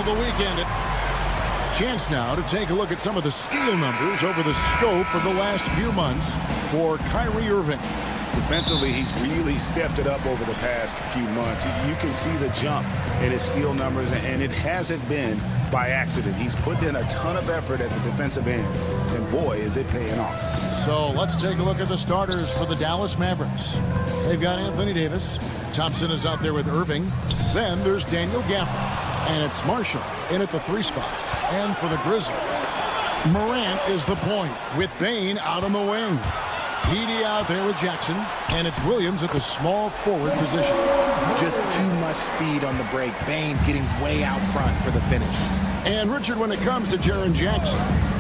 the weekend. Chance now to take a look at some of the steal numbers over the scope of the last few months for Kyrie Irving. Defensively, he's really stepped it up over the past few months. You can see the jump in his steal numbers, and it hasn't been by accident. He's put in a ton of effort at the defensive end, and boy, is it paying off. So let's take a look at the starters for the Dallas Mavericks. They've got Anthony Davis. Thompson is out there with Irving. Then there's Daniel Gafford, and it's Marshall in at the 3 spot. And for the Grizzlies, Morant is the point with Bane out on the wing. Petey out there with Jackson, and it's Williams at the small forward position. Just too much speed on the break. Bane getting way out front for the finish. And Richard, when it comes to Jaren Jackson,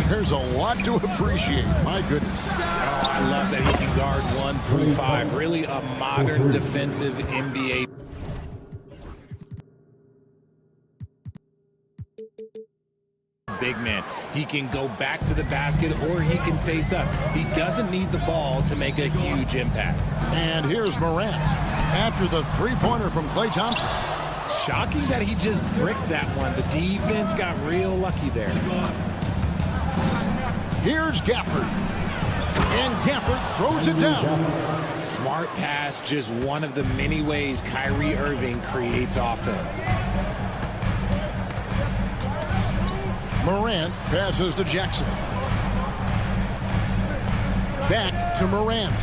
there's a lot to appreciate. My goodness. Oh, I love that he can guard 1 through 5. Really a modern defensive NBA. Big man. He can go back to the basket or he can face up. He doesn't need the ball to make a huge impact. And here's Morant after the 3-pointer from Klay Thompson. Shocking that he just bricked that one. The defense got real lucky there. Here's Gafford. And Gafford throws it down. Smart pass, just one of the many ways Kyrie Irving creates offense. Morant passes to Jackson. Back to Morant.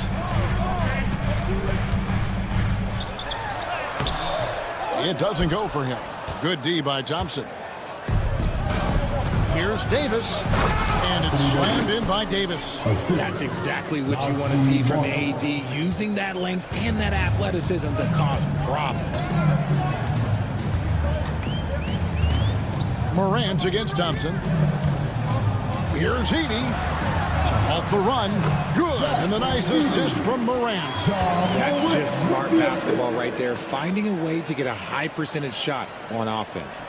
It doesn't go for him. Good D by Thompson. Here's Davis. And it's slammed in by Davis. That's exactly what you want to see from AD, using that length and that athleticism to cause problems. Morant against Thompson. Here's Edey to halt the run. Good. And the nice assist from Morant. That's just smart basketball right there. Finding a way to get a high percentage shot on offense.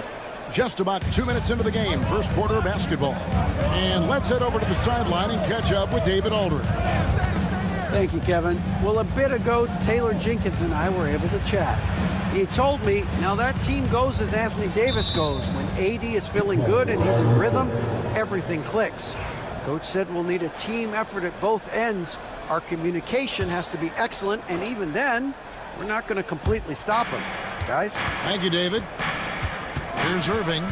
Just about 2 minutes into the game. First quarter of basketball. And let's head over to the sideline and catch up with David Aldridge. Thank you, Kevin. Well, a bit ago, Taylor Jenkins and I were able to chat. He told me, now that team goes as Anthony Davis goes. When AD is feeling good and he's in rhythm, everything clicks. Coach said we'll need a team effort at both ends. Our communication has to be excellent, and even then, we're not going to completely stop him. Guys? Thank you, David. Here's Irving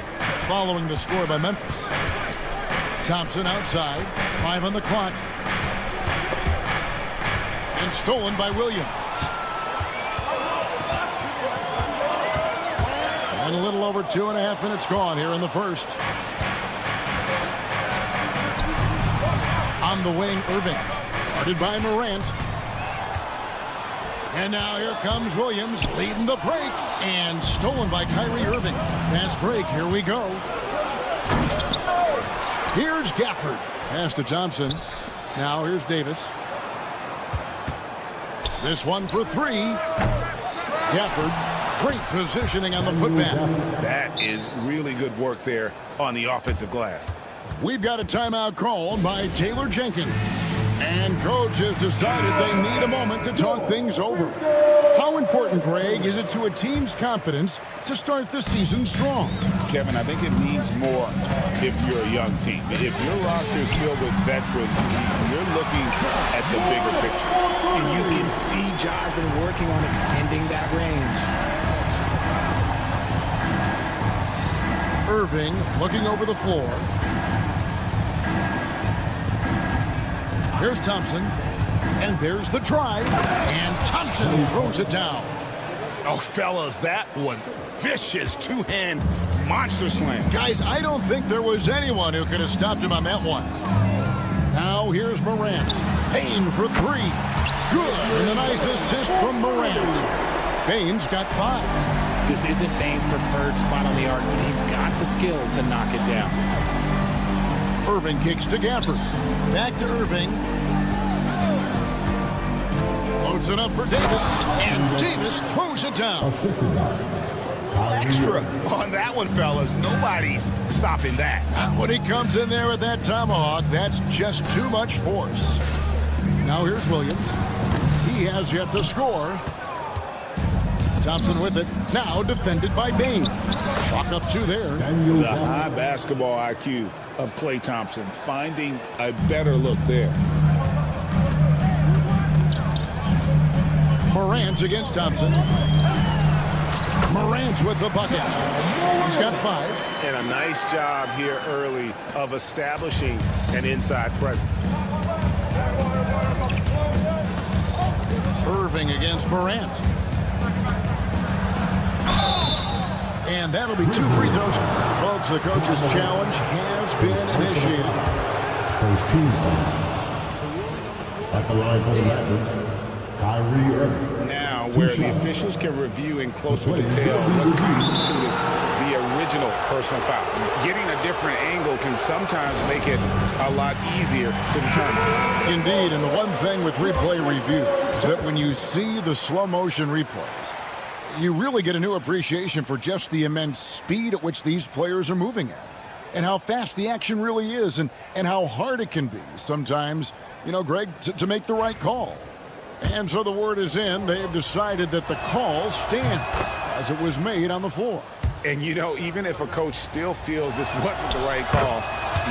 following the score by Memphis. Thompson outside, 5 on the clock. And stolen by Williams. And a little over 2.5 minutes gone here in the first. On the wing, Irving. Guarded by Morant. And now here comes Williams leading the break. And stolen by Kyrie Irving. Fast break, here we go. Here's Gafford. Pass to Thompson. Now here's Davis. This one for 3. Gafford. Great positioning on the putback. That is really good work there on the offensive glass. We've got a timeout called by Taylor Jenkins. And coach has decided they need a moment to talk things over. How important, Greg, is it to a team's confidence to start the season strong? Kevin, I think it means more if you're a young team. If your roster is filled with veterans, you're looking at the bigger picture. And you can see Ja's been working on extending that range. Irving looking over the floor. Here's Thompson. And there's the drive. And Thompson throws it down. Oh, fellas, that was vicious two-hand monster slam. Guys, I don't think there was anyone who could have stopped him on that one. Now here's Morant. Bane for 3. Good. And a nice assist from Morant. Bane's got 5. This isn't Bane's preferred spot on the arc, but he's got the skill to knock it down. Irving kicks to Gafford. Back to Irving. Loads it up for Davis. And Davis throws it down. Extra on that one, fellas. Nobody's stopping that. And when he comes in there with that tomahawk, that's just too much force. Now here's Williams. He has yet to score. Thompson with it. Now defended by Bain. Chalk up 2 there. The high basketball IQ of Klay Thompson, finding a better look there. Morant against Thompson. Morant with the bucket. He's got 5. And a nice job here early of establishing an inside presence. Irving against Morant. And that'll be 2 free throws. Folks, the coach's challenge has been initiated. First team at the line for the Mavericks, Kyrie Irving. Now, where the officials can review in closer detail what constituted the original personal foul. Getting a different angle can sometimes make it a lot easier to determine. Indeed, and the one thing with replay review is that when you see the slow motion replays, you really get a new appreciation for just the immense speed at which these players are moving at, and how fast the action really is, and how hard it can be sometimes, Greg, to make the right call. And so the word is in. They've decided that the call stands as it was made on the floor. And, even if a coach still feels this wasn't the right call,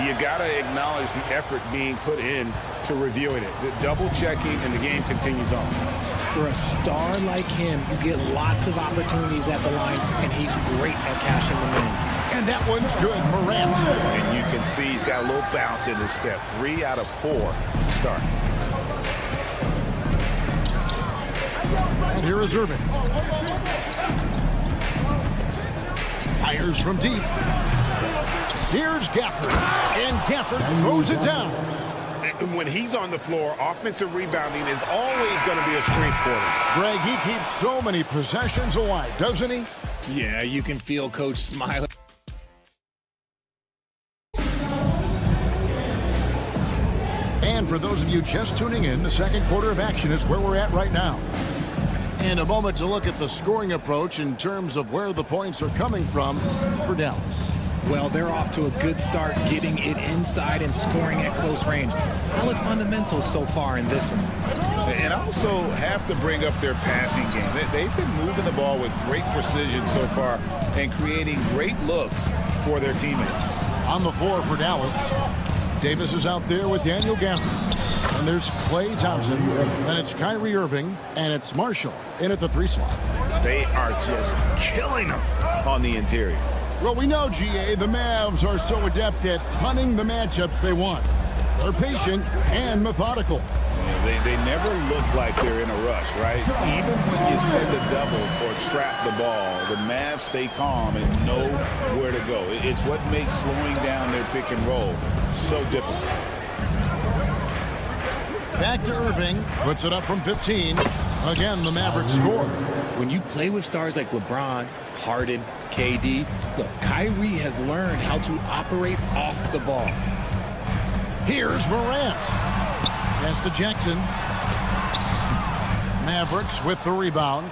you got to acknowledge the effort being put in to reviewing it. The double checking, and the game continues on. For a star like him, you get lots of opportunities at the line, and he's great at cashing them in. And that one's good, Morant. And you can see he's got a little bounce in his step. 3 out of 4 to start. And here is Irving. Fires from deep. Here's Gafford. And Gafford throws it down. When he's on the floor, offensive rebounding is always going to be a strength for him. Greg, he keeps so many possessions alive, doesn't he? Yeah, you can feel Coach smiling. And for those of you just tuning in, the second quarter of action is where we're at right now. And a moment to look at the scoring approach in terms of where the points are coming from for Dallas. Well, they're off to a good start, getting it inside and scoring at close range. Solid fundamentals so far in this one. And also have to bring up their passing game. They've been moving the ball with great precision so far and creating great looks for their teammates. On the floor for Dallas, Davis is out there with Daniel Gafford. And there's Klay Thompson, and it's Kyrie Irving, and it's Marshall in at the 3 slot. They are just killing them on the interior. Well, we know, GA, the Mavs are so adept at hunting the matchups they want. They're patient and methodical. Yeah, they never look like they're in a rush, right? Even when you send a double or trap the ball, the Mavs stay calm and know where to go. It's what makes slowing down their pick and roll so difficult. Back to Irving, puts it up from 15. Again, the Mavericks score. When you play with stars like LeBron, Harden, KD, look, Kyrie has learned how to operate off the ball. Here's Morant. Pass to Jackson. Mavericks with the rebound.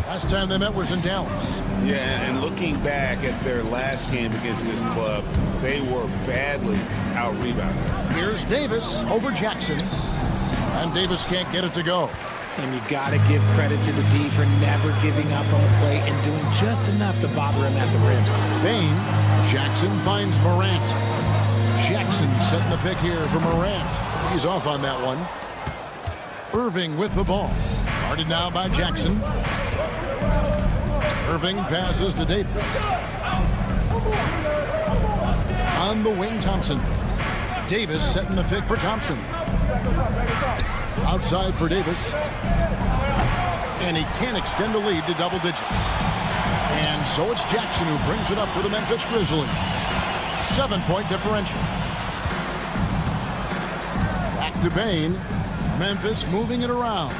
Last time they met was in Dallas. Yeah, and looking back at their last game against this club, they were badly out-rebounded. Here's Davis over Jackson. And Davis can't get it to go. And you got to give credit to the D for never giving up on the play and doing just enough to bother him at the rim. Bain. Jackson finds Morant. Jackson setting the pick here for Morant. He's off on that one. Irving with the ball. Guarded now by Jackson. Irving passes to Davis. On the wing, Thompson. Davis setting the pick for Thompson. Outside for Davis. And he can't extend the lead to double digits. And so it's Jackson who brings it up for the Memphis Grizzlies. 7-point differential. Back to Bain. Memphis moving it around.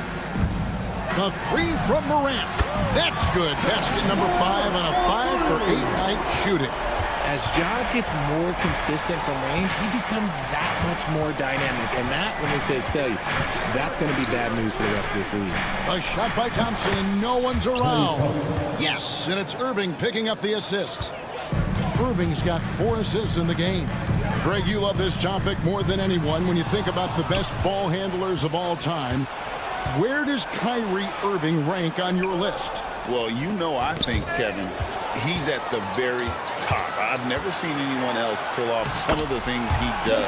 The 3 from Morant. That's good. Basket number 5 on a 5-for-8 night shooting. As Ja gets more consistent from range, he becomes that much more dynamic. And that, let me just tell you, that's going to be bad news for the rest of this league. A shot by Thompson, and no one's around. Yes, and it's Irving picking up the assist. Irving's got 4 assists in the game. Greg, you love this topic more than anyone when you think about the best ball handlers of all time. Where does Kyrie Irving rank on your list? Well, you know, I think, Kevin, he's at the very top. I've never seen anyone else pull off some of the things he does.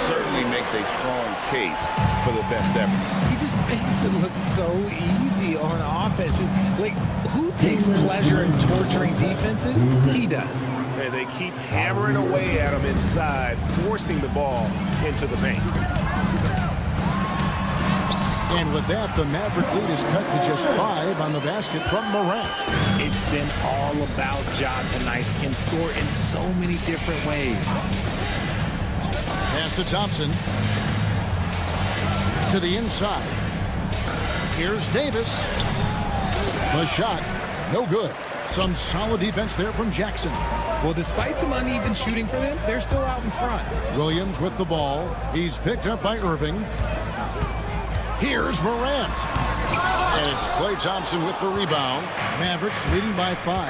Certainly makes a strong case for the best effort. He just makes it look so easy on offense. Like, who takes pleasure in torturing defenses? He does. And they keep hammering away at him inside, forcing the ball into the paint. And with that, the Maverick lead is cut to just 5 on the basket from Morant. It's been all about Ja tonight. Can score in so many different ways. Pass to Thompson. To the inside. Here's Davis. The shot, no good. Some solid defense there from Jackson. Well, despite some uneven shooting for them, they're still out in front. Williams with the ball. He's picked up by Irving. Here's Morant. And it's Klay Thompson with the rebound. Mavericks leading by 5.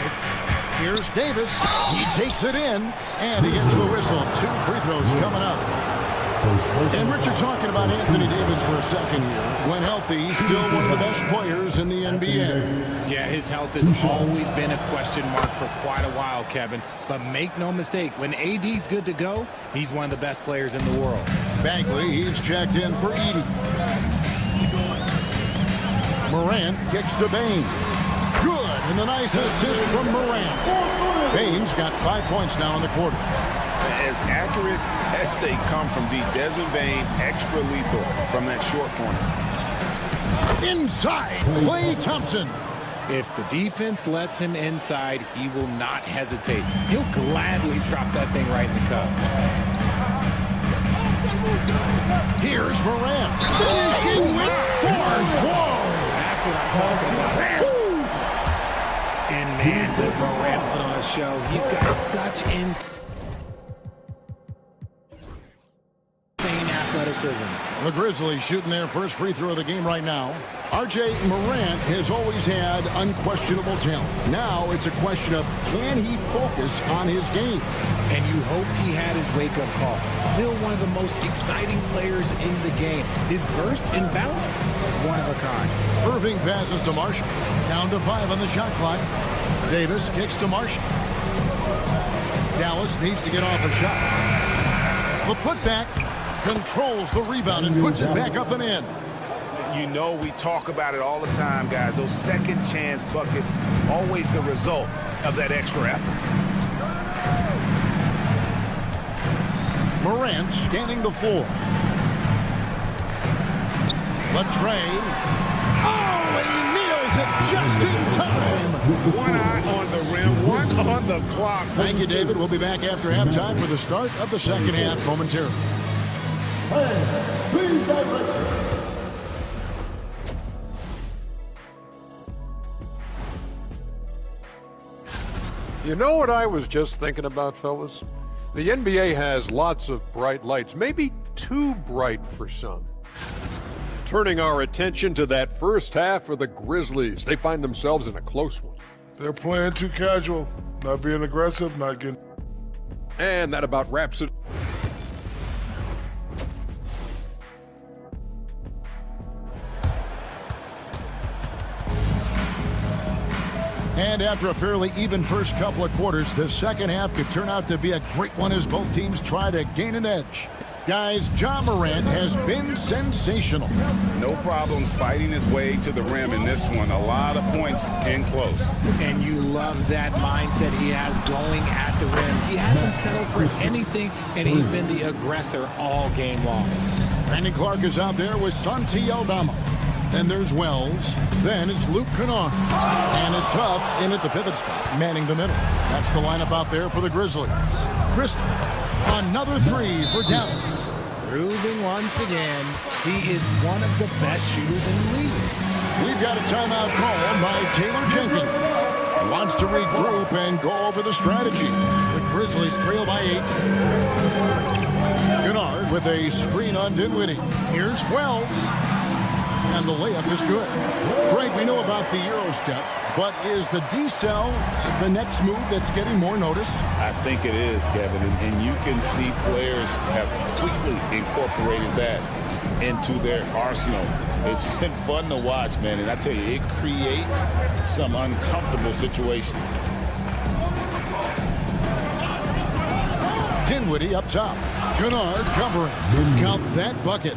Here's Davis. He takes it in, and he gets the whistle. 2 free throws coming up. And Richard, talking about Anthony Davis for a second here. When healthy, he's still one of the best players in the NBA. Yeah, his health has always been a question mark for quite a while, Kevin. But make no mistake, when AD's good to go, he's one of the best players in the world. Bagley, he's checked in for Edey. Morant kicks to Bain. Good, and a nice assist from Morant. Bain's got 5 points now in the quarter. As accurate as they come from deep, Desmond Bain extra lethal from that short corner. Inside, Klay Thompson. If the defense lets him inside, he will not hesitate. He'll gladly drop that thing right in the cup. Here's Morant. Finishing with force. Whoa! That's what I'm talking about. And man, does Morant put on a show. He's got such insane athleticism. The Grizzlies shooting their first free throw of the game right now. R.J. Morant has always had unquestionable talent. Now it's a question of, can he focus on his game? And you hope he had his wake-up call. Still one of the most exciting players in the game. His burst and bounce, one of a kind. Irving passes to Marshall. Down to 5 on the shot clock. Davis kicks to Marshall. Dallas needs to get off a shot. The putback controls the rebound and puts it back up and in. You know, we talk about it all the time, guys. Those second chance buckets, always the result of that extra effort. Morant scanning the floor. Latrey. Oh, and he nails it just in time. One eye on the rim, one on the clock. Thank you, David. We'll be back after halftime for the start of the second half momentarily. You know what I was just thinking about, fellas? The NBA has lots of bright lights, maybe too bright for some. Turning our attention to that first half of the Grizzlies. They find themselves in a close one. They're playing too casual, not being aggressive, not getting... And that about wraps it. And after a fairly even first couple of quarters, the second half could turn out to be a great one as both teams try to gain an edge. Guys, Ja Morant has been sensational. No problems fighting his way to the rim in this one. A lot of points in close. And you love that mindset he has going at the rim. He hasn't settled for anything, and he's been the aggressor all game long. Brandon Clark is out there with Santi Aldama. Then there's Wells. Then it's Luke Kennard. And it's Huff in at the pivot spot, manning the middle. That's the lineup out there for the Grizzlies. Christie, another 3 for Dallas. Proving once again, he is one of the best shooters in the league. We've got a timeout call by Taylor Jenkins. He wants to regroup and go over the strategy. The Grizzlies trail by 8. Kennard with a screen on Dinwiddie. Here's Wells. And the layup is good. Greg, we know about the Euro step, but is the decel the next move that's getting more notice? I think it is, Kevin, and you can see players have quickly incorporated that into their arsenal. It's been fun to watch, man, and I tell you, it creates some uncomfortable situations. Dinwiddie up top. Kennard covering. Count that bucket.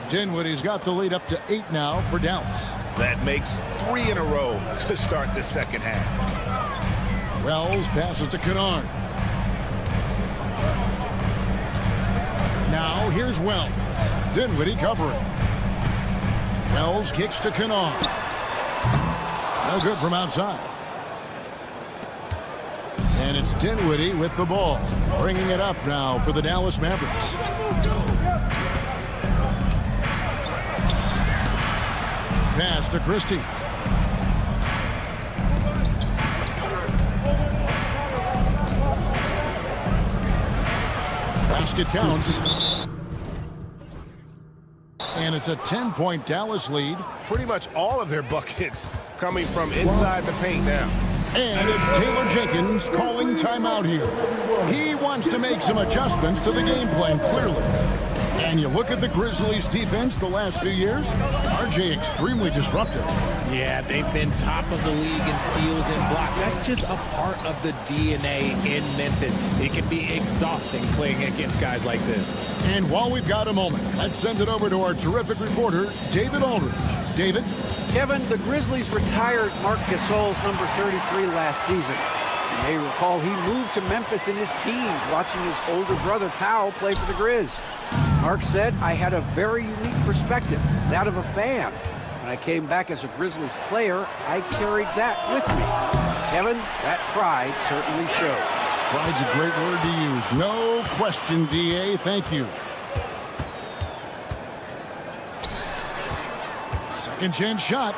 Dinwiddie's got the lead up to 8 now for Dallas. That makes 3 in a row to start the second half. Wells passes to Kennard. Now here's Wells. Dinwiddie covering. Wells kicks to Kennard. No good from outside. And it's Dinwiddie with the ball. Bringing it up now for the Dallas Mavericks. Pass to Christie. Basket counts. And it's a 10-point Dallas lead. Pretty much all of their buckets coming from inside the paint now. And it's Taylor Jenkins calling timeout here. He wants to make some adjustments to the game plan, clearly. And you look at the Grizzlies' defense the last few years, RJ extremely disruptive. Yeah, they've been top of the league in steals and blocks. That's just a part of the DNA in Memphis. It can be exhausting playing against guys like this. And while we've got a moment, let's send it over to our terrific reporter, David Aldridge. David? Kevin, the Grizzlies retired Marc Gasol's number 33 last season. You may recall he moved to Memphis in his teens, watching his older brother Powell play for the Grizz. Mark said, I had a very unique perspective, that of a fan. When I came back as a Grizzlies player, I carried that with me. Kevin, that pride certainly showed. Pride's a great word to use. No question, D.A. Thank you. Second chance shot.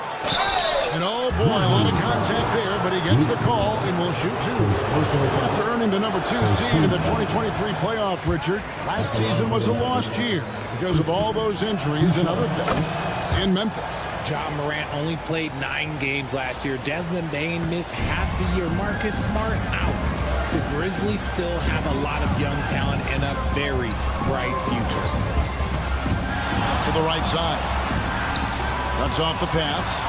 And oh boy, a lot of contact there, but he gets the call and will shoot 2. After earning the number 2 seed in the 2023 playoffs, Richard, last season was a lost year because of all those injuries and other things in Memphis. John Morant only played 9 games last year. Desmond Bane missed half the year. Marcus Smart out. The Grizzlies still have a lot of young talent and a very bright future. To the right side. Cuts off the pass.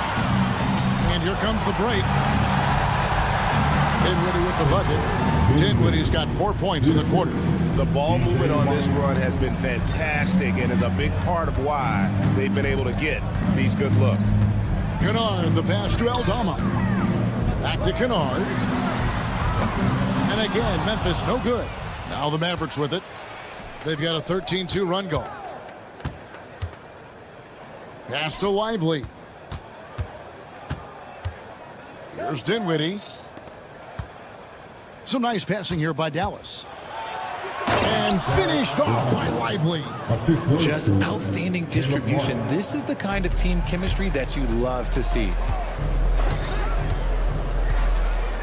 And here comes the break. Dinwiddie with the bucket. Dinwiddie's got 4 points in the quarter. The ball movement on this run has been fantastic and is a big part of why they've been able to get these good looks. Kennard, the pass to Aldama. Back to Kennard. And again, Memphis no good. Now the Mavericks with it. They've got a 13-2 run going. Pass to Lively. Here's Dinwiddie. Some nice passing here by Dallas. And finished off by Lively. Just outstanding distribution. This is the kind of team chemistry that you love to see.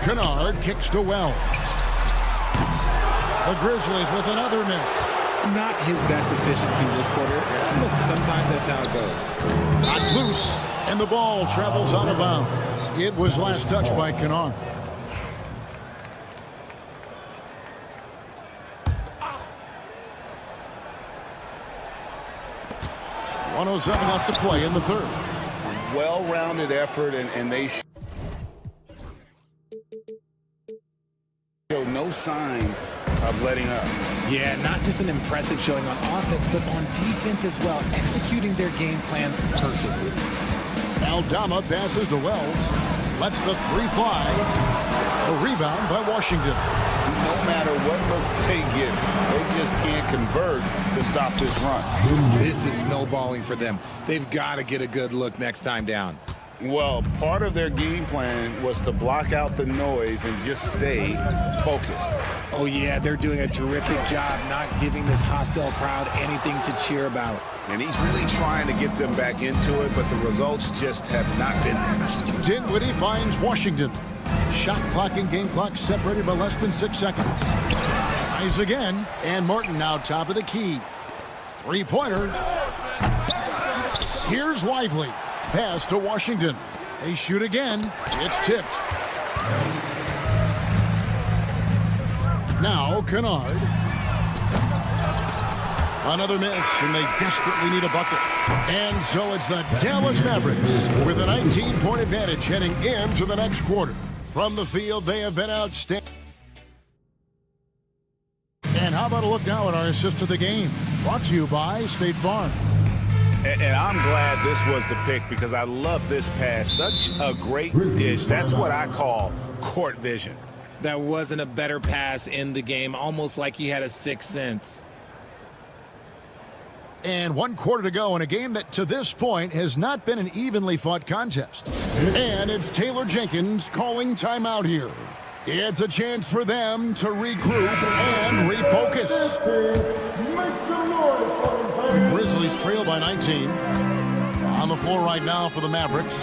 Kennard kicks to Wells. The Grizzlies with another miss. Not his best efficiency this quarter. Look, sometimes that's how it goes. Not loose. And the ball travels out of bounds. It was last touched by Kennard. .107 left to play in the third. Well-rounded effort, and they show no signs of letting up. Yeah, not just an impressive showing on offense, but on defense as well, executing their game plan perfectly. Aldama passes to Wells. Lets the 3 fly. A rebound by Washington. No matter what looks they get, they just can't convert to stop this run. This is snowballing for them. They've got to get a good look next time down. Well, part of their game plan was to block out the noise and just stay focused. Oh, yeah, they're doing a terrific job not giving this hostile crowd anything to cheer about. And he's really trying to get them back into it, but the results just have not been there. Dinwiddie finds Washington. Shot clock and game clock separated by less than 6 seconds. Tries again, and Martin now top of the key. 3-pointer. Here's Lively. Pass to Washington. They shoot again. It's tipped. Now Kennard. Another miss, and they desperately need a bucket. And so it's the Dallas Mavericks with a 19-point advantage heading into the next quarter. From the field, they have been outstanding. And how about a look now at our assist to the game? Brought to you by State Farm. And I'm glad this was the pick because I love this pass. Such a great dish. That's what I call court vision. That wasn't a better pass in the game, almost like he had a sixth sense. And 1 quarter to go in a game that to this point has not been an evenly fought contest. And it's Taylor Jenkins calling timeout here. It's a chance for them to regroup and refocus. The Grizzlies trail by 19. On the floor right now for the Mavericks.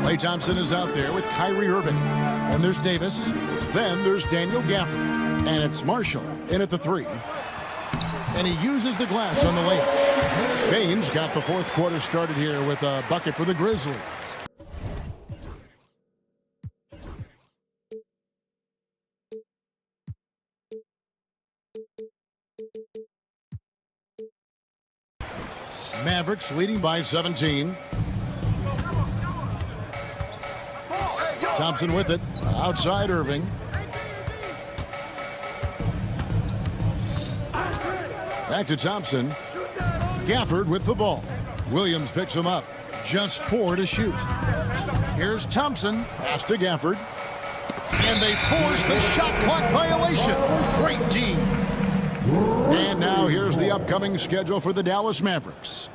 Klay Thompson is out there with Kyrie Irving. And there's Davis. Then there's Daniel Gafford. And it's Marshall in at the 3. And he uses the glass on the layup. Baines got the 4th quarter started here with a bucket for the Grizzlies. Mavericks leading by 17. Thompson with it. Outside Irving. Back to Thompson. Gafford with the ball. Williams picks him up. Just 4 to shoot. Here's Thompson. Pass to Gafford. And they force the shot clock violation. Great team. And now here's the upcoming schedule for the Dallas Mavericks.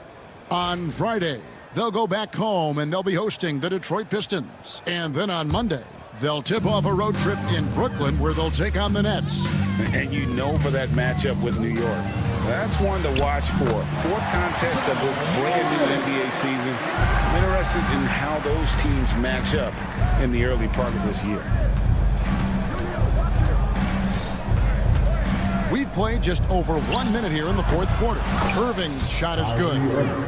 On Friday, they'll go back home and they'll be hosting the Detroit Pistons. And then on Monday, they'll tip off a road trip in Brooklyn where they'll take on the Nets. And you know for that matchup with New York. That's one to watch for. 4th contest of this brand new NBA season. I'm interested in how those teams match up in the early part of this year. We've played just over 1 minute here in the 4th quarter. Irving's shot is good.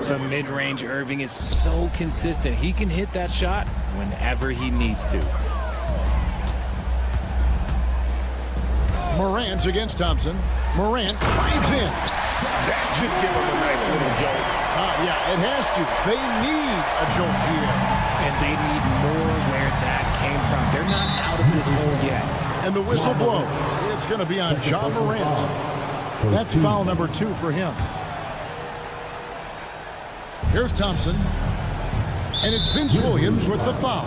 The mid-range Irving is so consistent. He can hit that shot whenever he needs to. Morant's against Thompson. Morant drives in. That should give him a nice little jolt. Yeah, it has to. They need a jolt here. And they need more where that came from. They're not out of this hole yet. And the whistle blows. It's going to be on John Morant. That's foul number 2 for him. Here's Thompson. And it's Vince Williams with the foul.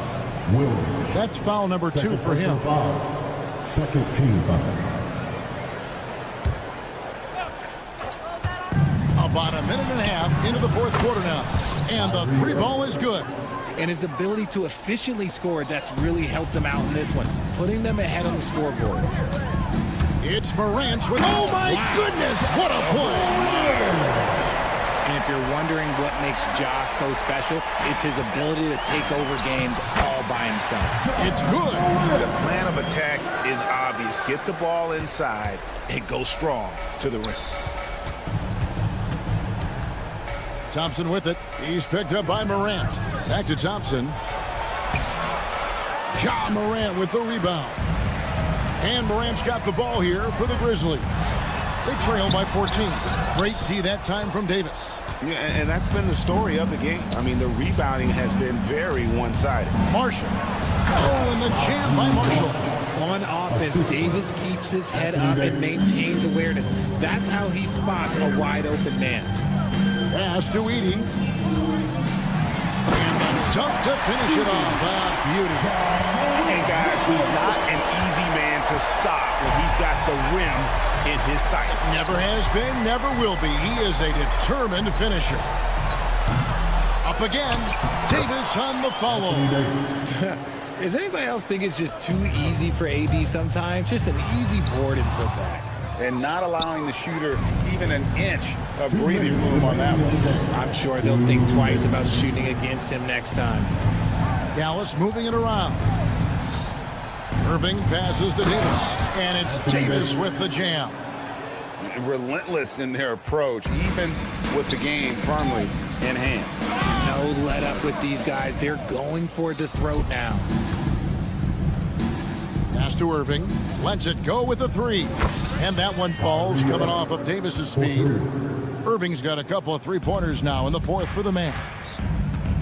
That's foul number 2 for him. Second team foul. About a minute and a half into the 4th quarter now. And the 3 ball is good. And his ability to efficiently score, that's really helped him out in this one, putting them ahead on the scoreboard. It's Morant with, oh my goodness, what a play! And if you're wondering what makes Ja so special, it's his ability to take over games all by himself. It's good. The plan of attack is obvious. Get the ball inside and go strong to the rim. Thompson with it. He's picked up by Morant. Back to Thompson. Ja Morant with the rebound. And Morant's got the ball here for the Grizzlies. They trail by 14. Great D that time from Davis. Yeah, and that's been the story of the game. I mean, the rebounding has been very one-sided. Marshall. Oh, and the jam by Marshall. On offense, Davis keeps his head up and maintains awareness. That's how he spots a wide-open man. Pass to Edie. And the dunk to finish it off. Beauty. And guys, he's not an easy man to stop when he's got the rim in his sights. Never has been, never will be. He is a determined finisher. Up again. Davis on the follow. Does anybody else think it's just too easy for AD sometimes? Just an easy board and put back. And not allowing the shooter even an inch of breathing room on that one. I'm sure they'll think twice about shooting against him next time. Dallas moving it around. Irving passes to Davis. And it's Davis with the jam. Relentless in their approach, even with the game firmly in hand. No let up with these guys. They're going for the throat now. Pass to Irving. Lets it go with the 3. And that one falls coming off of Davis's feet. Irving's got a couple of three-pointers now in the fourth for the Mavs.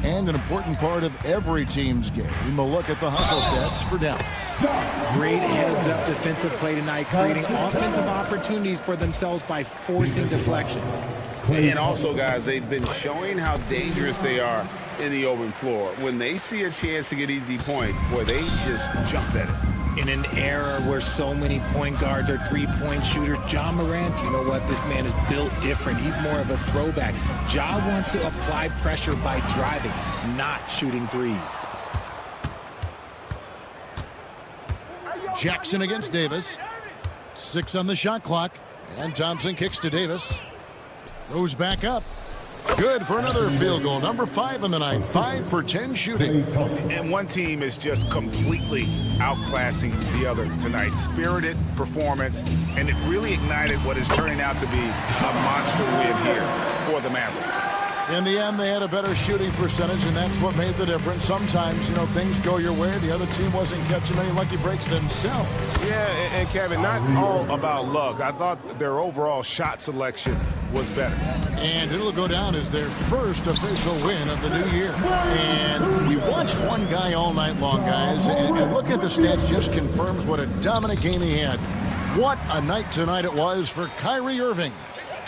And an important part of every team's game, a look at the hustle stats for Dallas. Great heads-up defensive play tonight, creating offensive opportunities for themselves by forcing deflections. And also, guys, they've been showing how dangerous they are in the open floor. When they see a chance to get easy points, boy, they just jump at it. In an era where so many point guards are three-point shooters, Ja Morant, you know what? This man is built different. He's more of a throwback. Ja wants to apply pressure by driving, not shooting threes. Jackson against Davis. 6 on the shot clock. And Thompson kicks to Davis. Goes back up. Good for another field goal. Number 5 in the night. 5 for 10 shooting. And one team is just completely outclassing the other tonight. Spirited performance, and it really ignited what is turning out to be a monster win here for the Mavericks. In the end, they had a better shooting percentage, and that's what made the difference. Sometimes, things go your way. The other team wasn't catching many lucky breaks themselves. Yeah, and Kevin, not all about luck. I thought their overall shot selection was better. And it'll go down as their first official win of the new year. And we watched one guy all night long, guys, and look at the stats, just confirms what a dominant game he had. What a night tonight it was for Kyrie Irving.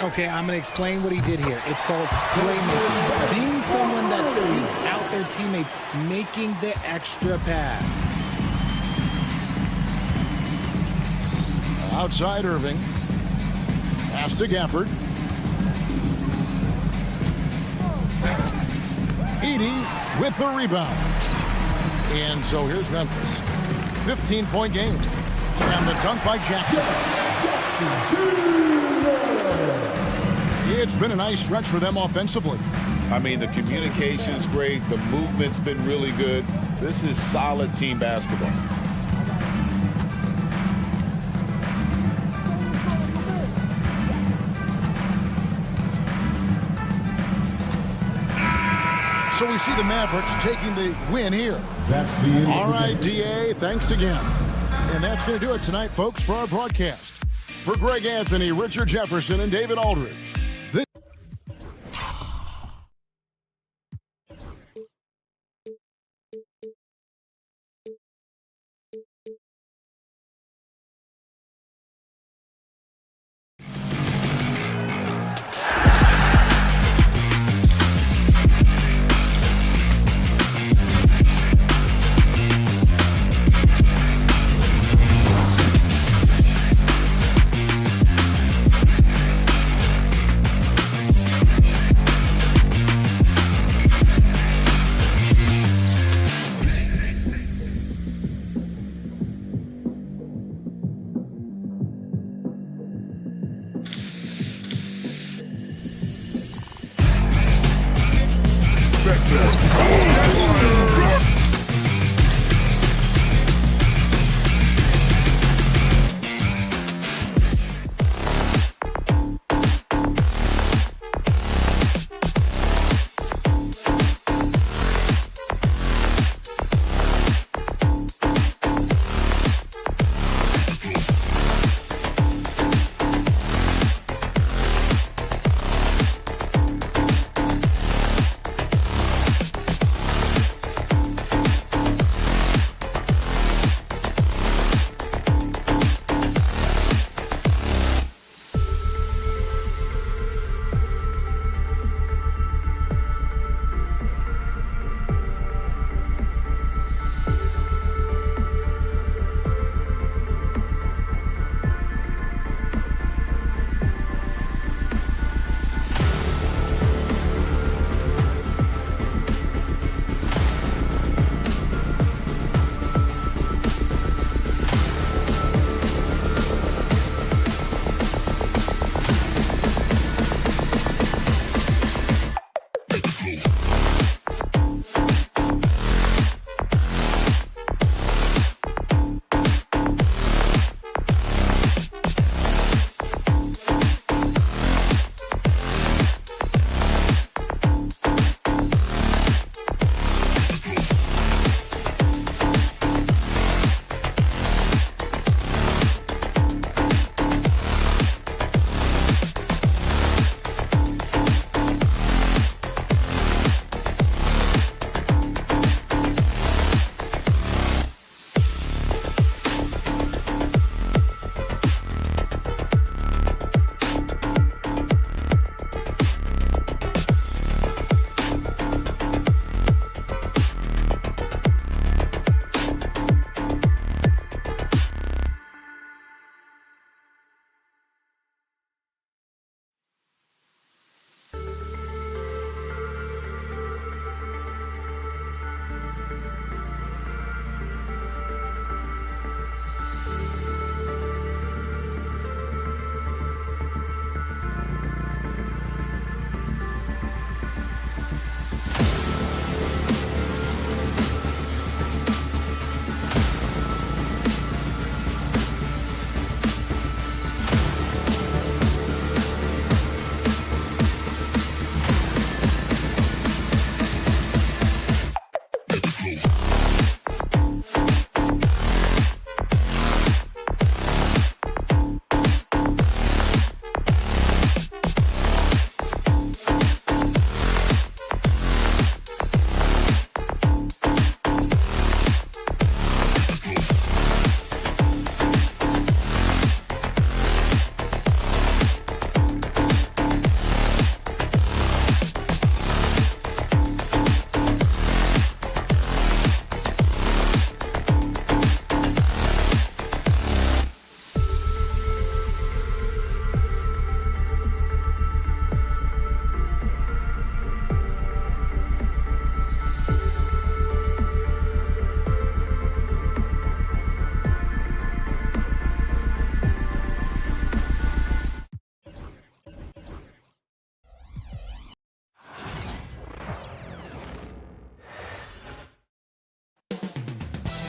Okay, I'm going to explain what he did here. It's called playmaking. Being someone that seeks out their teammates, making the extra pass. Outside Irving. Pass to Gafford. Edey with the rebound. And so here's Memphis. 15-point game. And the dunk by Jackson. It's been a nice stretch for them offensively. I mean, the communication's great. The movement's been really good. This is solid team basketball. So we see the Mavericks taking the win here. That's the end. All right, DA, thanks again. And that's going to do it tonight, folks, for our broadcast. For Greg Anthony, Richard Jefferson, and David Aldridge.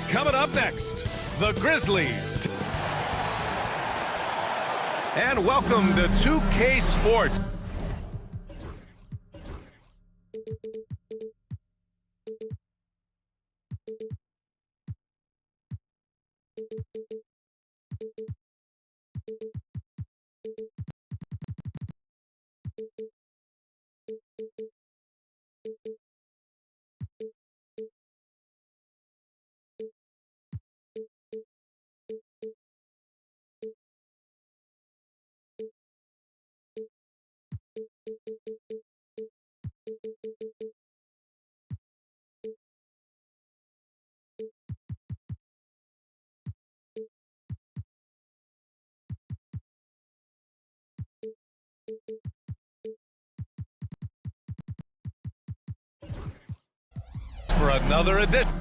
Coming up next, the Grizzlies. And welcome to 2K Sports. For another edition.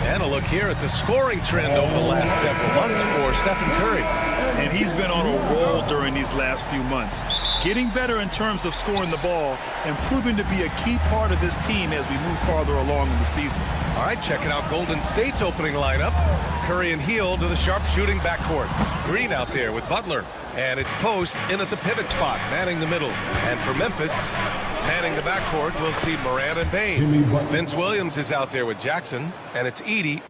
And a look here at the scoring trend over the last several months for Stephen Curry. And he's been on a roll during these last few months. Getting better in terms of scoring the ball and proving to be a key part of this team as we move farther along in the season. All right, checking out Golden State's opening lineup. Curry and Hield to the sharpshooting backcourt. Green out there with Butler. And it's Post in at the pivot spot, manning the middle. And for Memphis, manning the backcourt, we'll see Morant and Bane. Vince Williams is out there with Jackson. And it's Edey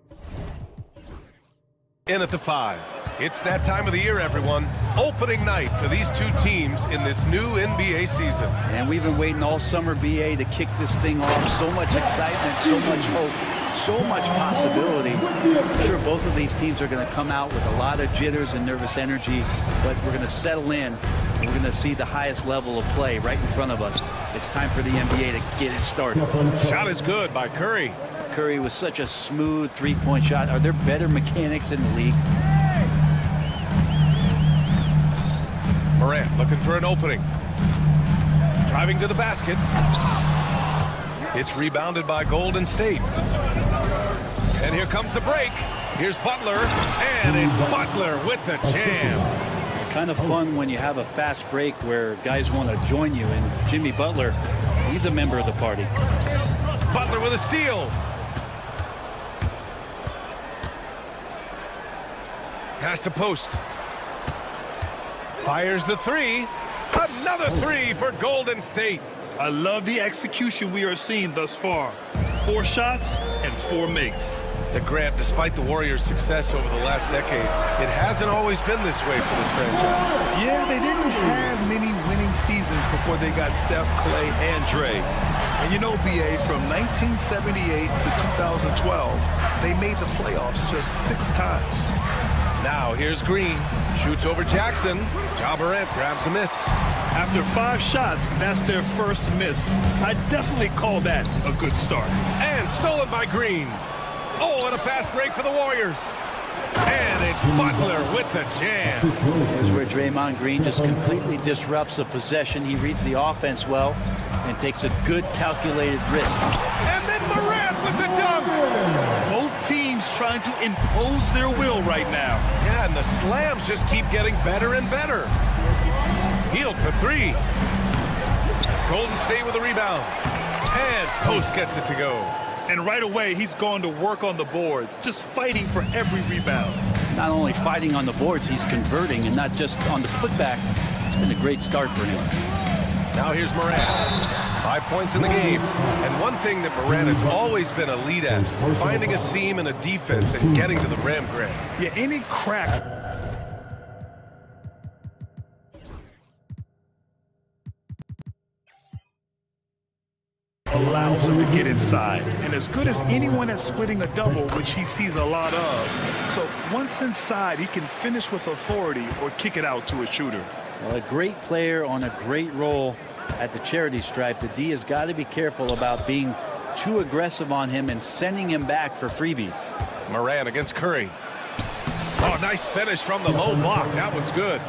in at the 5. It's that time of the year, everyone. Opening night for these two teams in this new NBA season. And we've been waiting all summer, BA, to kick this thing off. So much excitement, so much hope, so much possibility. I'm sure both of these teams are going to come out with a lot of jitters and nervous energy, but we're going to settle in. We're going to see the highest level of play right in front of us. It's time for the NBA to get it started. Shot is good by Curry. Curry was such a smooth three-point shot. Are there better mechanics in the league? Morant looking for an opening. Driving to the basket. It's rebounded by Golden State. And here comes the break. Here's Butler, and it's Butler with the jam. Kind of fun when you have a fast break where guys want to join you, and Jimmy Butler, he's a member of the party. Butler with a steal. Pass to Post. Fires the three. Another three for Golden State. I love the execution we are seeing thus far. 4 shots and 4 makes. that Grant, despite the Warriors' success over the last decade, it hasn't always been this way for this franchise. Yeah, they didn't have many winning seasons before they got Steph, Clay, and Dre. And you know, BA, from 1978 to 2012, they made the playoffs just 6 times. Now here's Green. Shoots over Jackson. Ja Morant grabs a miss. After 5 shots, that's their first miss. I definitely call that a good start. And stolen by Green. Oh, and a fast break for the Warriors. And it's Butler with the jam. Here's where Draymond Green just completely disrupts a possession. He reads the offense well and takes a good calculated risk. And then Morant with the dunk. Both teams trying to impose their will right now. Yeah, and the slams just keep getting better and better. Hield for 3. Golden State with the rebound. And Post gets it to go. And right away, he's going to work on the boards, just fighting for every rebound. Not only fighting on the boards, he's converting, and not just on the putback. It's been a great start for him. Now here's Morant. 5 points in the game. And one thing that Morant has always been a lead at, finding a seam in a defense and getting to the rim, Grant. Yeah, any crack allows him to get inside. And as good as anyone at splitting a double, which he sees a lot of. So once inside, he can finish with authority or kick it out to a shooter. Well, a great player on a great role at the charity stripe. The D has got to be careful about being too aggressive on him and sending him back for freebies. Morant against Curry. Oh, nice finish from the low block. That one's good.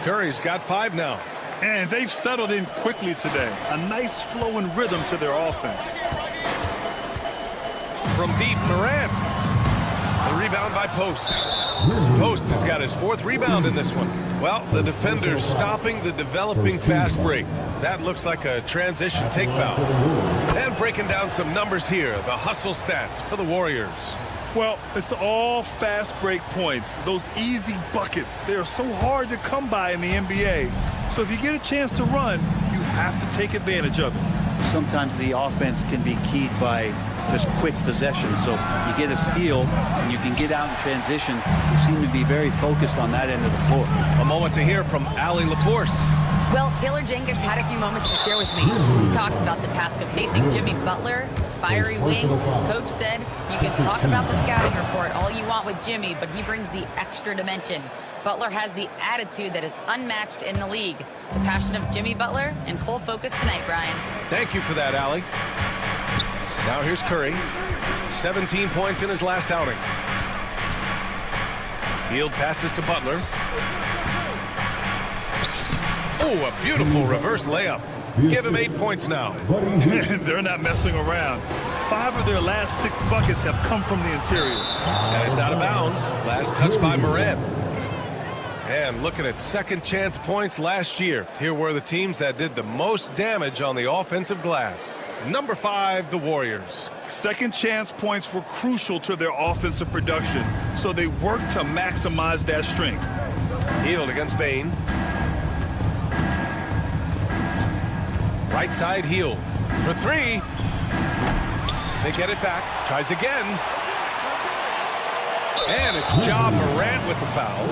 Curry's got 5 now. And they've settled in quickly today. A nice flow and rhythm to their offense. From deep, Morant. The rebound by Post. Post has got his 4th rebound in this one. Well, the defender's stopping the developing fast break. That looks like a transition take foul. And breaking down some numbers here, the hustle stats for the Warriors. Well, it's all fast break points. Those easy buckets, they are so hard to come by in the NBA. So if you get a chance to run, you have to take advantage of it. Sometimes the offense can be keyed by just quick possession. So you get a steal and you can get out in transition. You seem to be very focused on that end of the floor. A moment to hear from Allie LaForce. Well, Taylor Jenkins had a few moments to share with me. He talked about the task of facing Jimmy Butler, fiery wing. Coach said, you can talk about the scouting report all you want with Jimmy, but he brings the extra dimension. Butler has the attitude that is unmatched in the league. The passion of Jimmy Butler in full focus tonight, Brian. Thank you for that, Allie. Now here's Curry. 17 points in his last outing. Hield passes to Butler. Oh, a beautiful reverse layup. Give him 8 points now. They're not messing around. 5 of their last 6 buckets have come from the interior. And it's out of bounds. Last touch by Morant. And looking at second chance points last year. Here were the teams that did the most damage on the offensive glass. Number 5, the Warriors. Second chance points were crucial to their offensive production, so they worked to maximize that strength. Hield against Bane. Right side, Hield for 3. They get it back. Tries again. And it's Ja Morant with the foul.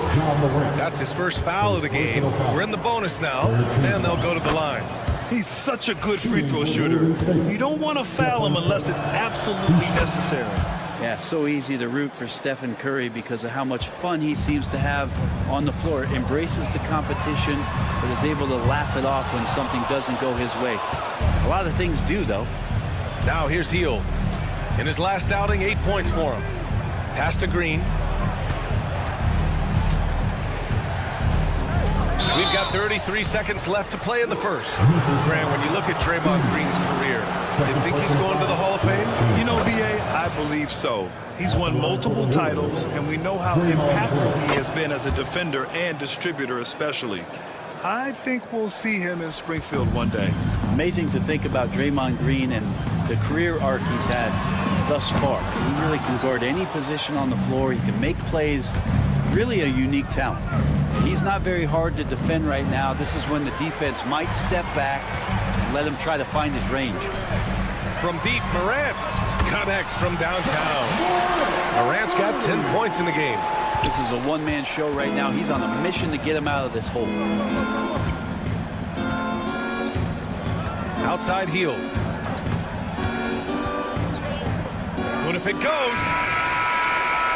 That's his first foul of the game. We're in the bonus now, and they'll go to the line. He's such a good free throw shooter. You don't want to foul him unless it's absolutely necessary. Yeah, so easy to root for Stephen Curry because of how much fun he seems to have on the floor. Embraces the competition, but is able to laugh it off when something doesn't go his way. A lot of things do, though. Now here's Hield. In his last outing, 8 points for him. Pass to Green. We've got 33 seconds left to play in the first. Grant, when you look at Draymond Green's career, you think he's going to the Hall of Fame? You know, B.A., I believe so. He's won multiple titles, and we know how impactful he has been as a defender and distributor especially. I think we'll see him in Springfield one day. Amazing to think about Draymond Green and the career arc he's had thus far. He really can guard any position on the floor. He can make plays. Really a unique talent. He's not very hard to defend right now. This is when the defense might step back and let him try to find his range. From deep, Morant Connects from downtown. Morant's got 10 points in the game. This is a one-man show right now. He's on a mission to get him out of this hole. Outside heel. What if it goes?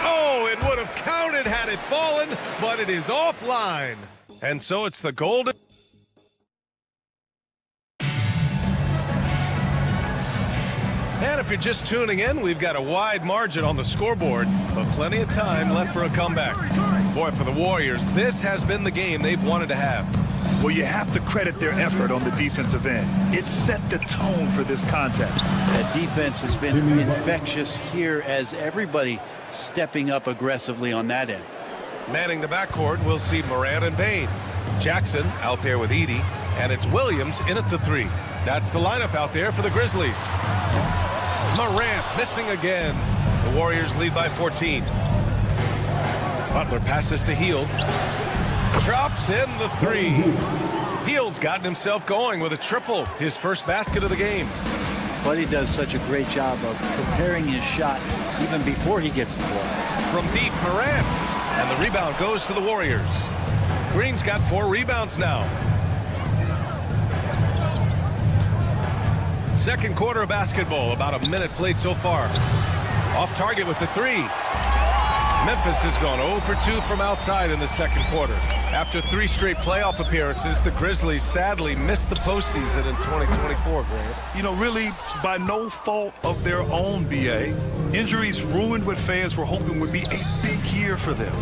Oh, it would have counted had it fallen, but it is offline. And so it's the Golden. And if you're just tuning in, we've got a wide margin on the scoreboard, but plenty of time left for a comeback. Boy, for the Warriors, this has been the game they've wanted to have. Well, you have to credit their effort on the defensive end. It set the tone for this contest. That defense has been infectious here as everybody stepping up aggressively on that end. Manning the backcourt, we'll see Morant and Bane. Jackson out there with Edey, and it's Williams in at the 3. That's the lineup out there for the Grizzlies. Morant missing again. The Warriors lead by 14. Butler passes to Hield. Drops in the 3. Hield's gotten himself going with a triple, his first basket of the game. Buddy does such a great job of preparing his shot even before he gets the ball. From deep, Morant. And the rebound goes to the Warriors. Green's got 4 rebounds now. Second quarter of basketball, about a minute played so far. Off target with the 3. Memphis has gone 0 for 2 from outside in the second quarter. After 3 straight playoff appearances, the Grizzlies sadly missed the postseason in 2024, Grant. You know, really by no fault of their own, BA. Injuries ruined what fans were hoping would be a big year for them.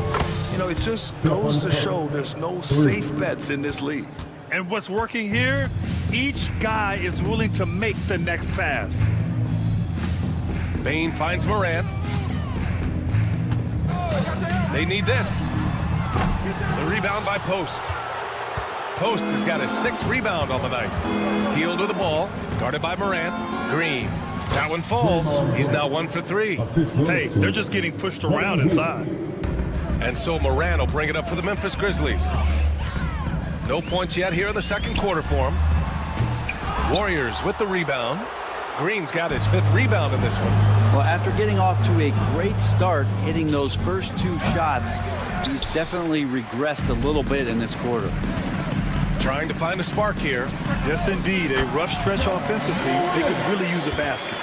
You know, it just goes to show there's no safe bets in this league. And what's working here, each guy is willing to make the next pass. Bane finds Morant. They need this. The rebound by Post. Post has got his 6th rebound on the night. Hield with the ball, guarded by Morant. Green. That one falls. He's now 1 for 3. Hey, they're just getting pushed around inside. And so Morant will bring it up for the Memphis Grizzlies. No points yet here in the second quarter for him. Warriors with the rebound. Green's got his 5th rebound in this one. Well, after getting off to a great start, hitting those first 2 shots, he's definitely regressed a little bit in this quarter. Trying to find a spark here. Yes, indeed. A rough stretch offensively. They could really use a basket.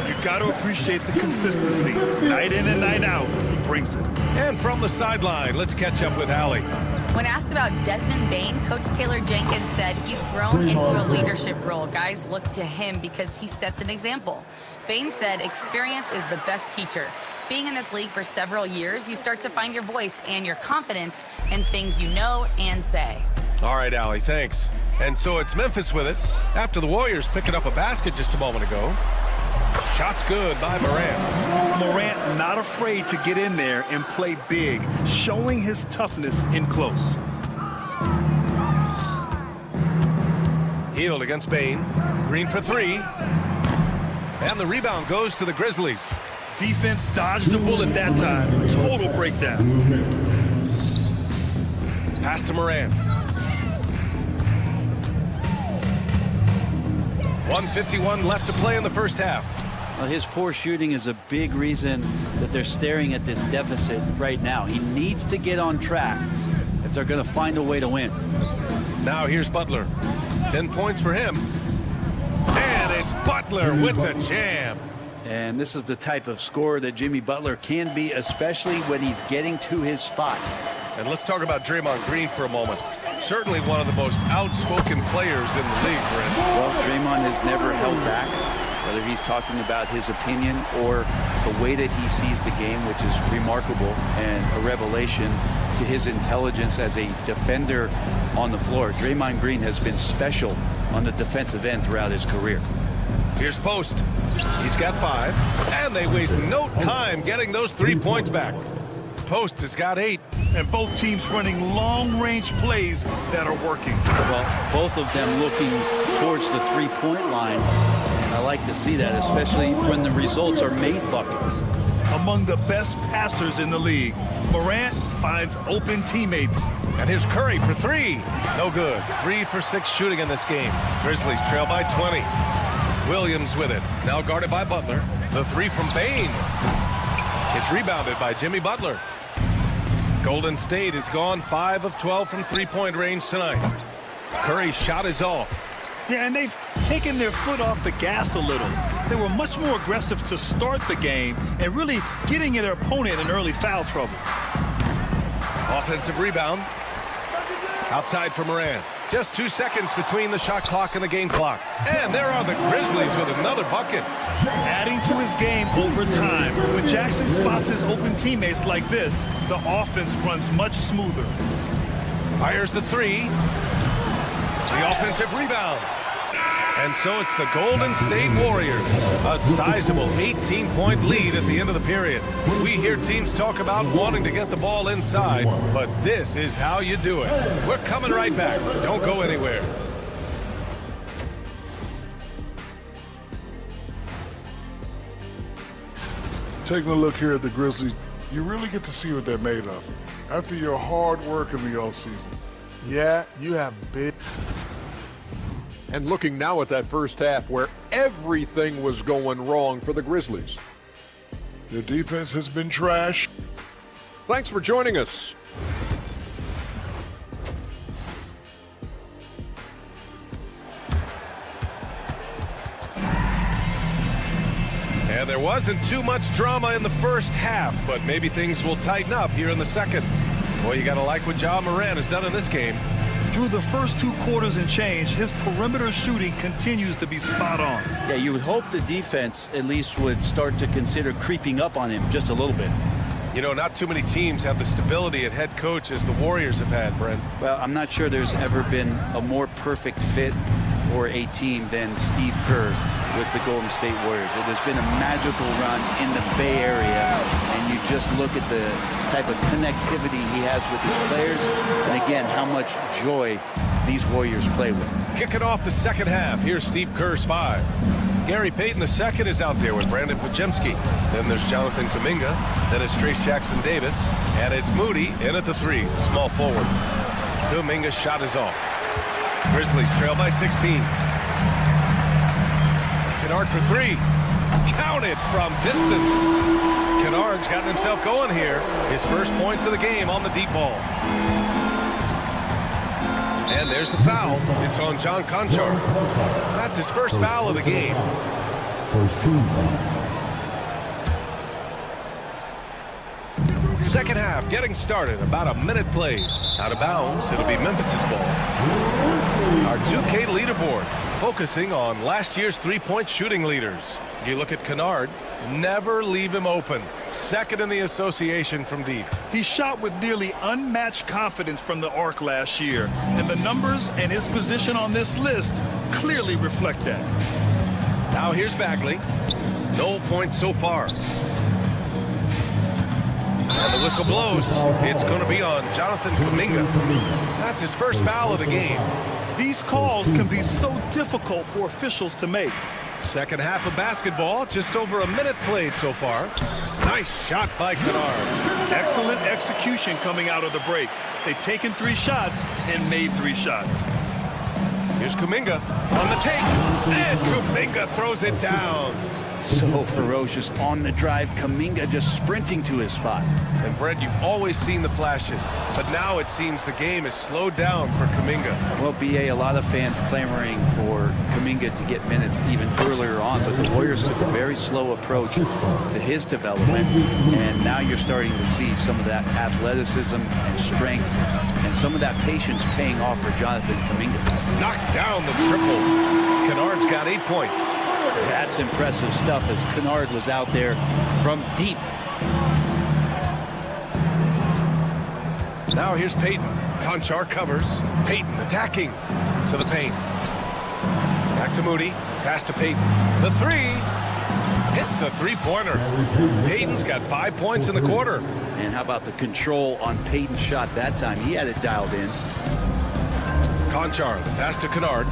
You've got to appreciate the consistency. Night in and night out, he brings it. And from the sideline, let's catch up with Allie. When asked about Desmond Bane, Coach Taylor Jenkins said he's grown into a leadership role. Guys look to him because he sets an example. Bane said experience is the best teacher. Being in this league for several years, you start to find your voice and your confidence in things you know and say. All right, Allie, thanks. And so it's Memphis with it after the Warriors picking up a basket just a moment ago. Shot's good by Morant. Morant not afraid to get in there and play big, showing his toughness in close. Hield against Bane. Green for 3. And the rebound goes to the Grizzlies. Defense dodged a bullet that time. Total breakdown. Pass to Morant. 1:51 left to play in the first half. Well, his poor shooting is a big reason that they're staring at this deficit right now. He needs to get on track if they're going to find a way to win. Now here's Butler. 10 points for him. And it's Butler with the jam. And this is the type of scorer that Jimmy Butler can be, especially when he's getting to his spots. And let's talk about Draymond Green for a moment. Certainly one of the most outspoken players in the league, Brent. Well, Draymond has never held back, whether he's talking about his opinion or the way that he sees the game, which is remarkable and a revelation to his intelligence as a defender on the floor. Draymond Green has been special on the defensive end throughout his career. Here's Post. He's got 5, and they waste no time getting those 3 points back. Post has got 8. And both teams running long-range plays that are working. Well, both of them looking towards the three-point line. And I like to see that, especially when the results are made buckets. Among the best passers in the league, Morant finds open teammates. And here's Curry for 3. No good. 3 for 6 shooting in this game. Grizzlies trail by 20. Williams with it. Now guarded by Butler. The three from Bain. It's rebounded by Jimmy Butler. Golden State has gone 5 of 12 from three-point range tonight. Curry's shot is off. Yeah, and they've taken their foot off the gas a little. They were much more aggressive to start the game and really getting their opponent in early foul trouble. Offensive rebound. Outside for Moran. Just 2 seconds between the shot clock and the game clock. And there are the Grizzlies with another bucket. Adding to his game over time. When Jackson spots his open teammates like this, the offense runs much smoother. Fires the three. The offensive rebound. And so it's the Golden State Warriors. A sizable 18-point lead at the end of the period. We hear teams talk about wanting to get the ball inside, but this is how you do it. We're coming right back. Don't go anywhere. Taking a look here at the Grizzlies, you really get to see what they're made of. After your hard work in the offseason, yeah, you have big... And looking now at that first half where everything was going wrong for the Grizzlies. Their defense has been trash. Thanks for joining us. And there wasn't too much drama in the first half, but maybe things will tighten up here in the second. Boy, you got to like what Ja Morant has done in this game. Through the first 2 quarters and change, his perimeter shooting continues to be spot on. Yeah, you would hope the defense at least would start to consider creeping up on him just a little bit. You know, not too many teams have the stability at head coach as the Warriors have had, Brent. Well, I'm not sure there's ever been a more perfect fit for a team than Steve Kerr with the Golden State Warriors. It has been a magical run in the Bay Area, and you just look at the type of connectivity he has with his players, and again, how much joy these Warriors play with. Kicking off the second half, here's Steve Kerr's 5. Gary Payton II is out there with Brandon Podziemski. Then there's Jonathan Kuminga. Then it's Trace Jackson Davis. And it's Moody in at the 3, small forward. Kuminga's shot is off. Grizzlies trail by 16. Kennard for 3. Counted from distance. Kennard's gotten himself going here. His first points of the game on the deep ball. And there's the foul. It's on John Conchar. That's his first foul of the game. First team foul. Second half getting started. About a minute played. Out of bounds. It'll be Memphis's ball. Our 2K leaderboard focusing on last year's three-point shooting leaders. You look at Kennard. Never leave him open. Second in the association from deep. He shot with nearly unmatched confidence from the arc last year, and the numbers and his position on this list clearly reflect that. Now here's Bagley. No points so far. And the whistle blows. It's going to be on Jonathan Kuminga. That's his first foul of the game. These calls can be so difficult for officials to make. Second half of basketball, just over a minute played so far. Nice shot by Kennard. Excellent execution coming out of the break. They've taken 3 shots and made 3 shots. Here's Kuminga on the take, and Kuminga throws it down. So ferocious on the drive. Kuminga just sprinting to his spot. And Brent, you've always seen the flashes, but now it seems the game is slowed down for Kuminga. Well, BA, a lot of fans clamoring for Kuminga to get minutes even earlier on, but the Warriors took a very slow approach to his development, and now you're starting to see some of that athleticism and strength and some of that patience paying off for Jonathan Kuminga. Knocks down the triple. Kennard's got 8 points. That's impressive stuff as Kennard was out there from deep. Now here's Payton. Conchar covers. Payton attacking to the paint. Back to Moody. Pass to Payton. The 3. Hits the three-pointer. Payton's got 5 points in the quarter. And how about the control on Payton's shot that time? He had it dialed in. Conchar, the pass to Kennard.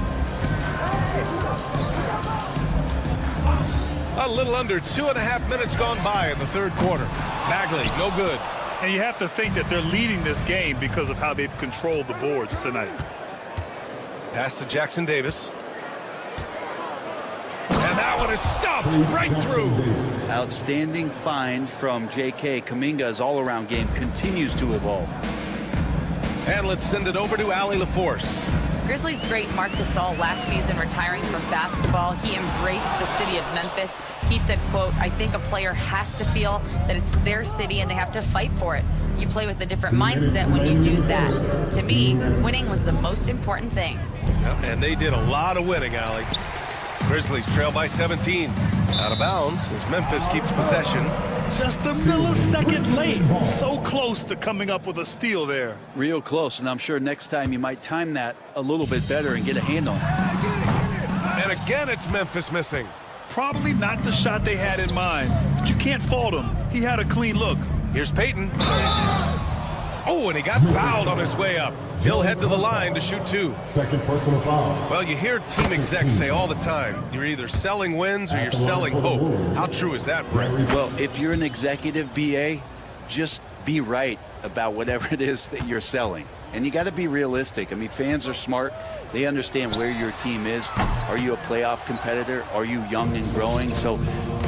A little under 2.5 minutes gone by in the third quarter. Bagley, no good. And you have to think that they're leading this game because of how they've controlled the boards tonight. Pass to Jackson Davis. And that one is stuffed right through. Outstanding find from J.K. Kuminga's all-around game continues to evolve. And let's send it over to Allie LaForce. Grizzlies great Marc Gasol last season retiring from basketball. He embraced the city of Memphis. He said, quote, "I think a player has to feel that it's their city and they have to fight for it. You play with a different mindset when you do that. To me, winning was the most important thing." Yep, and they did a lot of winning, Allie. Grizzlies trail by 17. Out of bounds as Memphis keeps possession. Just a millisecond late. So close to coming up with a steal there. Real close, and I'm sure next time you might time that a little bit better and get a hand on it. And again, it's Memphis missing. Probably not the shot they had in mind, but you can't fault him. He had a clean look. Here's Payton. Oh, and he got fouled on his way up. He'll head to the line to shoot 2. Second personal foul. Well, you hear team execs say all the time, you're either selling wins or you're selling hope. How true is that, Brent? Well, if you're an executive BA, just be right about whatever it is that you're selling. And you got to be realistic. I mean, fans are smart. They understand where your team is. Are you a playoff competitor? Are you young and growing? So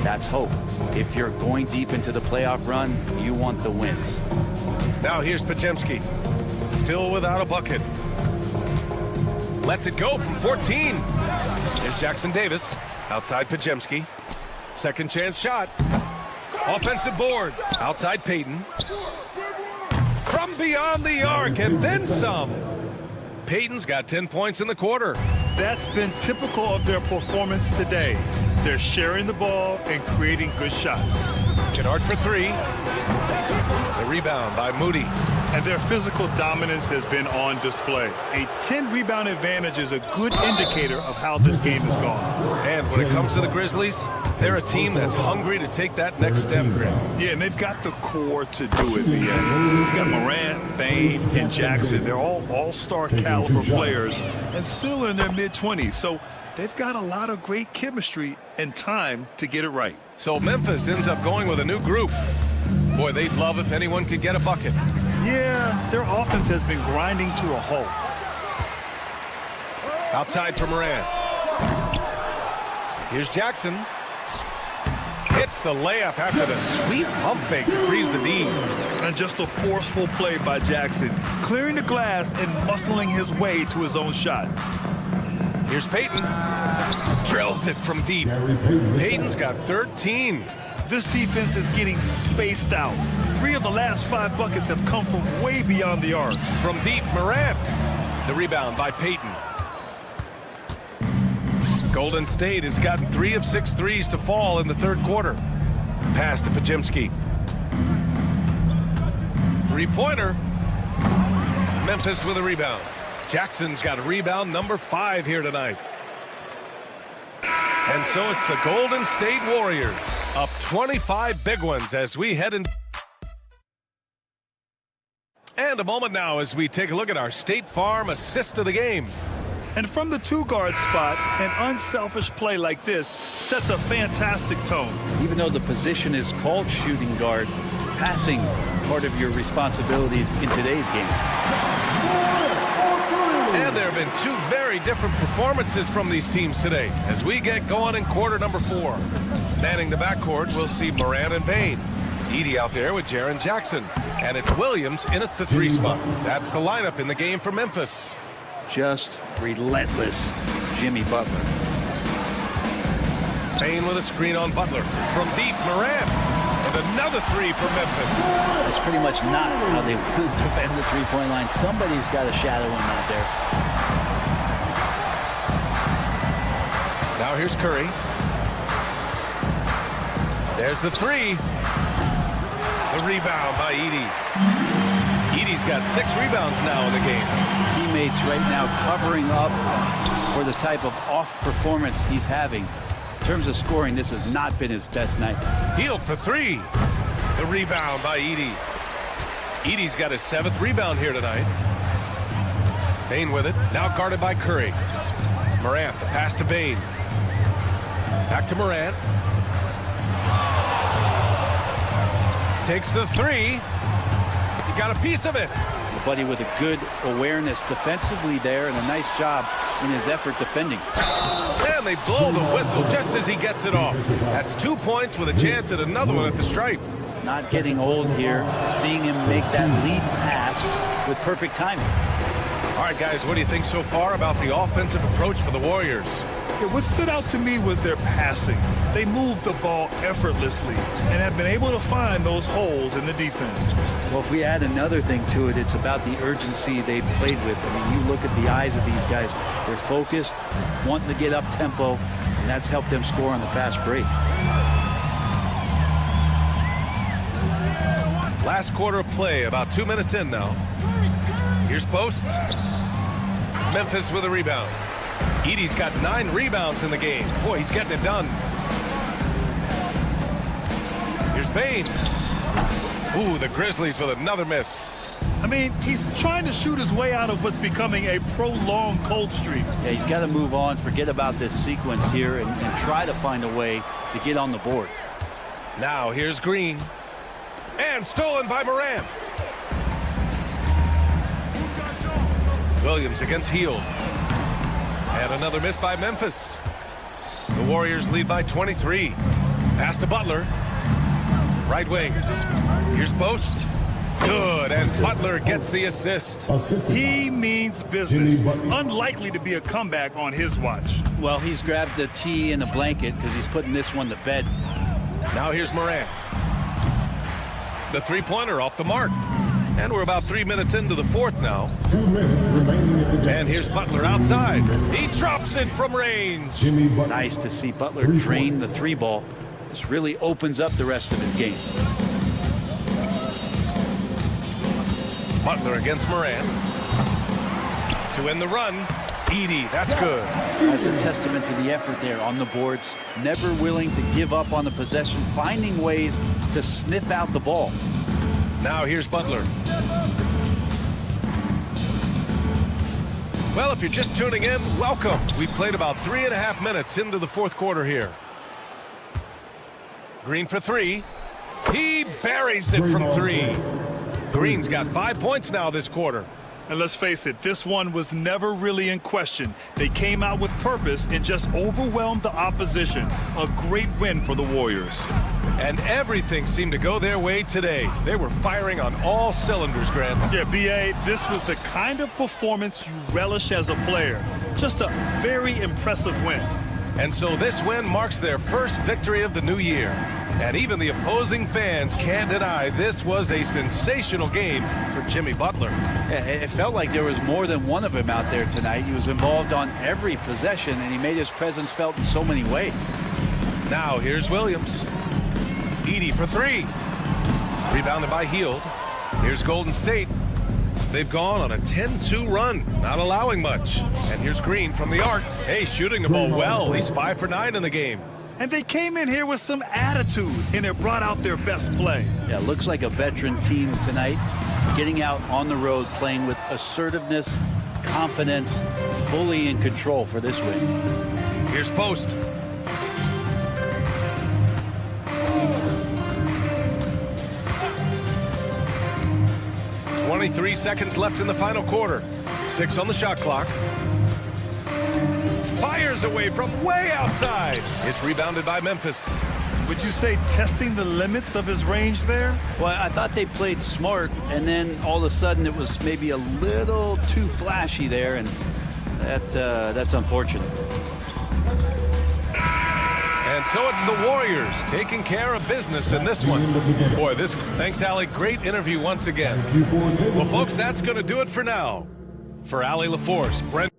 that's hope. If you're going deep into the playoff run, you want the wins. Now here's Podziemski. Still without a bucket. Lets it go from 14. Here's Jackson Davis. Outside Podziemski. Second chance shot. Offensive board. Outside Payton. From beyond the arc and then some. Payton's got 10 points in the quarter. That's been typical of their performance today. They're sharing the ball and creating good shots. Kennard for 3. The rebound by Moody. And their physical dominance has been on display. A 10-rebound advantage is a good indicator of how this game has gone. And when it comes to the Grizzlies, they're a team that's hungry to take that next step, Grant. Yeah, and they've got the core to do it, BA. You've got Morant, Bane, and Jackson. They're all all-star caliber players and still in their mid-20s. So they've got a lot of great chemistry and time to get it right. So Memphis ends up going with a new group. Boy, they'd love if anyone could get a bucket. Yeah, their offense has been grinding to a halt. Outside for Morant. Here's Jackson. Hits the layup after the sweet pump fake to freeze the D. And just a forceful play by Jackson, clearing the glass and muscling his way to his own shot. Here's Payton. Drills it from deep. Payton's got 13. This defense is getting spaced out. 3 of the last 5 buckets have come from way beyond the arc. From deep, Morant. The rebound by Payton. Golden State has gotten 3 of 6 threes to fall in the third quarter. Pass to Podziemski. Three-pointer. Memphis with a rebound. Jackson's got a rebound number 5 here tonight. And so it's the Golden State Warriors up 25 big ones as we head in. And a moment now as we take a look at our State Farm assist of the game. And from the 2-guard spot, an unselfish play like this sets a fantastic tone. Even though the position is called shooting guard, passing part of your responsibilities in today's game. And there have been 2 very different performances from these teams today as we get going in quarter number 4. Manning the backcourt, we'll see Morant and Bane. Edey out there with Jaren Jackson. And it's Williams in at the 3 spot. That's the lineup in the game for Memphis. Just relentless Jimmy Butler. Bane with a screen on Butler. From deep, Morant. And another 3 for Memphis. That's pretty much not how they defend the three-point line. Somebody's got to shadow him out there. Now here's Curry. There's the 3. The rebound by Edey. Edey's got 6 rebounds now in the game. Teammates right now covering up for the type of off performance he's having. In terms of scoring, this has not been his best night. Hield for 3. The rebound by Edey. Edey's got his 7th rebound here tonight. Bane with it. Now guarded by Curry. Morant, the pass to Bane. Back to Morant. Takes the 3. He got a piece of it. buddy with a good awareness defensively there and a nice job in his effort defending. And they blow the whistle just as he gets it off. That's 2 points with a chance at another one at the stripe. Not getting old here, seeing him make that lead pass with perfect timing. All right, guys, what do you think so far about the offensive approach for the Warriors? Yeah, what stood out to me was their passing. They moved the ball effortlessly and have been able to find those holes in the defense. Well, if we add another thing to it, it's about the urgency they played with. I mean, you look at the eyes of these guys. They're focused, wanting to get up tempo, and that's helped them score on the fast break. Last quarter of play, about 2 minutes in now. Here's Post. Memphis with a rebound. Edey's got 9 rebounds in the game. Boy, he's getting it done. Here's Bane. Ooh, the Grizzlies with another miss. I mean, he's trying to shoot his way out of what's becoming a prolonged cold streak. Yeah, he's got to move on, forget about this sequence here, and try to find a way to get on the board. Now here's Green. And stolen by Moran. Williams against Hield. And another miss by Memphis. The Warriors lead by 23. Pass to Butler. Right wing. Here's Post. Good, and Butler gets the assist. He means business. Unlikely to be a comeback on his watch. Well, he's grabbed a tee and a blanket because he's putting this one to bed. Now here's Moran. The three-pointer off the mark. And we're about 3 minutes into the fourth now. 2 minutes remaining at the game. And here's Butler outside. He drops it from range. Nice to see Butler drain the 3-ball. This really opens up the rest of his game. Butler against Moran. To end the run. Edey, that's good. That's a testament to the effort there on the boards. Never willing to give up on the possession, finding ways to sniff out the ball. Now here's Butler. Well, if you're just tuning in, welcome. We've played about 3.5 minutes into the fourth quarter here. Green for 3. He buries it from 3. Green's got 5 points now this quarter. And let's face it, this one was never really in question. They came out with purpose and just overwhelmed the opposition. A great win for the Warriors. And everything seemed to go their way today. They were firing on all cylinders, Grant. Yeah, B.A., this was the kind of performance you relish as a player. Just a very impressive win. And so this win marks their first victory of the new year. And even the opposing fans can't deny this was a sensational game for Jimmy Butler. It felt like there was more than one of him out there tonight. He was involved on every possession, and he made his presence felt in so many ways. Now here's Williams. Edey for 3. Rebounded by Hield. Here's Golden State. They've gone on a 10-2 run, not allowing much. And here's Green from the arc. Hey, shooting the ball well. He's 5 for 9 in the game. And they came in here with some attitude, and it brought out their best play. Yeah, looks like a veteran team tonight, getting out on the road, playing with assertiveness, confidence, fully in control for this win. Here's Post. .23 seconds left in the final quarter. 6 on the shot clock. Fires away from way outside. It's rebounded by Memphis. Would you say testing the limits of his range there? Well, I thought they played smart, and then all of a sudden it was maybe a little too flashy there, and that's unfortunate. And so it's the Warriors taking care of business in this one. Boy, thanks, Allie. Great interview once again. Well, folks, that's going to do it for now. For Allie LaForce, Brent.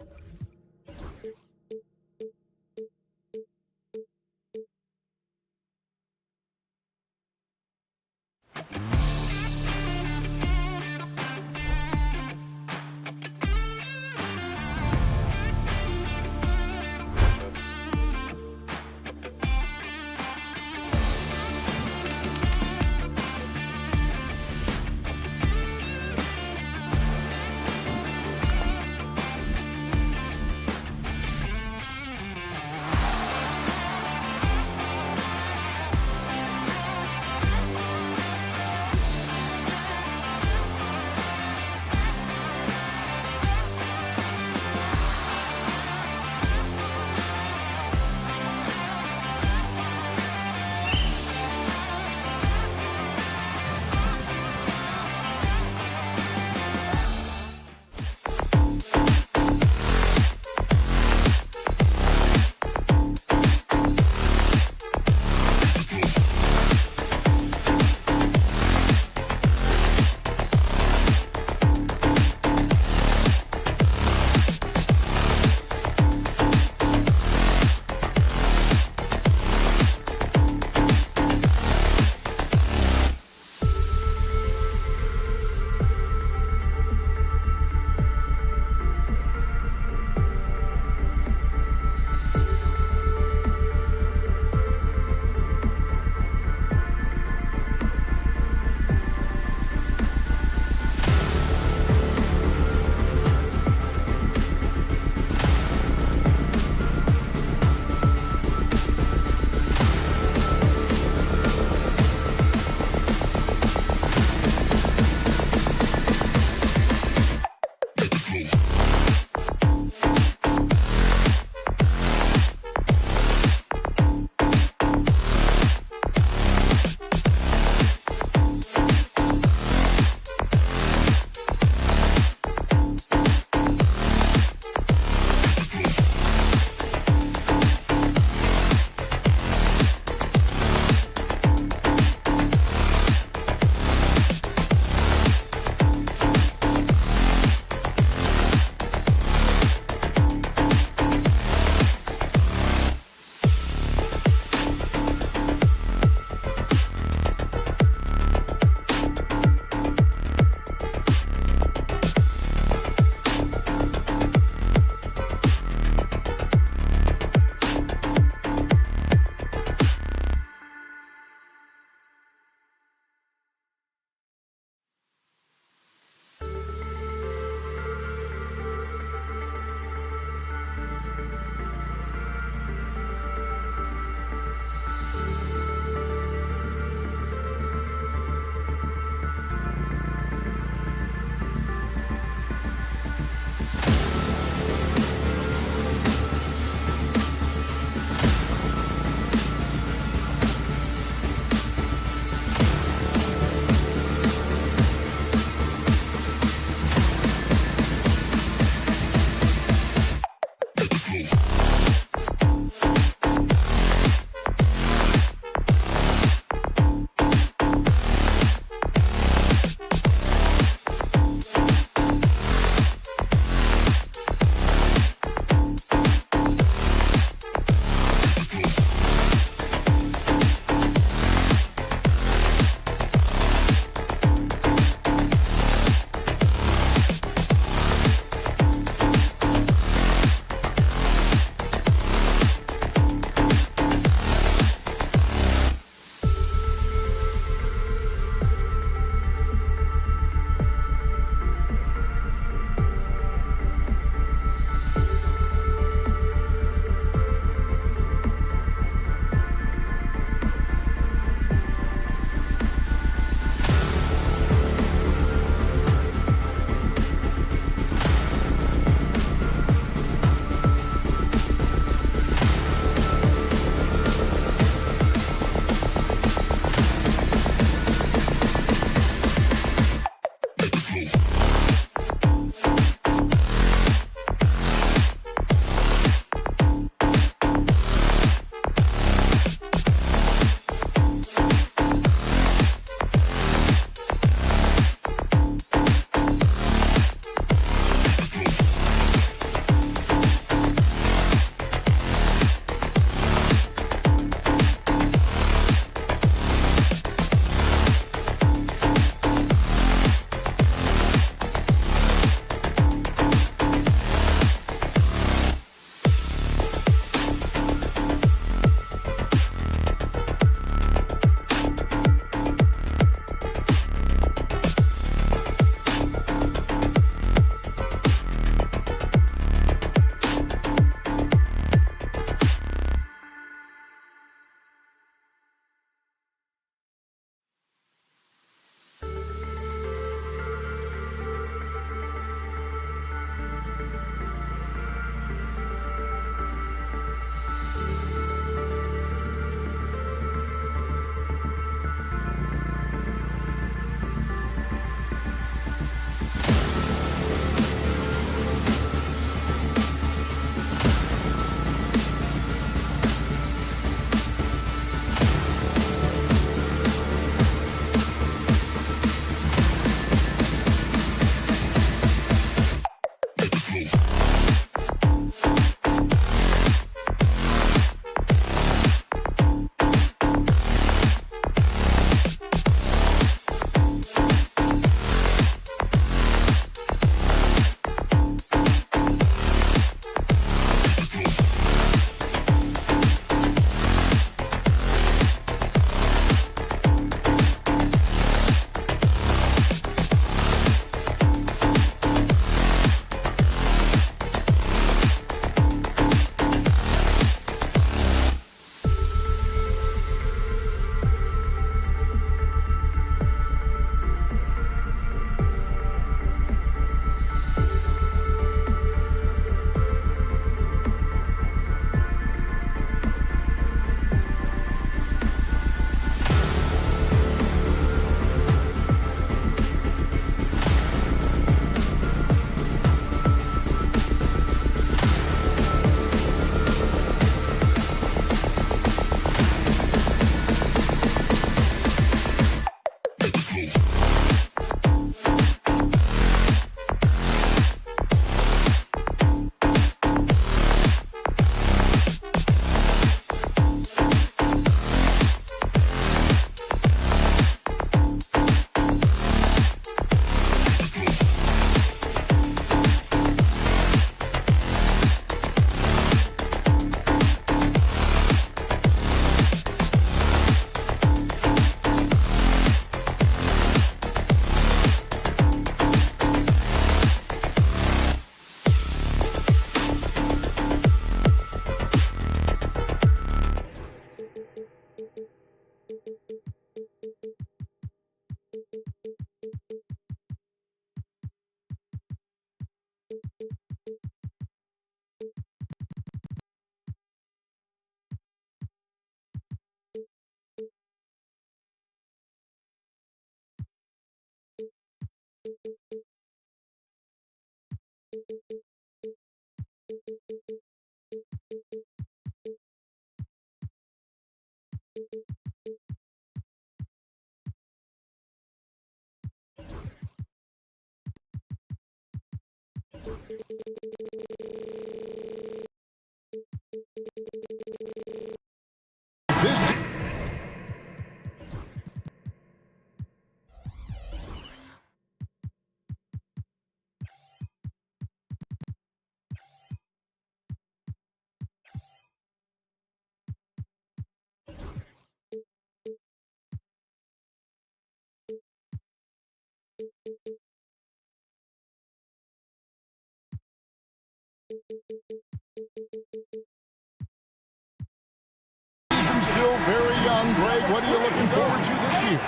Season's still very young. Greg, what are you looking forward to this year?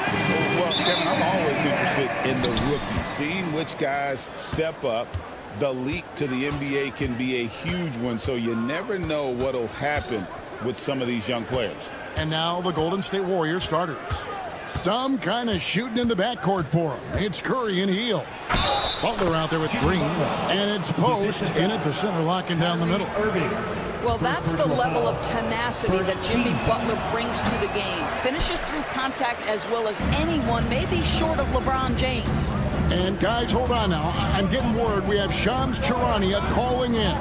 Well, Kevin, I'm always interested in the rookies, seeing which guys step up. The leap to the NBA can be a huge one, so you never know what will happen with some of these young players. And now the Golden State Warriors starters. Some kind of shooting in the backcourt for him. It's Curry and Hield. Butler out there with Green, and it's Post in at the center, locking down the middle. Well, that's the level of tenacity that Jimmy Butler brings to the game. Finishes through contact as well as anyone, maybe short of LeBron James. And guys, hold on now. I'm getting word we have Shams Charania calling in.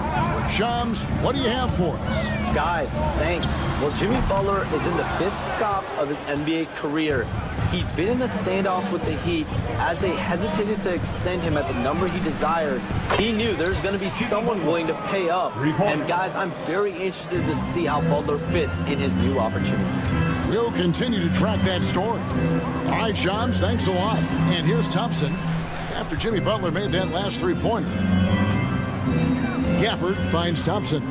Shams, what do you have for us? Guys, thanks. Well, Jimmy Butler is in the 5th stop of his NBA career. He'd been in a standoff with the Heat as they hesitated to extend him at the number he desired. He knew there's going to be someone willing to pay up. And guys, I'm very interested to see how Butler fits in his new opportunity. We'll continue to track that story. All right, Shams, thanks a lot. And here's Thompson after Jimmy Butler made that last three-pointer. Gafford finds Thompson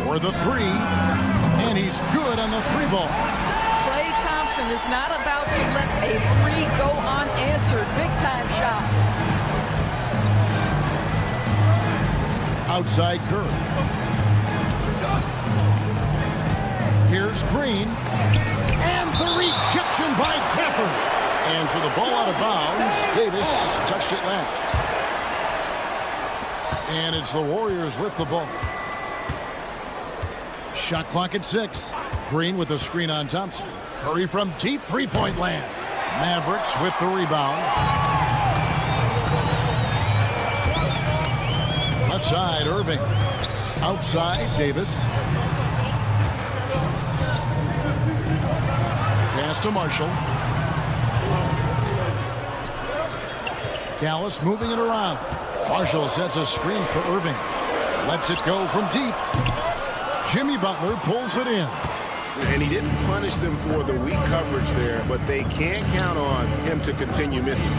for the three, and he's good on the three ball. Klay Thompson is not about to let a three go unanswered. Big-time shot. Outside Curry. Here's Green. And the rejection by Gafford. And for the ball out of bounds, Davis touched it last. And it's the Warriors with the ball. Shot clock at 6. Green with the screen on Thompson. Curry from deep three-point land. Mavericks with the rebound. Left side, Irving. Outside, Davis. Pass to Marshall. Dallas moving it around. Marshall sets a screen for Irving. Lets it go from deep. Jimmy Butler pulls it in. And he didn't punish them for the weak coverage there, but they can't count on him to continue missing.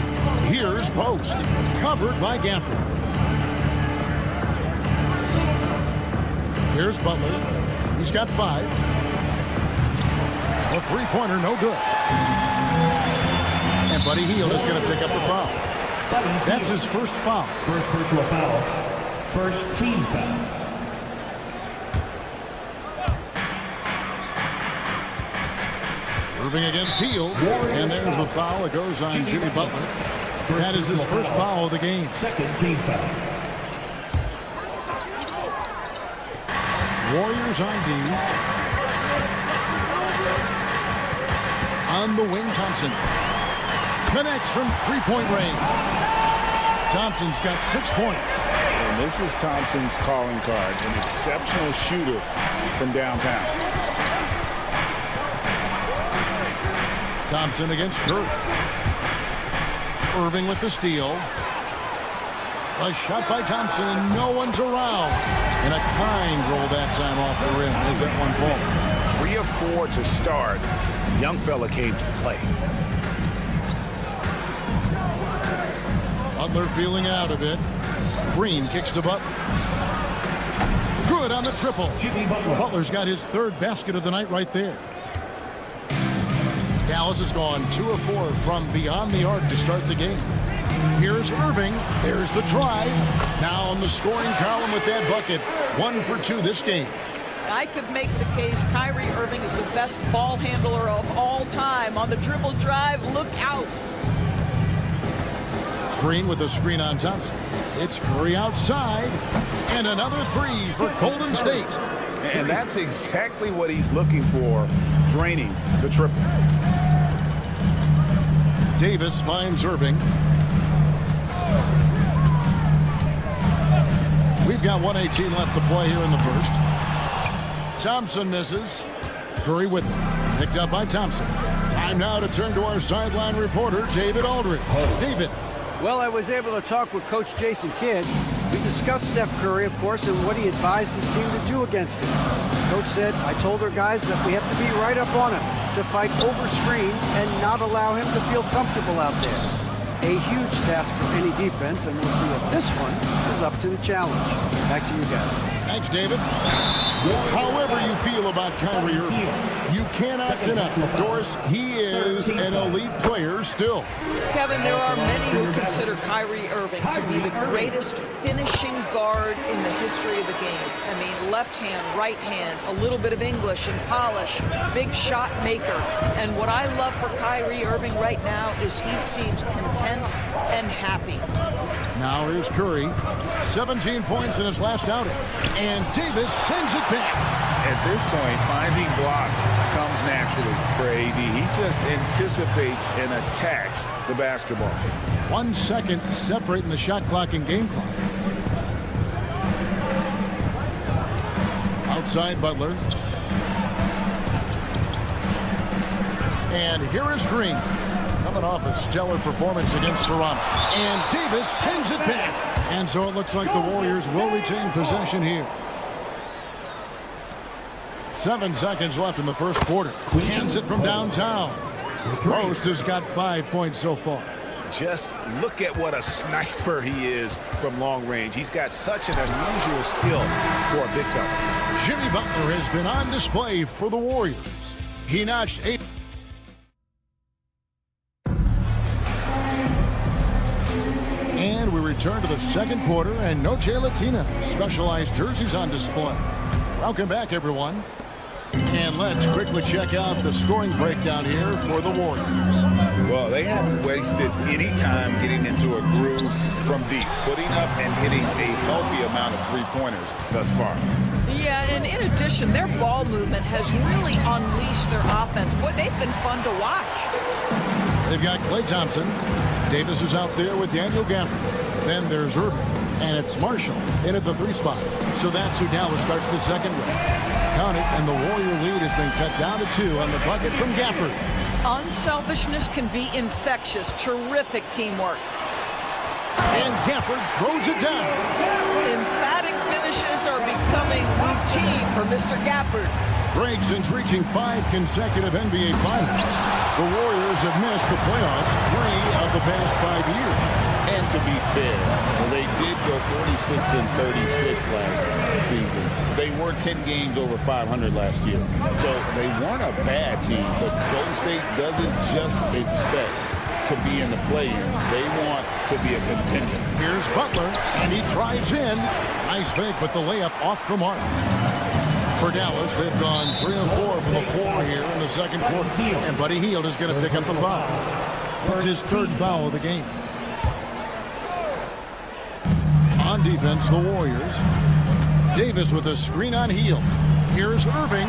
Here's Post. Covered by Gafford. Here's Butler. He's got 5. The three-pointer, no good. And Buddy Hield is going to pick up the foul. That's his first foul. First personal foul. First team foul. Irving against Hield. And there's the foul. It goes on Jimmy Butler. That is his first foul of the game. Second team foul. Warriors on D. On the wing, Thompson. Connects from three-point range. Thompson's got 6 points. And this is Thompson's calling card, an exceptional shooter from downtown. Thompson against Curry. Irving with the steal. A shot by Thompson, and no one's around. And a kind roll that time off the rim as that one falls. 3 of 4 to start. Young fella came to play. Butler feeling out of it. Green kicks to Butler. Good on the triple. Butler's got his 3rd basket of the night right there. Dallas has gone 2 of 4 from beyond the arc to start the game. Here's Irving. There's the drive. Now on the scoring column with that bucket. 1 for 2 this game. I could make the case Kyrie Irving is the best ball handler of all time. On the dribble drive, look out. Green with a screen on Thompson. It's Curry outside. And another 3 for Golden State. And that's exactly what he's looking for, draining the triple. Davis finds Irving. We've got 1:18 left to play here in the first. Thompson misses. Curry with it. Picked up by Thompson. Time now to turn to our sideline reporter, David Aldridge. David. Well, I was able to talk with Coach Jason Kidd. We discussed Steph Curry, of course, and what he advised his team to do against him. Coach said, I told our guys that we have to be right up on him, to fight over screens and not allow him to feel comfortable out there. A huge task for any defense, and we'll see if this one is up to the challenge. Back to you guys. Thanks, David. However you feel about Kyrie Irving, you cannot deny, Doris, he is an elite player still. Kevin, there are many who consider Kyrie Irving to be the greatest finishing guard in the history of the game. I mean, left hand, right hand, a little bit of English and polish, big shot maker. And what I love for Kyrie Irving right now is he seems content and happy. Now here's Curry. 17 points in his last outing. And Davis sends it back. At this point, finding blocks comes naturally for AD. He just anticipates and attacks the basketball. 1 second separating the shot clock and game clock. Outside Butler. And here is Green. Coming off a stellar performance against Toronto. And Davis sends it back. And so it looks like the Warriors will retain possession here. 7 seconds left in the first quarter. Hands it from downtown. Post has got 5 points so far. Just look at what a sniper he is from long range. He's got such an unusual skill for a big fella. Jimmy Butler has been on display for the Warriors. He notched 8. And we return to the second quarter, and Noche Latina specialized jerseys on display. Welcome back, everyone. And let's quickly check out the scoring breakdown here for the Warriors. Well, they haven't wasted any time getting into a groove from deep, putting up and hitting a healthy amount of three-pointers thus far. Yeah, and in addition, their ball movement has really unleashed their offense. Boy, they've been fun to watch. They've got Klay Thompson. Davis is out there with Daniel Gafford. Then there's Irving. And it's Marshall in at the 3 spot. So that's who Dallas starts the second with. Count it, and the Warrior lead has been cut down to 2 on the bucket from Gafford. Unselfishness can be infectious. Terrific teamwork. And Gafford throws it down. Emphatic finishes are becoming routine for Mr. Gafford. Greg, since reaching 5 consecutive NBA Finals, the Warriors have missed the playoffs 3 of the past 5 years. And to be fair, they did go 46-36 last season. They were 10 games over 500 last year. So they weren't a bad team, but Golden State doesn't just expect to be in the play-in. They want to be a contender. Here's Butler, and he drives in. Nice fake, but the layup off the mark. For Dallas, they've gone 3 of 4 from the floor here in the second quarter. And Buddy Hield is going to pick up the foul. That's his 3rd foul of the game. On defense, the Warriors. Davis with a screen on Hield. Here's Irving.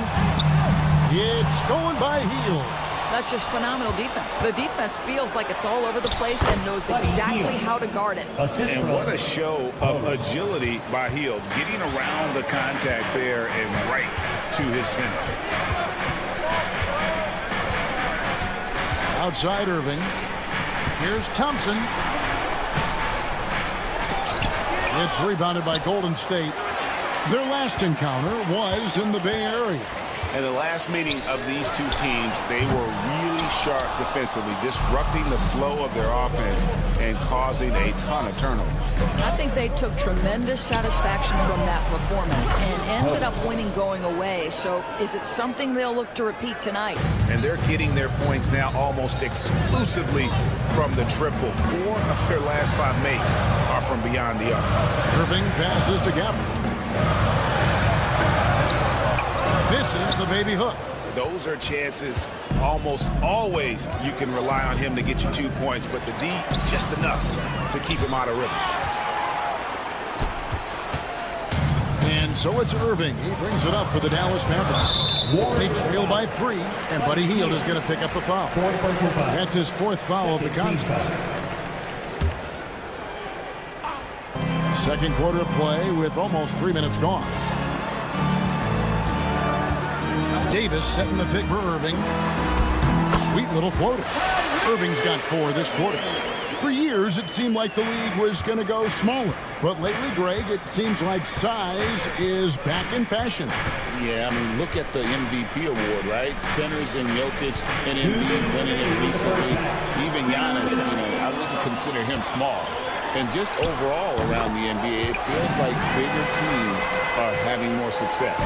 It's stolen by Hield. That's just phenomenal defense. The defense feels like it's all over the place and knows exactly how to guard it. And what a show of agility by Hield, getting around the contact there and right to his finish. Outside Irving. Here's Thompson. It's rebounded by Golden State. Their last encounter was in the Bay Area. And the last meeting of these two teams, they were really sharp defensively, disrupting the flow of their offense and causing a ton of turnovers. I think they took tremendous satisfaction from that performance and ended up winning going away. So is it something they'll look to repeat tonight? And they're getting their points now almost exclusively from the triple. 4 of their last 5 makes are from beyond the arc. Irving passes to Gafford. Misses the baby hook. Those are chances almost always you can rely on him to get you 2 points, but the D just enough to keep him out of rhythm. And so it's Irving. He brings it up for the Dallas Mavericks. They trail by 3, and Buddy Hield is going to pick up the foul. That's his 4th foul of the contest. Second quarter play with almost 3 minutes gone. Davis setting the pick for Irving. Sweet little floater. Irving's got 4 this quarter. For years, it seemed like the league was going to go smaller. But lately, Greg, it seems like size is back in fashion. Yeah, I mean, look at the MVP award, right? Centers and Jokic and Embiid winning it recently. Even Giannis, I wouldn't consider him small. And just overall around the NBA, it feels like bigger teams are having more success.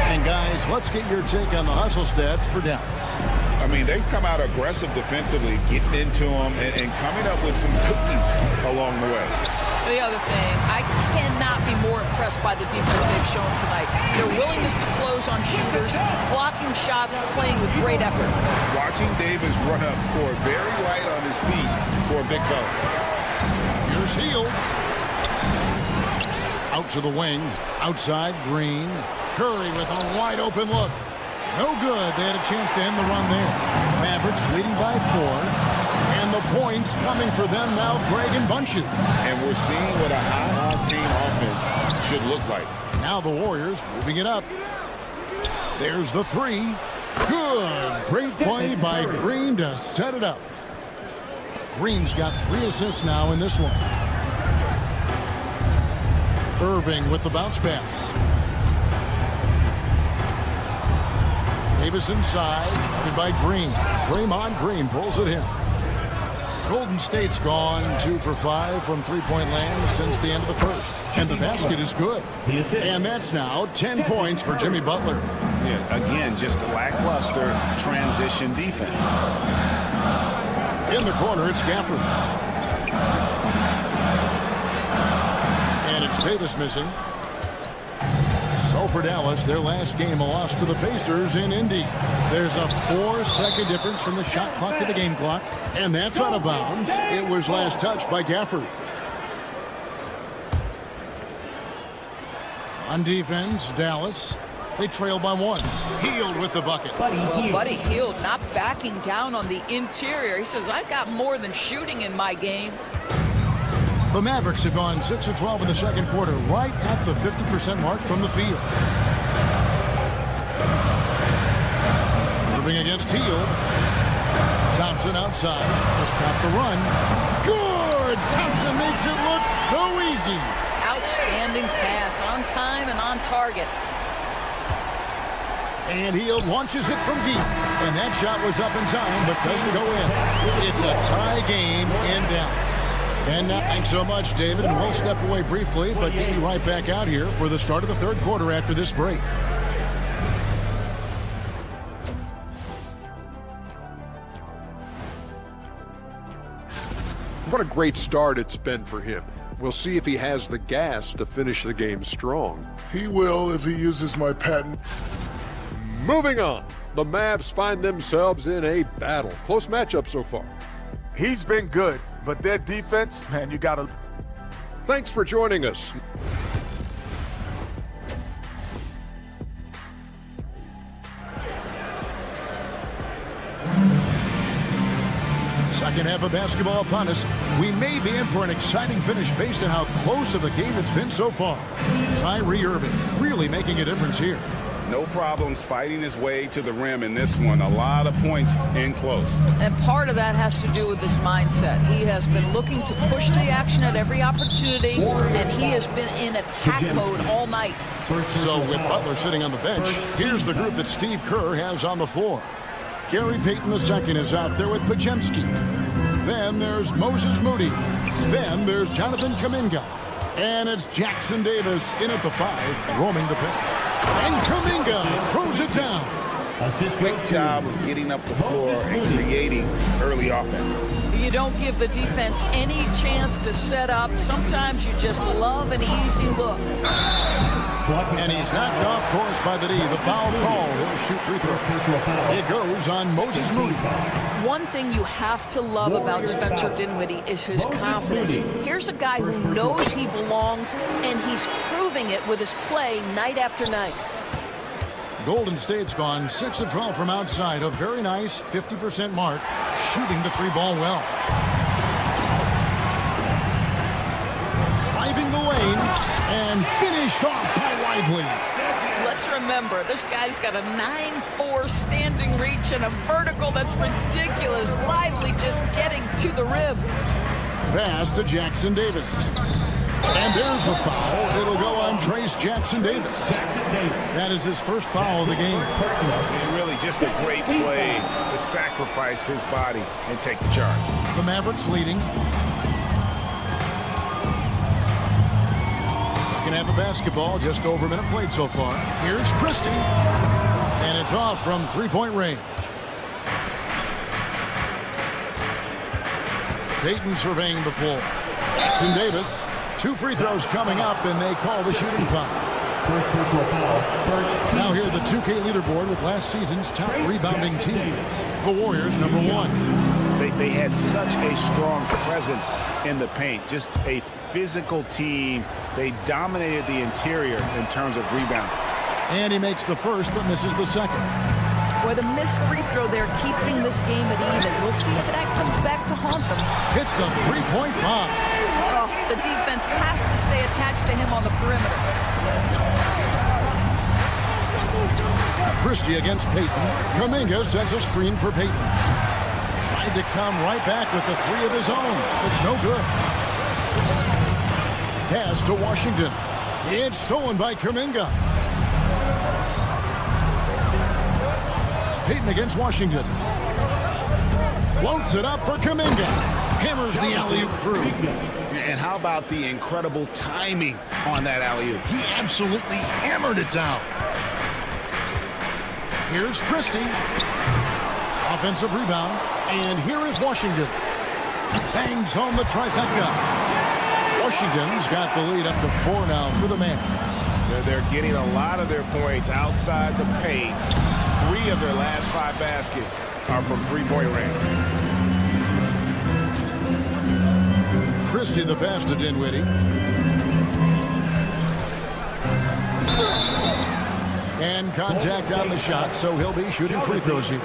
And guys, let's get your take on the hustle stats for Dallas. I mean, they've come out aggressive defensively, getting into them and coming up with some cookies along the way. The other thing, I cannot be more impressed by the defense they've shown tonight. Their willingness to close on shooters, blocking shots, playing with great effort. Watching Davis run up court very light on his feet for a big fella. Here's Hield. Out to the wing. Outside, Green. Curry with a wide open look. No good. They had a chance to end the run there. Mavericks leading by 4. And the points coming for them now, Greg, in bunches. And we're seeing what a high-octane offense should look like. Now the Warriors moving it up. There's the 3. Good. Great play by Green to set it up. Green's got 3 assists now in this one. Irving with the bounce pass. Davis inside, guarded by Green. Draymond Green pulls it in. Golden State's gone 2 for 5 from three-point land since the end of the first. And the basket is good. And that's now 10 points for Jimmy Butler. Yeah, again, just a lackluster transition defense. In the corner, it's Gafford. And it's Davis missing. So for Dallas, their last game, a loss to the Pacers in Indy. There's a 4-second difference from the shot clock to the game clock. And that's out of bounds. It was last touched by Gafford. On defense, Dallas. They trail by 1. Hield with the bucket. Well, Buddy Hield not backing down on the interior. He says, I've got more than shooting in my game. The Mavericks have gone 6 of 12 in the second quarter, right at the 50% mark from the field. Moving against Hield. Thompson outside to stop the run. Good! Thompson makes it look so easy. Outstanding pass, on time and on target. And Hield launches it from deep. And that shot was up in time, but doesn't go in. It's a tie game in Dallas. And thanks so much, David. And we'll step away briefly, but get you right back out here for the start of the third quarter after this break. What a great start it's been for him. We'll see if he has the gas to finish the game strong. He will if he uses my patent. Moving on, the Mavs find themselves in a battle. Close matchup so far. He's been good, but their defense, man, you gotta. Thanks for joining us. Second half of basketball upon us. We may be in for an exciting finish based on how close of a game it's been so far. Kyrie Irving really making a difference here. No problems fighting his way to the rim in this one. A lot of points in close. And part of that has to do with his mindset. He has been looking to push the action at every opportunity, and he has been in attack mode all night. So with Butler sitting on the bench, here's the group that Steve Kerr has on the floor. Gary Payton II is out there with Pajemski. Then there's Moses Moody. Then there's Jonathan Kuminga. And it's Jackson Davis in at the 5, roaming the paint. And Kuminga throws it down. Great job of getting up the floor and creating early offense. You don't give the defense any chance to set up. Sometimes you just love an easy look. And he's knocked off course by the D. The foul called. He'll shoot free throw. It goes on Moses Moody. One thing you have to love about Spencer Dinwiddie is his confidence. Here's a guy who knows he belongs, and he's proving it with his play night after night. Golden State's gone 6 of 12 from outside. A very nice 50% mark. Shooting the 3-ball well. Driving the lane and finished off by Lively. Let's remember, this guy's got a 9'4" standing reach and a vertical that's ridiculous. Lively just getting to the rim. Pass to Jackson Davis. And there's a foul. It'll go on Trace Jackson Davis. That is his first foul of the game. And really just a great play to sacrifice his body and take the charge. The Mavericks leading. Second half of basketball, just over a minute played so far. Here's Christie. And it's off from three-point range. Payton surveying the floor. Jackson Davis. 2 free throws coming up, and they call the shooting foul. First personal foul. Now here the 2K leaderboard with last season's top rebounding team. The Warriors, number 1. They had such a strong presence in the paint. Just a physical team. They dominated the interior in terms of rebound. And he makes the first, but misses the second. With a missed free throw, they're keeping this game at even. We'll see if that comes back to haunt them. Hits the three-point bomb. Oh, the defense has to stay attached to him on the perimeter. Christie against Payton. Kuminga sets a screen for Payton. Tried to come right back with the 3 of his own. It's no good. Pass to Washington. It's stolen by Kuminga. Payton against Washington. Floats it up for Kuminga. Hammers the alley-oop through. And how about the incredible timing on that alley-oop? He absolutely hammered it down. Here's Christie. Offensive rebound. And here is Washington. Bangs home the trifecta. Washington's got the lead up to 4 now for the Mavericks. They're getting a lot of their points outside the paint. 3 of their last 5 baskets are from three-point range. Christie the pass to Dinwiddie. And contact on the shot, so he'll be shooting free throws here.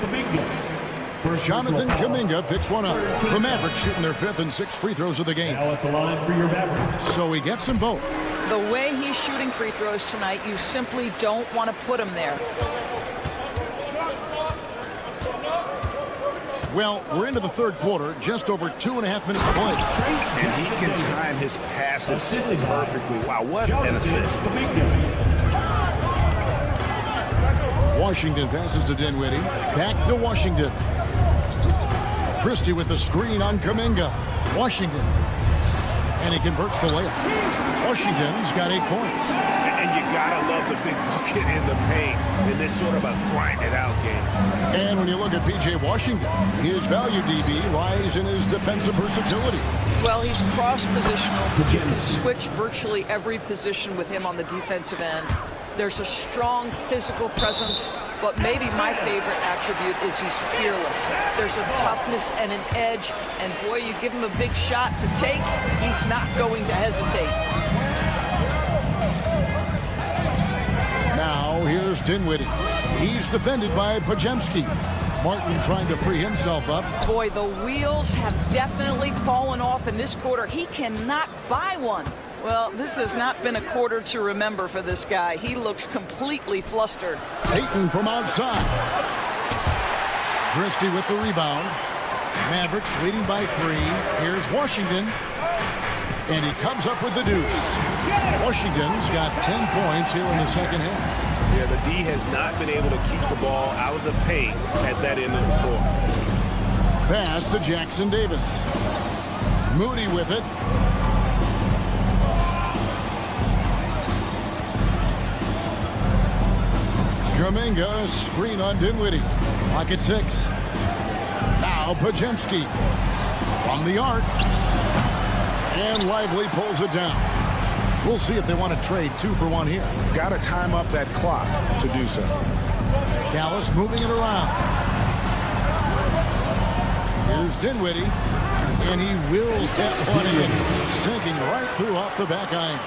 Jonathan Kuminga picks one up. The Mavericks shooting their 5th and 6th free throws of the game. Now at the line for your Mavericks. So he gets them both. The way he's shooting free throws tonight, you simply don't want to put him there. Well, we're into the 3rd quarter, just over 2.5 minutes played. And he can time his passes so perfectly. Wow, what an assist. Washington passes to Dinwiddie. Back to Washington. Christie with the screen on Kuminga. Washington. And he converts the layup. Washington's got 8 points. And you gotta love the big bucket in the paint in this sort of a grind-it-out game. And when you look at P.J. Washington, his value DB lies in his defensive versatility. Well, he's cross-positional. You can switch virtually every position with him on the defensive end. There's a strong physical presence, but maybe my favorite attribute is he's fearless. There's a toughness and an edge, and boy, you give him a big shot to take, he's not going to hesitate. Now, here's Dinwiddie. He's defended by Pajemski. Martin trying to free himself up. Boy, the wheels have definitely fallen off in this quarter. He cannot buy one. Well, this has not been a quarter to remember for this guy. He looks completely flustered. Payton from outside. Christie with the rebound. Mavericks leading by 3. Here's Washington. And he comes up with the deuce. Washington's got 10 points here in the second half. Yeah, the D has not been able to keep the ball out of the paint at that end of the floor. Pass to Jackson Davis. Moody with it. Kuminga, screen on Dinwiddie. Clock at 6. Now Pajemski from the arc. And Lively pulls it down. We'll see if they want to trade 2 for 1 here. Got to time up that clock to do so. Dallas moving it around. Here's Dinwiddie. And he wills that one in. Sinking right through off the back iron.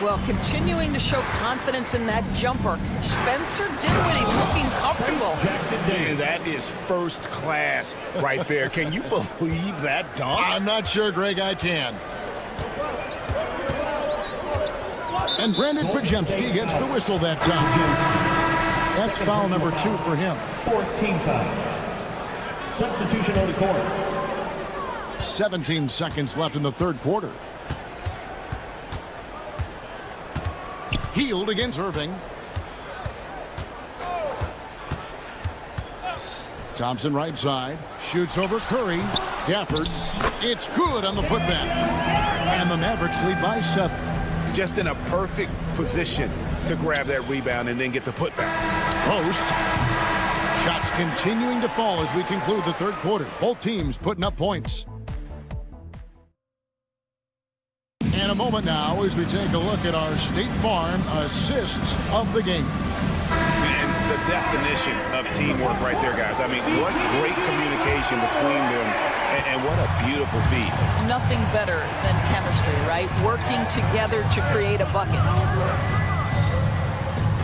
Well, continuing to show confidence in that jumper. Spencer Dinwiddie looking comfortable. Man, that is first class right there. Can you believe that dunk? I'm not sure, Greg, I can. And Brandon Pajemski gets the whistle that time. That's foul number 2 for him. 14 foul. Substitution on the court. 17 seconds left in the third quarter. Hield against Irving. Thompson right side. Shoots over Curry. Gafford. It's good on the putback. And the Mavericks lead by 7. Just in a perfect position to grab that rebound and then get the putback. Post. Shots continuing to fall as we conclude the third quarter. Both teams putting up points. And a moment now as we take a look at our State Farm assists of the game. And the definition of teamwork right there, guys. I mean, what great communication between them, and what a beautiful feed. Nothing better than chemistry, right? Working together to create a bucket.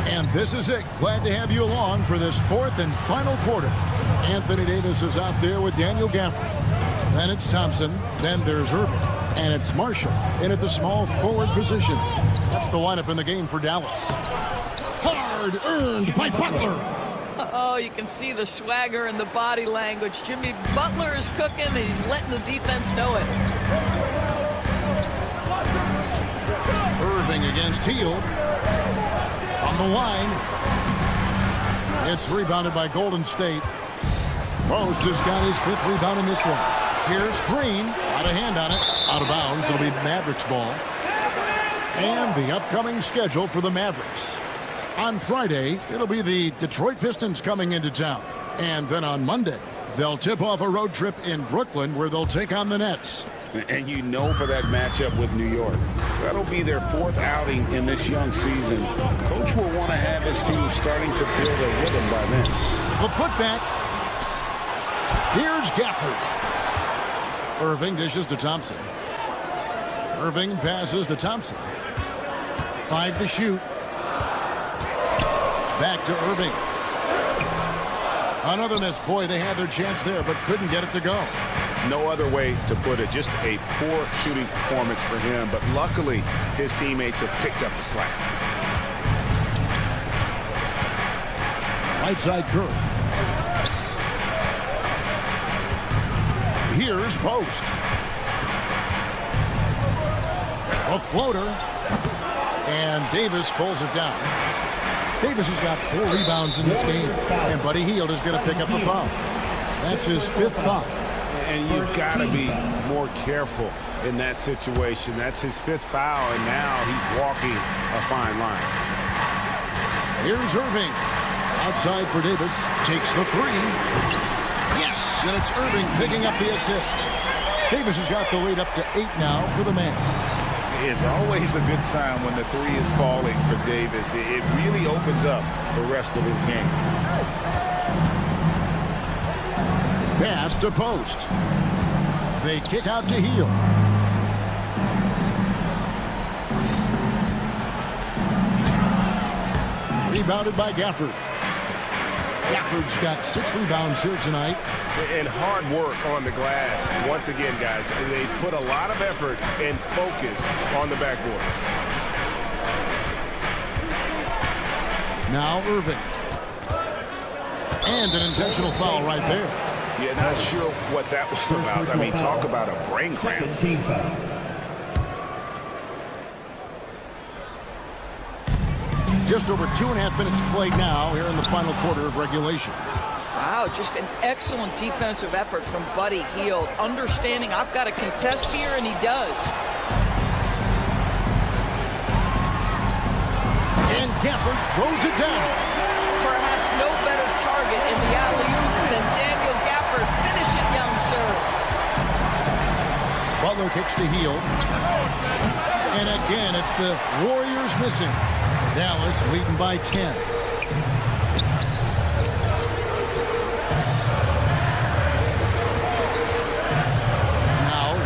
And this is it. Glad to have you along for this fourth and final quarter. Anthony Davis is out there with Daniel Gafford. Then it's Thompson. Then there's Irving. And it's Marshall in at the small forward position. That's the lineup in the game for Dallas. Hard earned by Butler. Oh, you can see the swagger and the body language. Jimmy Butler is cooking. He's letting the defense know it. Irving against Hield. From the line. It's rebounded by Golden State. Most has got his 5th rebound in this one. Here's Green. Out of hand on it. Out of bounds. It'll be Mavericks ball. And the upcoming schedule for the Mavericks. On Friday, it'll be the Detroit Pistons coming into town. And then on Monday, they'll tip off a road trip in Brooklyn where they'll take on the Nets. And you know for that matchup with New York, that'll be their 4th outing in this young season. Coach will want to have his team starting to build a rhythm by then. The putback. Here's Gafford. Irving dishes to Thompson. Irving passes to Thompson. 5 to shoot. Back to Irving. Another miss. Boy, they had their chance there, but couldn't get it to go. No other way to put it. Just a poor shooting performance for him, but luckily his teammates have picked up the slack. Right side Curry. Here's Post. A floater. And Davis pulls it down. Davis has got 4 rebounds in this game. And Buddy Hield is going to pick up the foul. That's his 5th foul. And you've got to be more careful in that situation. That's his 5th foul, and now he's walking a fine line. Here's Irving. Outside for Davis. Takes the 3. Yes, and it's Irving picking up the assist. Davis has got the lead up to 8 now for the Mavs. It's always a good sign when the 3 is falling for Davis. It really opens up the rest of his game. Pass to Post. They kick out to Hield. Rebounded by Gafford. Gafford's got 6 rebounds here tonight. And hard work on the glass. Once again, guys, they put a lot of effort and focus on the backboard. Now Irving. And an intentional foul right there. Yeah, not sure what that was about. I mean, talk about a brain cramp. Just over 2.5 minutes played now here in the final quarter of regulation. Wow, just an excellent defensive effort from Buddy Hield. Understanding I've got to contest here, and he does. And Gafford throws it down. Perhaps no better target in the alley-oop than Daniel Gafford. Finish it, young sir. Butler kicks to Hield. And again, it's the Warriors missing. Dallas leading by 10.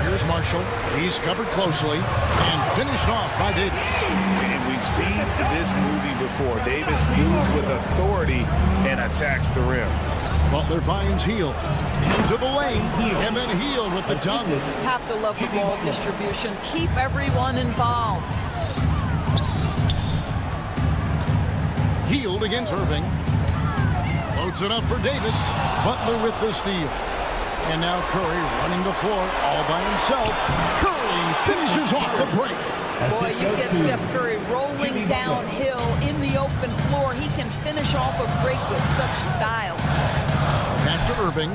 Here's Marshall. He's covered closely and finished off by Davis. And we've seen this movie before. Davis moves with authority and attacks the rim. Butler finds Hield into the lane, and then Hield with the dunk. Have to love the ball distribution. Keep everyone involved. Hield against Irving. Loads it up for Davis. Butler with the steal. And now Curry running the floor all by himself. Curry finishes off the break. Boy, you get Steph Curry rolling downhill in the open floor. He can finish off a break with such style. Pass to Irving.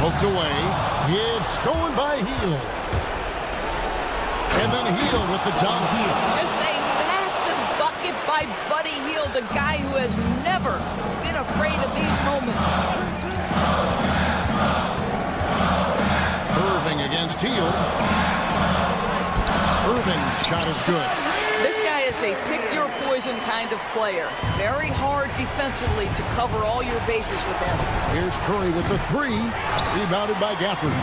Poked away. It's stolen by Hield. And then Hield with the dunk. Just a massive bucket by Buddy Hield, the guy who has never been afraid of these moments. Irving against Hield. Irving's shot is good. This guy is a pick-your-poison kind of player. Very hard defensively to cover all your bases with him. Here's Curry with the three. Rebounded by Gafford.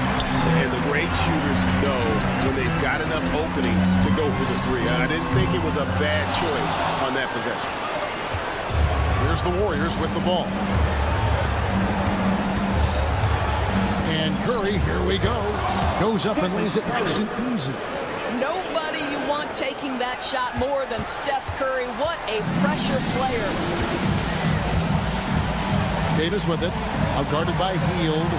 And the great shooters know when they've got enough opening to go for the three. I didn't think it was a bad choice on that possession. Here's the Warriors with the ball. And Curry, here we go. Goes up and lays it nice and easy. Nobody you want taking that shot more than Steph Curry. What a pressure player. Davis with it. Outguarded by Hield.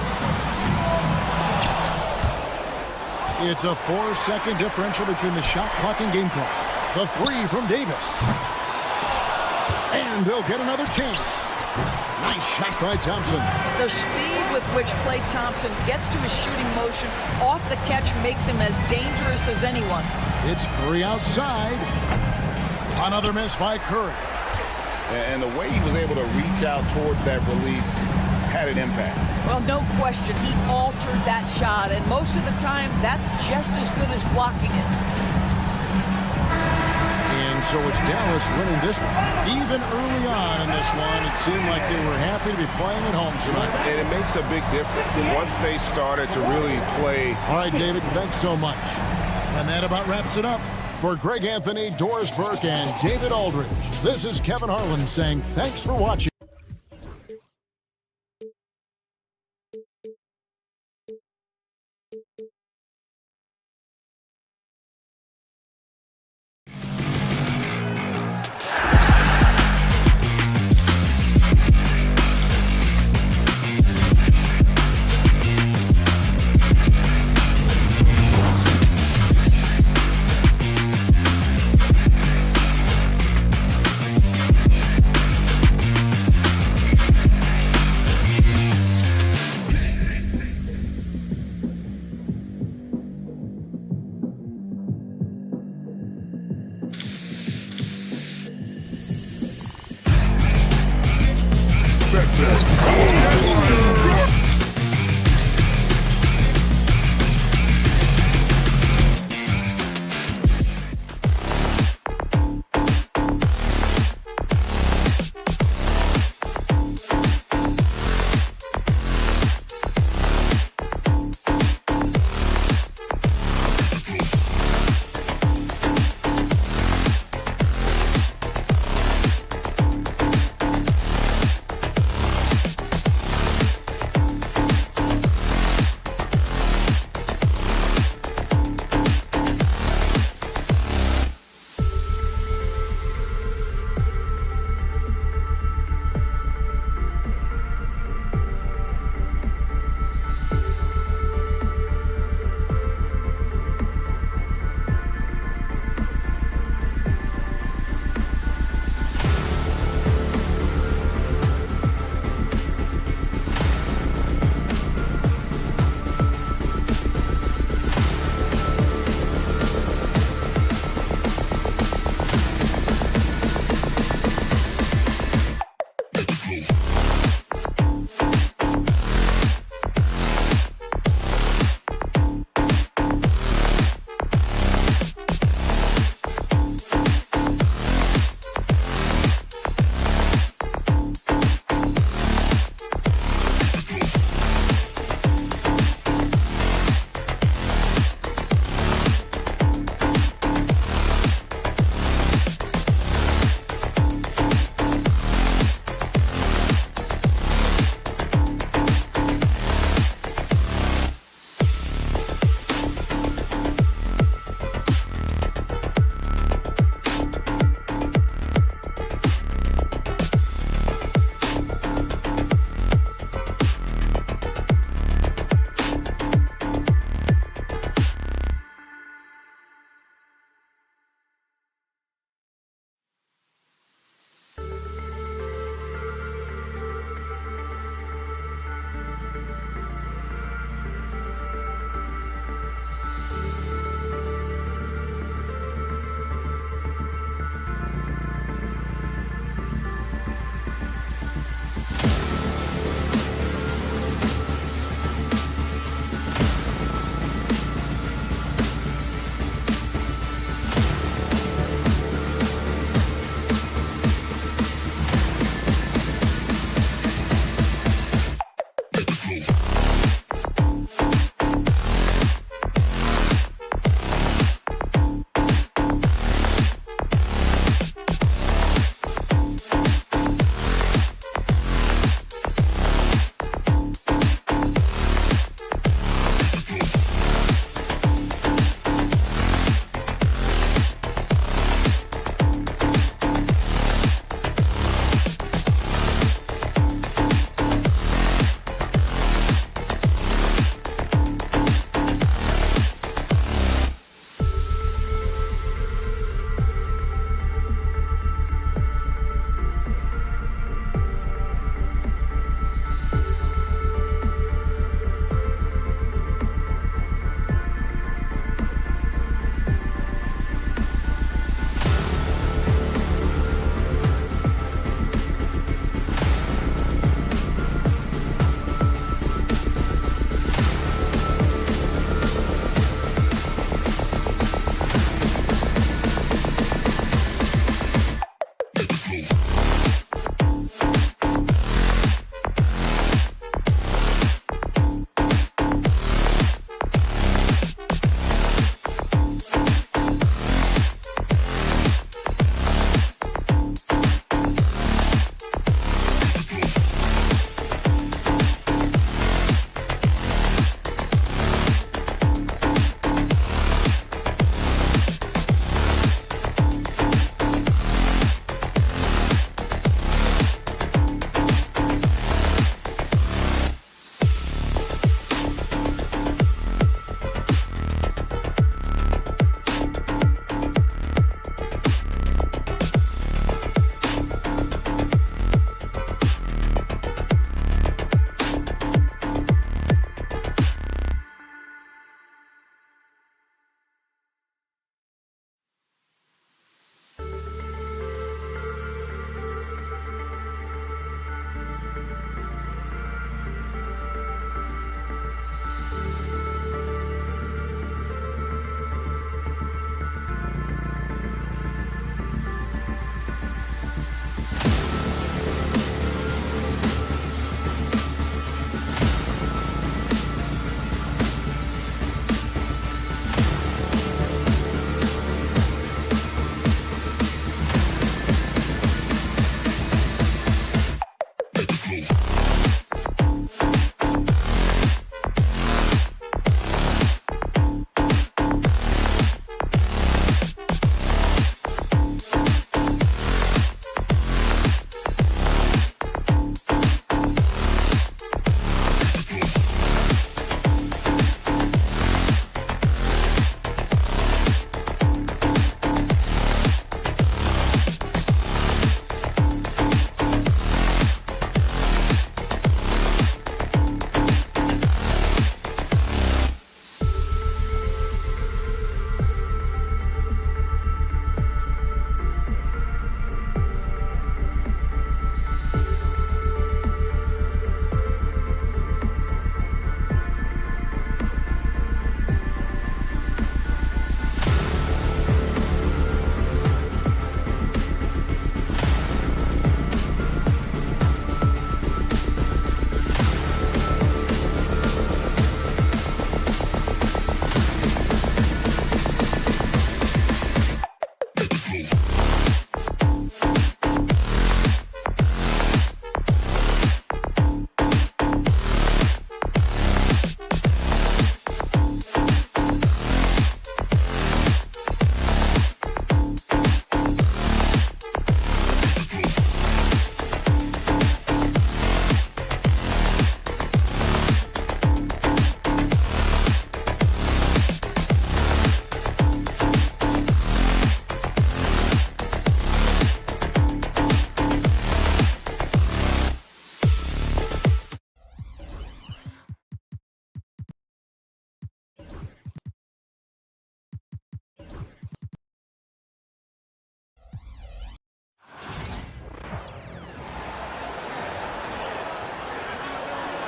It's a 4-second differential between the shot clock and game clock. The three from Davis. And they'll get another chance. Nice shot by Thompson. The speed with which Klay Thompson gets to his shooting motion off the catch makes him as dangerous as anyone. It's Curry outside. Another miss by Curry. And the way he was able to reach out towards that release had an impact. Well, no question. He altered that shot, and most of the time, that's just as good as blocking it. And so it's Dallas winning this one. Even early on in this one, it seemed like they were happy to be playing at home tonight. And it makes a big difference once they started to really play. All right, David, thanks so much. And that about wraps it up. For Greg Anthony, Doris Burke, and David Aldridge, this is Kevin Harlan saying thanks for watching.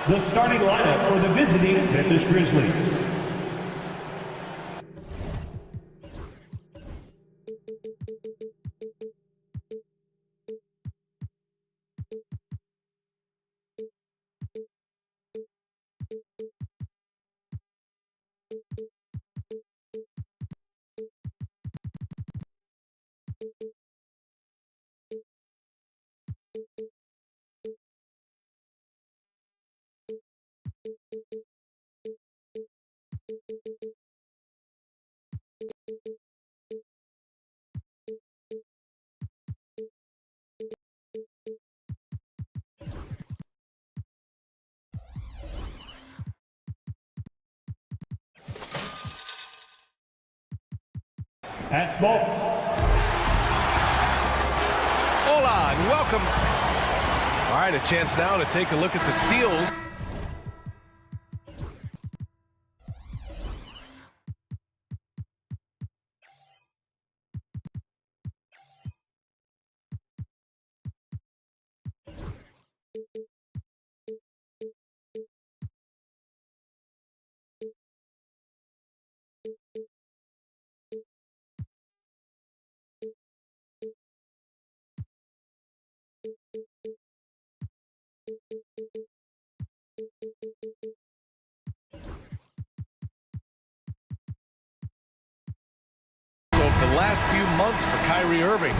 The starting lineup for the visiting Memphis Grizzlies. At small. Hola and welcome. All right, a chance now to take a look at the steals. The last few months for Kyrie Irving.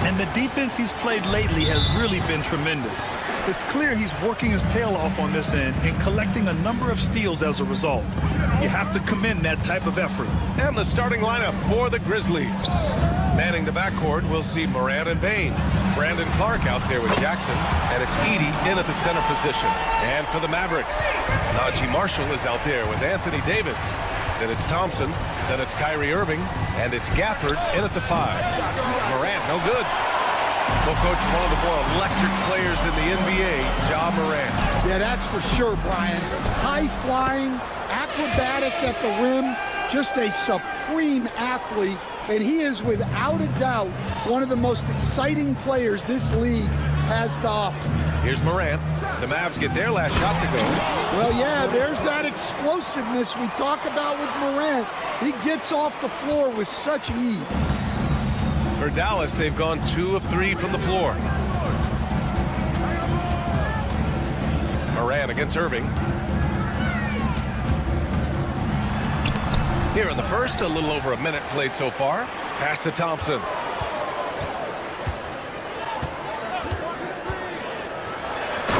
And the defense he's played lately has really been tremendous. It's clear he's working his tail off on this end and collecting a number of steals as a result. You have to commend that type of effort. And the starting lineup for the Grizzlies. Manning the backcourt, we'll see Morant and Bane. Brandon Clark out there with Jackson, and it's Edey in at the center position. And for the Mavericks, Najee Marshall is out there with Anthony Davis. Then it's Thompson, then it's Kyrie Irving, and it's Gafford in at the 5. Morant, no good. Well, Coach, one of the more electric players in the NBA, Ja Morant. Yeah, that's for sure, Brian. High-flying, acrobatic at the rim, just a supreme athlete, and he is without a doubt one of the most exciting players this league has to offer. Here's Morant. The Mavs get their last shot to go. Well, yeah, there's that explosiveness we talk about with Morant. He gets off the floor with such ease. For Dallas, they've gone 2 of 3 from the floor. Morant against Irving. Here in the first, a little over a minute played so far. Pass to Thompson.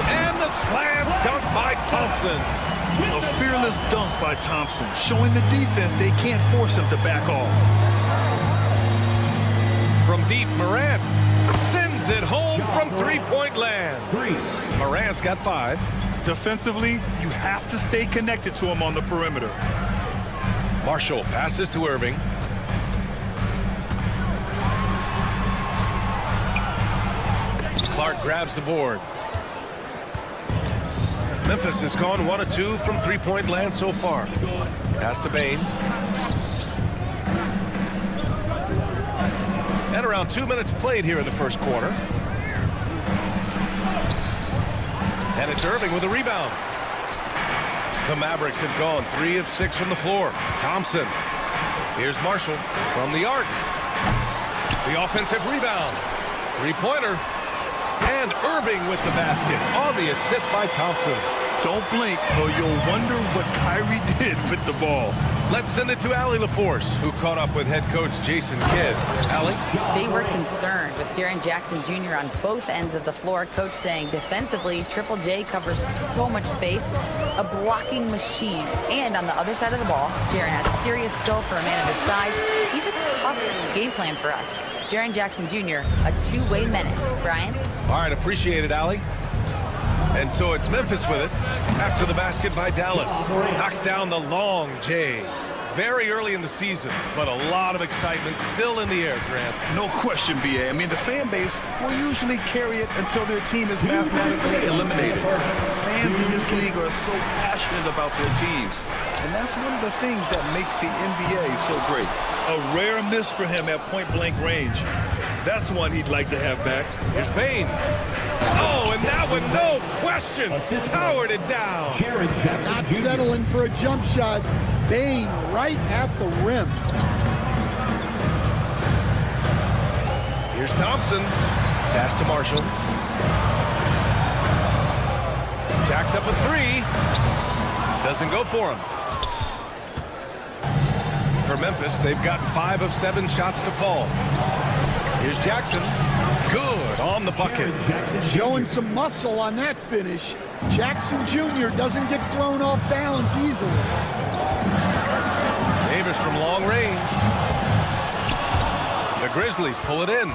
And the slam dunk by Thompson. A fearless dunk by Thompson, showing the defense they can't force him to back off. From deep, Morant sends it home from three-point land. Morant's got 5. Defensively, you have to stay connected to him on the perimeter. Marshall passes to Irving. Clark grabs the board. Memphis has gone 1 of 2 from three-point land so far. Pass to Bane. And around 2 minutes played here in the first quarter. And it's Irving with a rebound. The Mavericks have gone 3 of 6 from the floor. Thompson. Here's Marshall from the arc. The offensive rebound. Three-pointer. And Irving with the basket on the assist by Thompson. Don't blink or you'll wonder what Kyrie did with the ball. Let's send it to Allie LaForce, who caught up with head coach Jason Kidd. Allie? They were concerned with Jaren Jackson Jr. on both ends of the floor. Coach saying defensively, Triple J covers so much space, a blocking machine. And on the other side of the ball, Jaren has serious skill for a man of his size. He's a tough game plan for us. Jaren Jackson Jr., a two-way menace. Brian? All right, appreciate it, Allie. And so it's Memphis with it after the basket by Dallas. Knocks down the long J. Very early in the season, but a lot of excitement still in the air, Grant. No question, B.A. I mean, the fan base will usually carry it until their team is mathematically eliminated. Fans in this league are so passionate about their teams. And that's one of the things that makes the NBA so great. A rare miss for him at point-blank range. That's one he'd like to have back. Here's Bane. Oh, and that one, no question, powered it down. Not settling for a jump shot. Bane right at the rim. Here's Thompson. Pass to Marshall. Jacks up a three. Doesn't go for him. For Memphis, they've gotten 5 of 7 shots to fall. Here's Jackson. Good on the bucket. Showing some muscle on that finish. Jackson Jr. doesn't get thrown off balance easily. Davis from long range. The Grizzlies pull it in.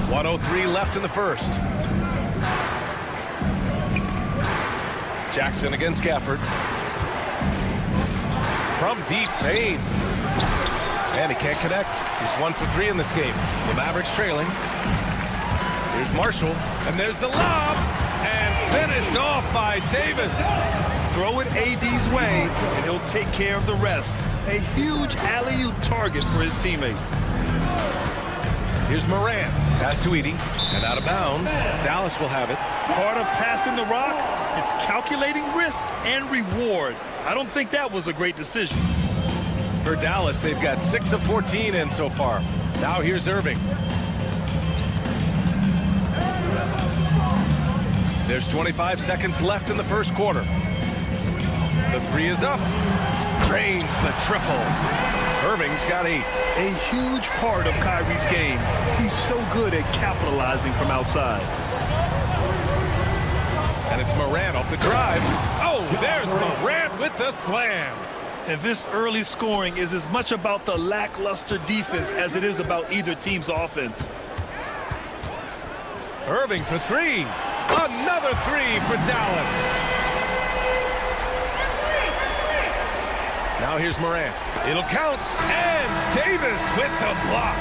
1:03 left in the first. Jackson against Gafford. From deep, Bane. And he can't connect. He's 1 for 3 in this game. The Mavericks trailing. Here's Marshall. And there's the lob. And finished off by Davis. Throw it AD's way, and he'll take care of the rest. A huge alley-oop target for his teammates. Here's Morant. Pass to Edey. And out of bounds. Dallas will have it. Part of passing the rock, it's calculating risk and reward. I don't think that was a great decision. For Dallas, they've got 6 of 14 in so far. Now here's Irving. There's 25 seconds left in the first quarter. The three is up. Drains the triple. Irving's got 8. A huge part of Kyrie's game. He's so good at capitalizing from outside. And it's Morant off the drive. Oh, there's Morant with the slam. And this early scoring is as much about the lackluster defense as it is about either team's offense. Irving for 3. Another 3 for Dallas. Now here's Morant. It'll count. And Davis with the block.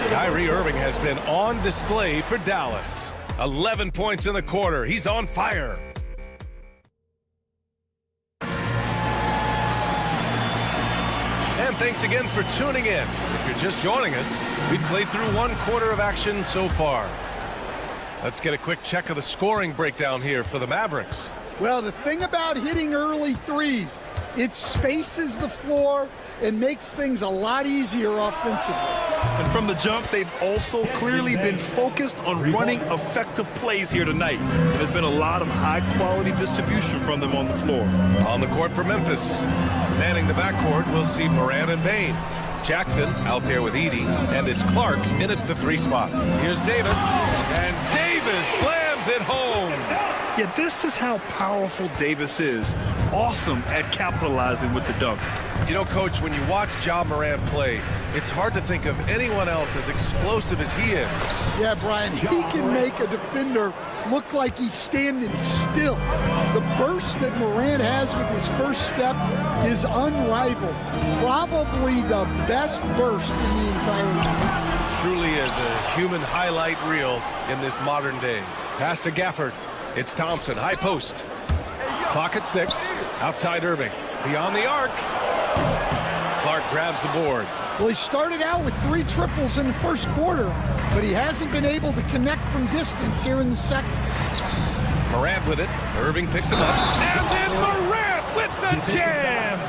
Kyrie Irving has been on display for Dallas. 11 points in the quarter. He's on fire. And thanks again for tuning in. If you're just joining us, we've played through 1 quarter of action so far. Let's get a quick check of the scoring breakdown here for the Mavericks. Well, the thing about hitting early threes, it spaces the floor and makes things a lot easier offensively. And from the jump, they've also clearly been focused on running effective plays here tonight. There's been a lot of high-quality distribution from them on the floor. On the court for Memphis. Manning the backcourt, we'll see Morant and Bane. Jackson out there with Edey, and it's Clark in at the 3 spot. Here's Davis, and Davis slams it home. Yeah, this is how powerful Davis is. Awesome at capitalizing with the dunk. You know, Coach, when you watch Ja Morant play, it's hard to think of anyone else as explosive as he is. Yeah, Brian, he can make a defender look like he's standing still. The burst that Morant has with his first step is unrivaled. Probably the best burst in the entire league. Truly is a human highlight reel in this modern day. Pass to Gafford. It's Thompson, high post. Clock at 6. Outside Irving. Beyond the arc. Clark grabs the board. Well, he started out with 3 triples in the first quarter, but he hasn't been able to connect from distance here in the second. Morant with it. Irving picks him up. And then Morant with the jam.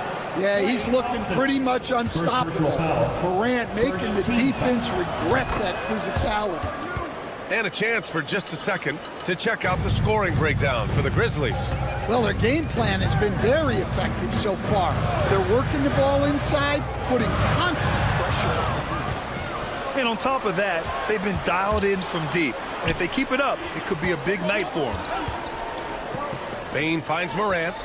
Yeah, he's looking pretty much unstoppable. Morant making the defense regret that physicality. And a chance for just a second to check out the scoring breakdown for the Grizzlies. Well, their game plan has been very effective so far. They're working the ball inside, putting constant pressure on the defense. And on top of that, they've been dialed in from deep. And if they keep it up, it could be a big night for them. Bane finds Morant.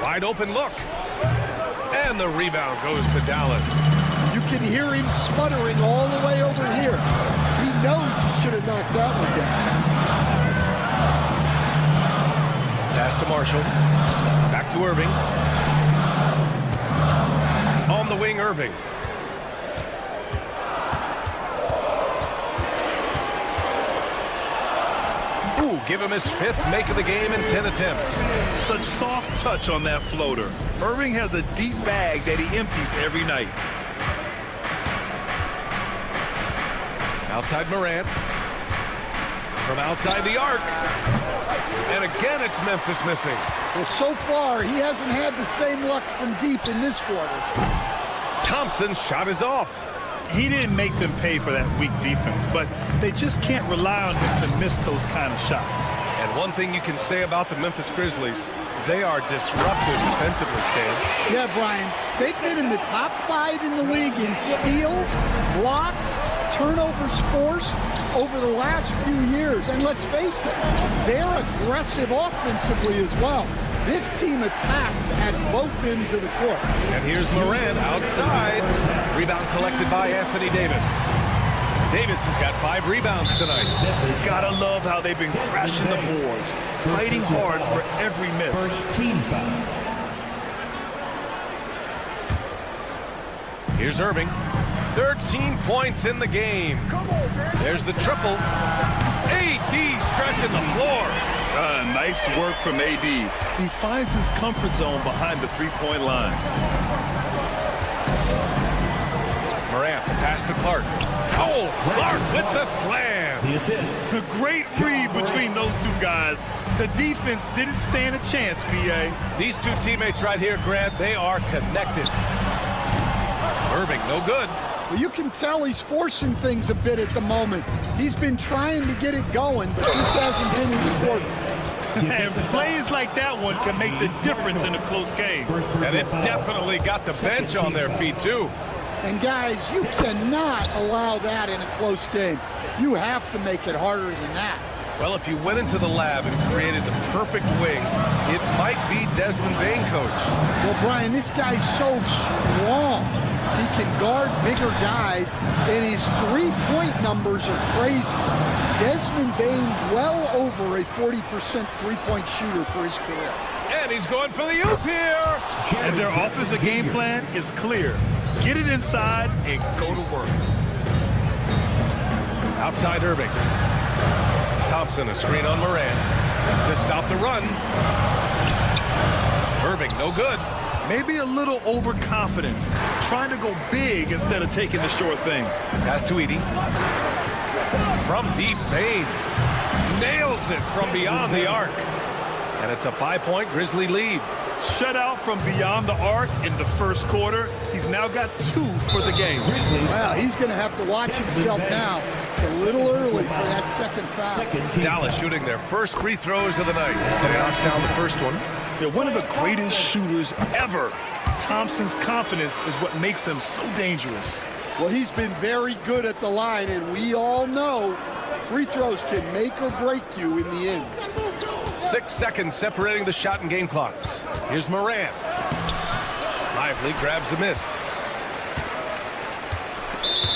Wide open look. And the rebound goes to Dallas. You can hear him sputtering all the way over here. He knows he should have knocked that one down. Pass to Marshall. Back to Irving. On the wing, Irving. SuperLu give him his 5th make of the game in 10 attempts. Such soft touch on that floater. Irving has a deep bag that he empties every night. Outside Morant. From outside the arc. And again, it's Memphis missing. Well, so far, he hasn't had the same luck from deep in this quarter. Thompson's shot is off. He didn't make them pay for that weak defense, but they just can't rely on him to miss those kind of shots. And one thing you can say about the Memphis Grizzlies, they are disruptive defensively, Stan. Yeah, Brian, they've been in the top 5 in the league in steals, blocks, turnovers forced over the last few years. And let's face it, they're aggressive offensively as well. This team attacks at both ends of the court. And here's Morant outside. Rebound collected by Anthony Davis. Davis has got 5 rebounds tonight. Gotta love how they've been crashing the boards, fighting hard for every miss. Here's Irving. 13 points in the game. There's the triple. AD stretching the floor. Nice work from AD. He finds his comfort zone behind the three-point line. Morant, the pass to Clark. Oh, Clark with the slam. A great read between those two guys. The defense didn't stand a chance, B.A. These two teammates right here, Grant, they are connected. Irving, no good. Well, you can tell he's forcing things a bit at the moment. He's been trying to get it going, but this hasn't been his quarter. And plays like that one can make the difference in a close game. And it definitely got the bench on their feet, too. And, guys, you cannot allow that in a close game. You have to make it harder than that. Well, if you went into the lab and created the perfect wing, it might be Desmond Bane, coach. Well, Brian, this guy's so strong. He can guard bigger guys, and his three-point numbers are crazy. Desmond Bane well over a 40% three-point shooter for his career. And he's going for the oop here. And their offensive game plan is clear. Get it inside and go to work. Outside Irving. Thompson, a screen on Morant to stop the run. Irving, no good. Maybe a little overconfidence, trying to go big instead of taking the short thing. Pass to Edie. From deep, Bane nails it from beyond the arc. And it's a 5-point Grizzly lead. Shut out from beyond the arc in the first quarter. He's now got 2 for the game. Well, he's going to have to watch himself now. It's a little early for that second foul. Dallas shooting their first free throws of the night. And he knocks down the first one. They're one of the greatest shooters ever. Thompson's confidence is what makes him so dangerous. Well, he's been very good at the line, and we all know free throws can make or break you in the end. 6 seconds separating the shot and game clocks. Here's Morant. Lively grabs a miss.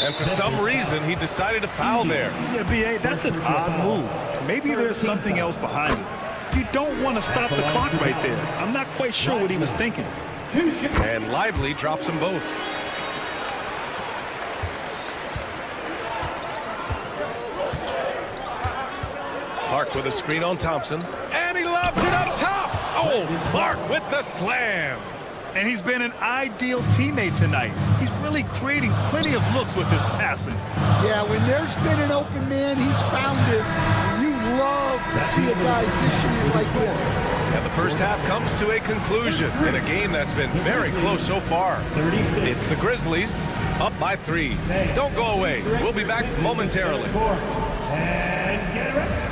And for some reason, he decided to foul there. Yeah, B.A., that's an odd move. Maybe there's something else behind it. You don't want to stop the clock right there. I'm not quite sure what he was thinking. And Lively drops them both. Clark with a screen on Thompson. And he lobs it up top. Oh, Clark with the slam. And he's been an ideal teammate tonight. He's really creating plenty of looks with his passing. Yeah, when there's been an open man, he's found it. And you love to see a guy dishing it like this. And the first half comes to a conclusion in a game that's been very close so far. It's the Grizzlies up by 3. Don't go away. We'll be back momentarily. And get ready.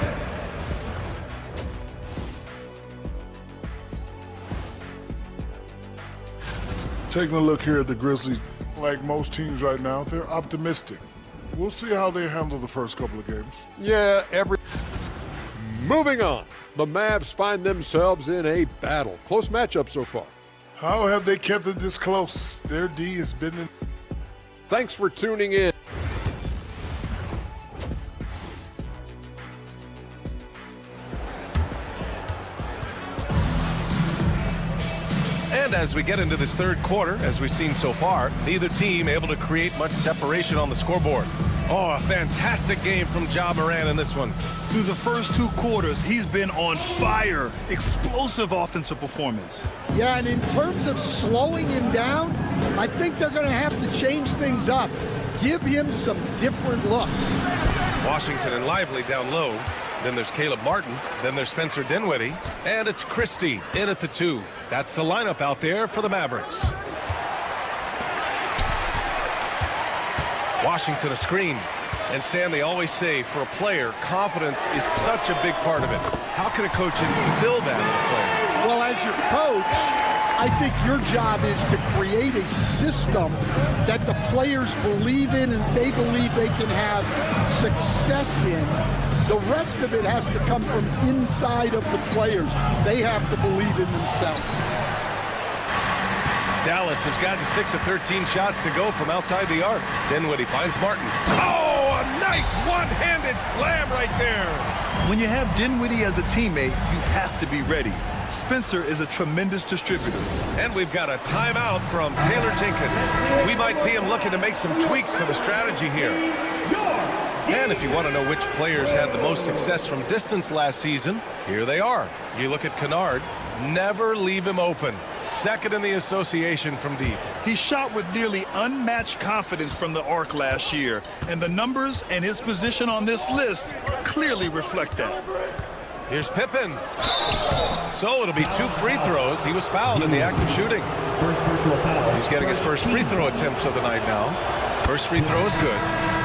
Taking a look here at the Grizzlies, like most teams right now, they're optimistic. We'll see how they handle the first couple of games. Yeah, Moving on. The Mavs find themselves in a battle. Close matchup so far. How have they kept it this close? Their D has been in. Thanks for tuning in. And as we get into this third quarter, as we've seen so far, neither team able to create much separation on the scoreboard. Oh, a fantastic game from Ja Morant in this one. Through the first 2 quarters, he's been on fire. Explosive offensive performance. Yeah, and in terms of slowing him down, I think they're going to have to change things up. Give him some different looks. Washington and Lively down low. Then there's Caleb Martin. Then there's Spencer Dinwiddie. And it's Christie in at the 2. That's the lineup out there for the Mavericks. Washington a screen. And Stan, they always say, for a player, confidence is such a big part of it. How can a coach instill that in a player? Well, as your coach, I think your job is to create a system that the players believe in and they believe they can have success in. The rest of it has to come from inside of the players. They have to believe in themselves. Dallas has gotten 6 of 13 shots to go from outside the arc. Dinwiddie finds Martin. Oh, a nice one-handed slam right there. When you have Dinwiddie as a teammate, you have to be ready. Spencer is a tremendous distributor. And we've got a timeout from Taylor Jenkins. We might see him looking to make some tweaks to the strategy here. And if you want to know which players had the most success from distance last season, here they are. You look at Kennard, never leave him open. Second in the association from deep. He shot with nearly unmatched confidence from the arc last year, and the numbers and his position on this list clearly reflect that. Here's Pippen. So it'll be 2 free throws. He was fouled in the act of shooting. He's getting his first free throw attempts of the night now. First free throw is good.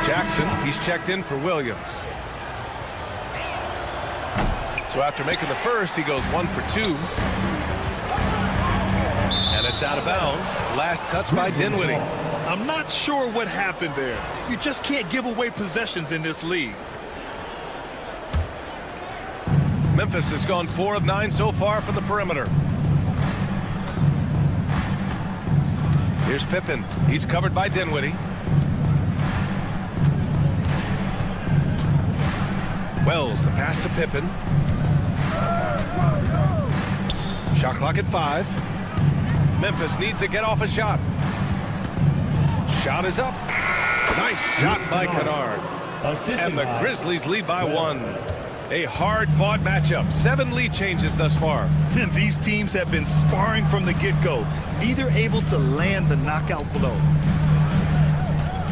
Jackson, he's checked in for Williams. So after making the first, he goes 1 for 2. And it's out of bounds. Last touch by Dinwiddie. I'm not sure what happened there. You just can't give away possessions in this league. Memphis has gone 4 of 9 so far from the perimeter. Here's Pippen. He's covered by Dinwiddie. Wells, the pass to Pippen. Shot clock at 5. Memphis needs to get off a shot. Shot is up. Nice shot by Kennard. And the Grizzlies lead by 1. A hard-fought matchup. 7 lead changes thus far. And these teams have been sparring from the get-go, neither able to land the knockout blow.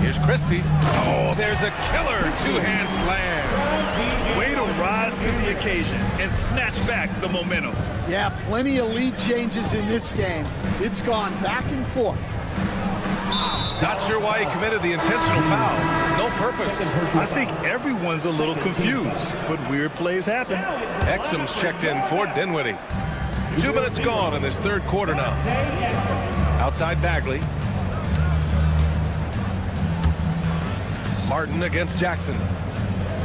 Here's Christie. Oh, there's a killer 2-hand slam. Way to rise to the occasion and snatch back the momentum. Yeah, plenty of lead changes in this game. It's gone back and forth. Not sure why he committed the intentional foul. No purpose. I think everyone's a little confused, but weird plays happen. Exum's checked in for Dinwiddie. 2 minutes gone in this 3rd quarter now. Outside Bagley. Martin against Jackson.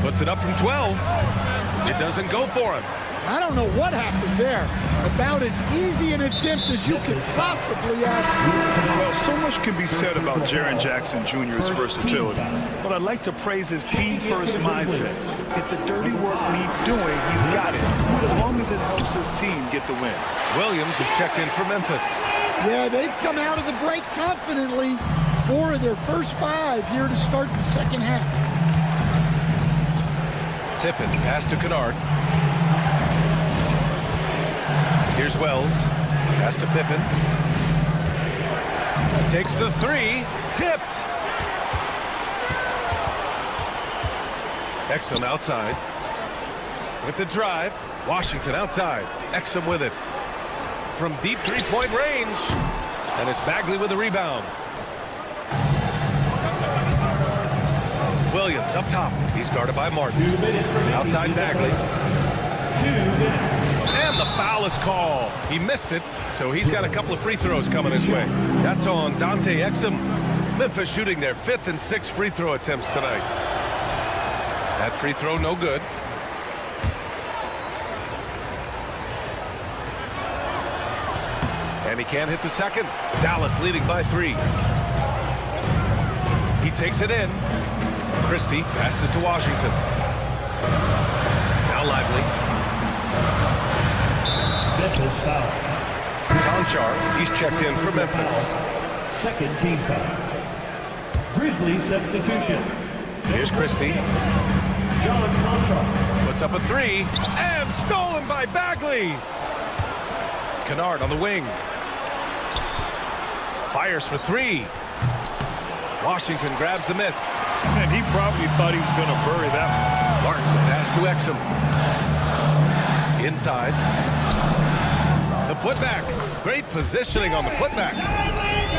Puts it up from 12. It doesn't go for him. I don't know what happened there. About as easy an attempt as you could possibly ask for. Well, so much can be said about Jaren Jackson Jr.'s versatility, but I'd like to praise his team-first mindset. If the dirty work needs doing, he's got it, as long as it helps his team get the win. Williams is checked in for Memphis. Yeah, they've come out of the break confidently. 4 of their first 5 here to start the second half. Pippen, pass to Kennard. Here's Wells. Pass to Pippen. Takes the 3. Tipped. Exum outside. With the drive. Washington outside. Exum with it. From deep 3-point range. And it's Bagley with the rebound. Williams up top. He's guarded by Martin. Outside Bagley. And the foul is called. He missed it, so he's got a couple of free throws coming his way. That's on Dante Exum. Memphis shooting their 5th and 6th free throw attempts tonight. That free throw no good. And he can't hit the second. Dallas leading by 3. He takes it in. Christie passes to Washington. Now Lively. Memphis foul. Conchar, he's checked in for Memphis. 2nd team foul. Grizzlies substitution. Here's Christie. Puts up a three, and stolen by Bagley. Kennard on the wing. Fires for three. Washington grabs the miss. And he probably thought he was going to bury that one. Martin, the pass to Exum. Inside. The putback. Great positioning on the putback.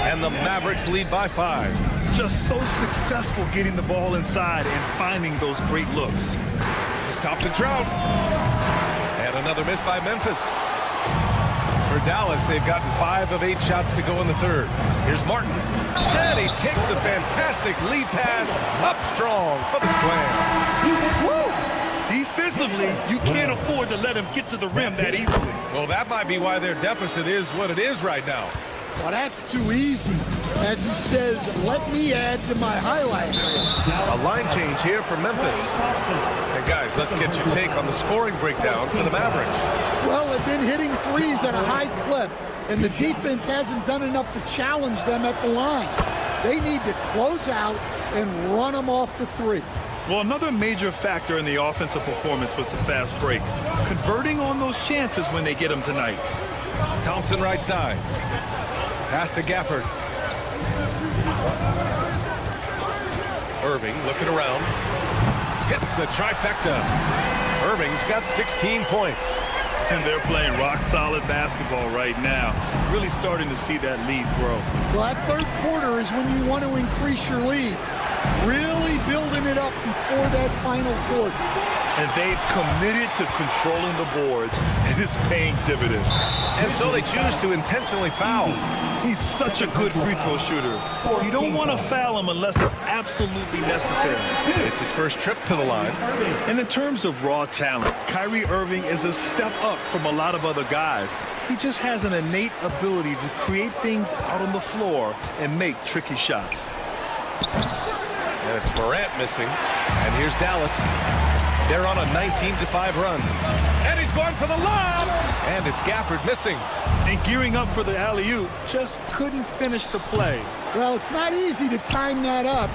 And the Mavericks lead by 5. Just so successful getting the ball inside and finding those great looks. Stop to Trout. And another miss by Memphis. For Dallas, they've gotten 5 of 8 shots to go in the third. Here's Martin. And he takes the fantastic lead pass up strong for the slam. Woo! Defensively, you can't afford to let him get to the rim that easily. Well, that might be why their deficit is what it is right now. Well, that's too easy. As he says, let me add to my highlight reel. A line change here for Memphis. And guys, let's get your take on the scoring breakdown for the Mavericks. Well, they've been hitting threes at a high clip, and the defense hasn't done enough to challenge them at the line. They need to close out and run them off the three. Well, another major factor in the offensive performance was the fast break. Converting on those chances when they get them tonight. Thompson right side. Pass to Gafford. Irving looking around. Hits the trifecta. Irving's got 16 points. And they're playing rock-solid basketball right now. Really starting to see that lead grow. Well, that third quarter is when you want to increase your lead. Really building it up before that final quarter. And they've committed to controlling the boards, and it's paying dividends. And so they choose to intentionally foul. He's such a good free throw shooter. You don't want to foul him unless it's absolutely necessary. It's his first trip to the line. And in terms of raw talent, Kyrie Irving is a step up from a lot of other guys. He just has an innate ability to create things out on the floor and make tricky shots. And it's Morant missing. And here's Dallas. They're on a 19-5 run. And he's going for the lob. And it's Gafford missing. And gearing up for the alley-oop, just couldn't finish the play. Well, it's not easy to time that up.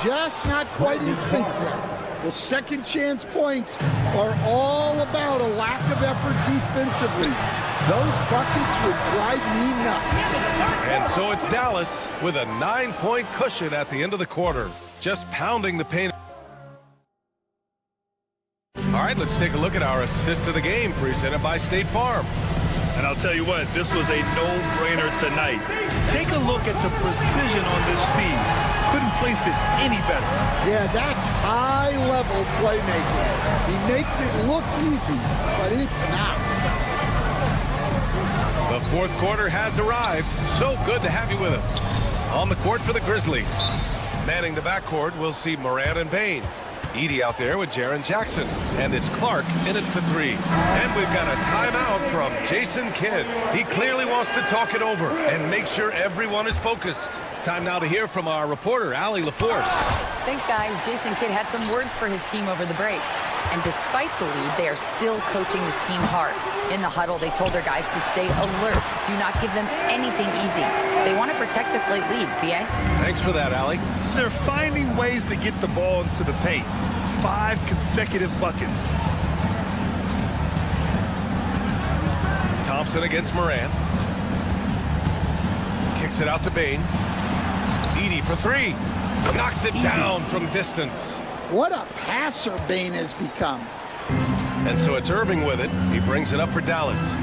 Just not quite in sync there. The second chance points are all about a lack of effort defensively. Those buckets would drive me nuts. And so it's Dallas with a 9-point cushion at the end of the quarter. Just pounding the paint. All right, let's take a look at our assist of the game presented by State Farm. And I'll tell you what, this was a no-brainer tonight. Take a look at the precision on this feed. Couldn't place it any better. Yeah, that's high-level playmaking. He makes it look easy, but it's not. The fourth quarter has arrived. So good to have you with us. On the court for the Grizzlies. Manning the backcourt, we'll see Morant and Payne. Edie out there with Jaren Jackson. And it's Clark in it for 3. And we've got a timeout from Jason Kidd. He clearly wants to talk it over and make sure everyone is focused. Time now to hear from our reporter, Allie LaForce. Thanks, guys. Jason Kidd had some words for his team over the break. And despite the lead, they are still coaching this team hard. In the huddle, they told their guys to stay alert. Do not give them anything easy. They want to protect this late lead, B.A. Thanks for that, Allie. They're finding ways to get the ball into the paint. 5 consecutive buckets. Thompson against Morant. Kicks it out to Bane. Edie for 3. Knocks it down from distance. What a passer Bane has become. And so it's Irving with it. He brings it up for Dallas.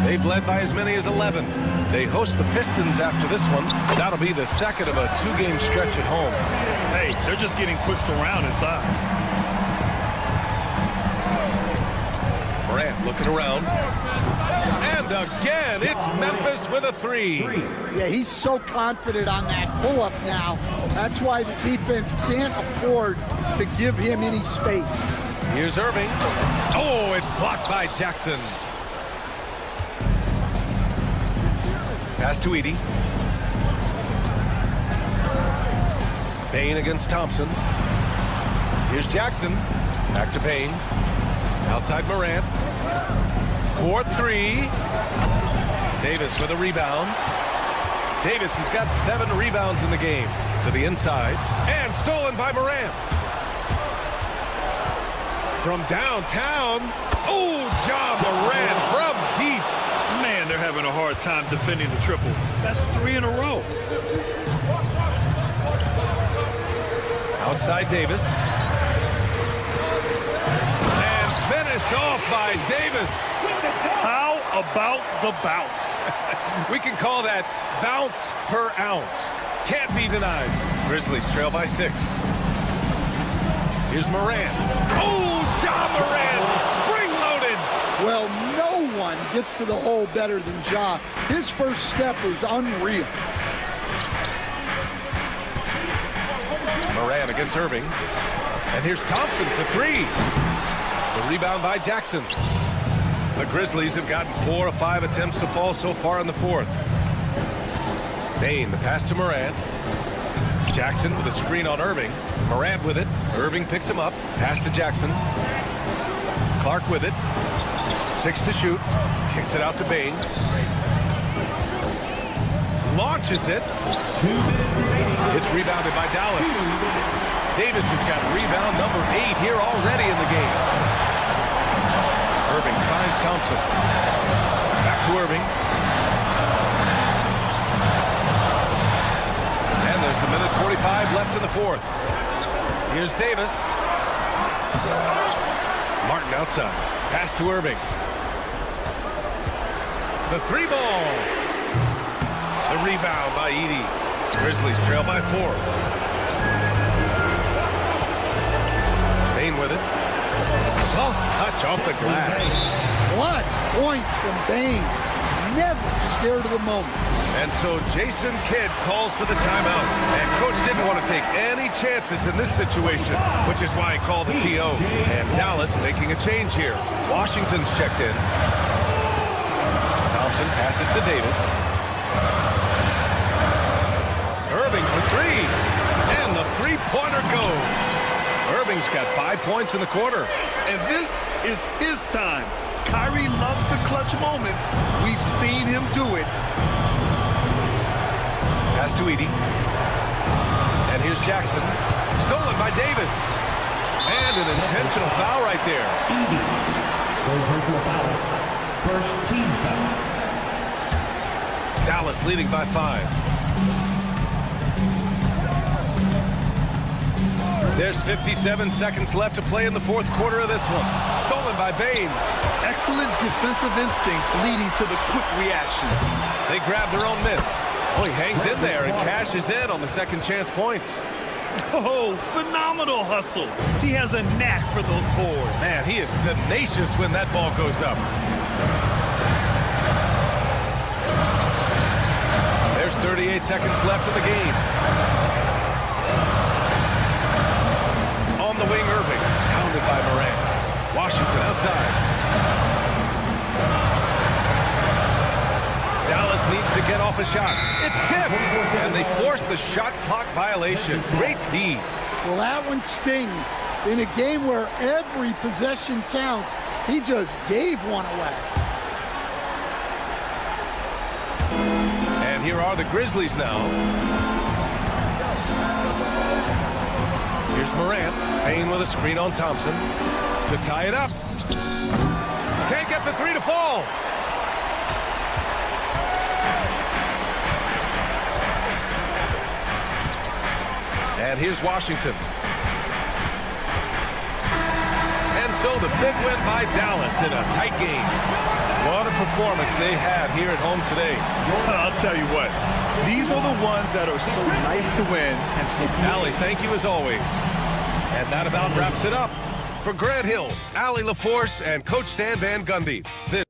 They've led by as many as 11. They host the Pistons after this one. That'll be the second of a 2-game stretch at home. Hey, they're just getting pushed around inside. Morant looking around. And again, it's Memphis with a 3. Yeah, he's so confident on that pull-up now. That's why the defense can't afford to give him any space. Here's Irving. Oh, it's blocked by Jackson. Pass to Edie. Payne against Thompson. Here's Jackson. Back to Payne. Outside Morant. 4-3. Davis with a rebound. Davis has got 7 rebounds in the game. To the inside. And stolen by Morant. from downtown. Oh, Ja Morant from deep. Man, they're having a hard time defending the triple. That's 3 in a row. Outside Davis. And finished off by Davis. How about the bounce? We can call that bounce per ounce. Can't be denied. Grizzlies trail by 6. Here's Morant. Oh, Ja Morant, spring-loaded. Well, no one gets to the hole better than Ja. His first step was unreal. Morant against Irving. And here's Thompson for 3. The rebound by Jackson. The Grizzlies have gotten 4 of 5 attempts to fall so far in the 4th. Bane, the pass to Morant. Jackson with a screen on Irving. Morant with it. Irving picks him up. Pass to Jackson. Clark with it. 6 to shoot. Kicks it out to Bane. Launches it. It's rebounded by Dallas. Davis has got rebound number 8 here already in the game. Irving finds Thompson. Back to Irving. And there's a minute 45 left in the 4th. Here's Davis. Martin outside. Pass to Irving. The 3 ball. The rebound by Edey. Grizzlies trail by 4. Bane with it. Soft touch off the glass. What points from Bane. Never scared of the moment. And so Jason Kidd calls for the timeout. And coach didn't want to take any chances in this situation, which is why he called the TO. And Dallas making a change here. Washington's checked in. Thompson passes to Davis. Irving for 3. And the 3-pointer goes. Irving's got 5 points in the quarter. And this is his time. Kyrie loves the clutch moments. We've seen him do it. Pass to Edey. And here's Jackson. Stolen by Davis. And an intentional foul right there. Edey. Personal foul. First team foul. Dallas leading by 5. There's 57 seconds left to play in the 4th quarter of this one. Stolen by Bane. Excellent defensive instincts leading to the quick reaction. They grab their own miss. Oh, he hangs in there and cashes in on the second chance points. Oh, phenomenal hustle. He has a knack for those boards. Man, he is tenacious when that ball goes up. There's 38 seconds left in the game. On the wing, Irving. Pounded by Morant. Washington outside. Dallas needs to get off a shot. It's tipped. And they force the shot clock violation. Great D. Well, that one stings. In a game where every possession counts, he just gave one away. And here are the Grizzlies now. Here's Morant. Payne with a screen on Thompson to tie it up. Can't get the 3 to fall. And here's Washington. And so the big win by Dallas in a tight game. What a performance they had here at home today. I'll tell you what, these are the ones that are so nice to win. And so, Allie, thank you as always. And that about wraps it up. For Grant Hill, Allie LaForce, and Coach Stan Van Gundy. This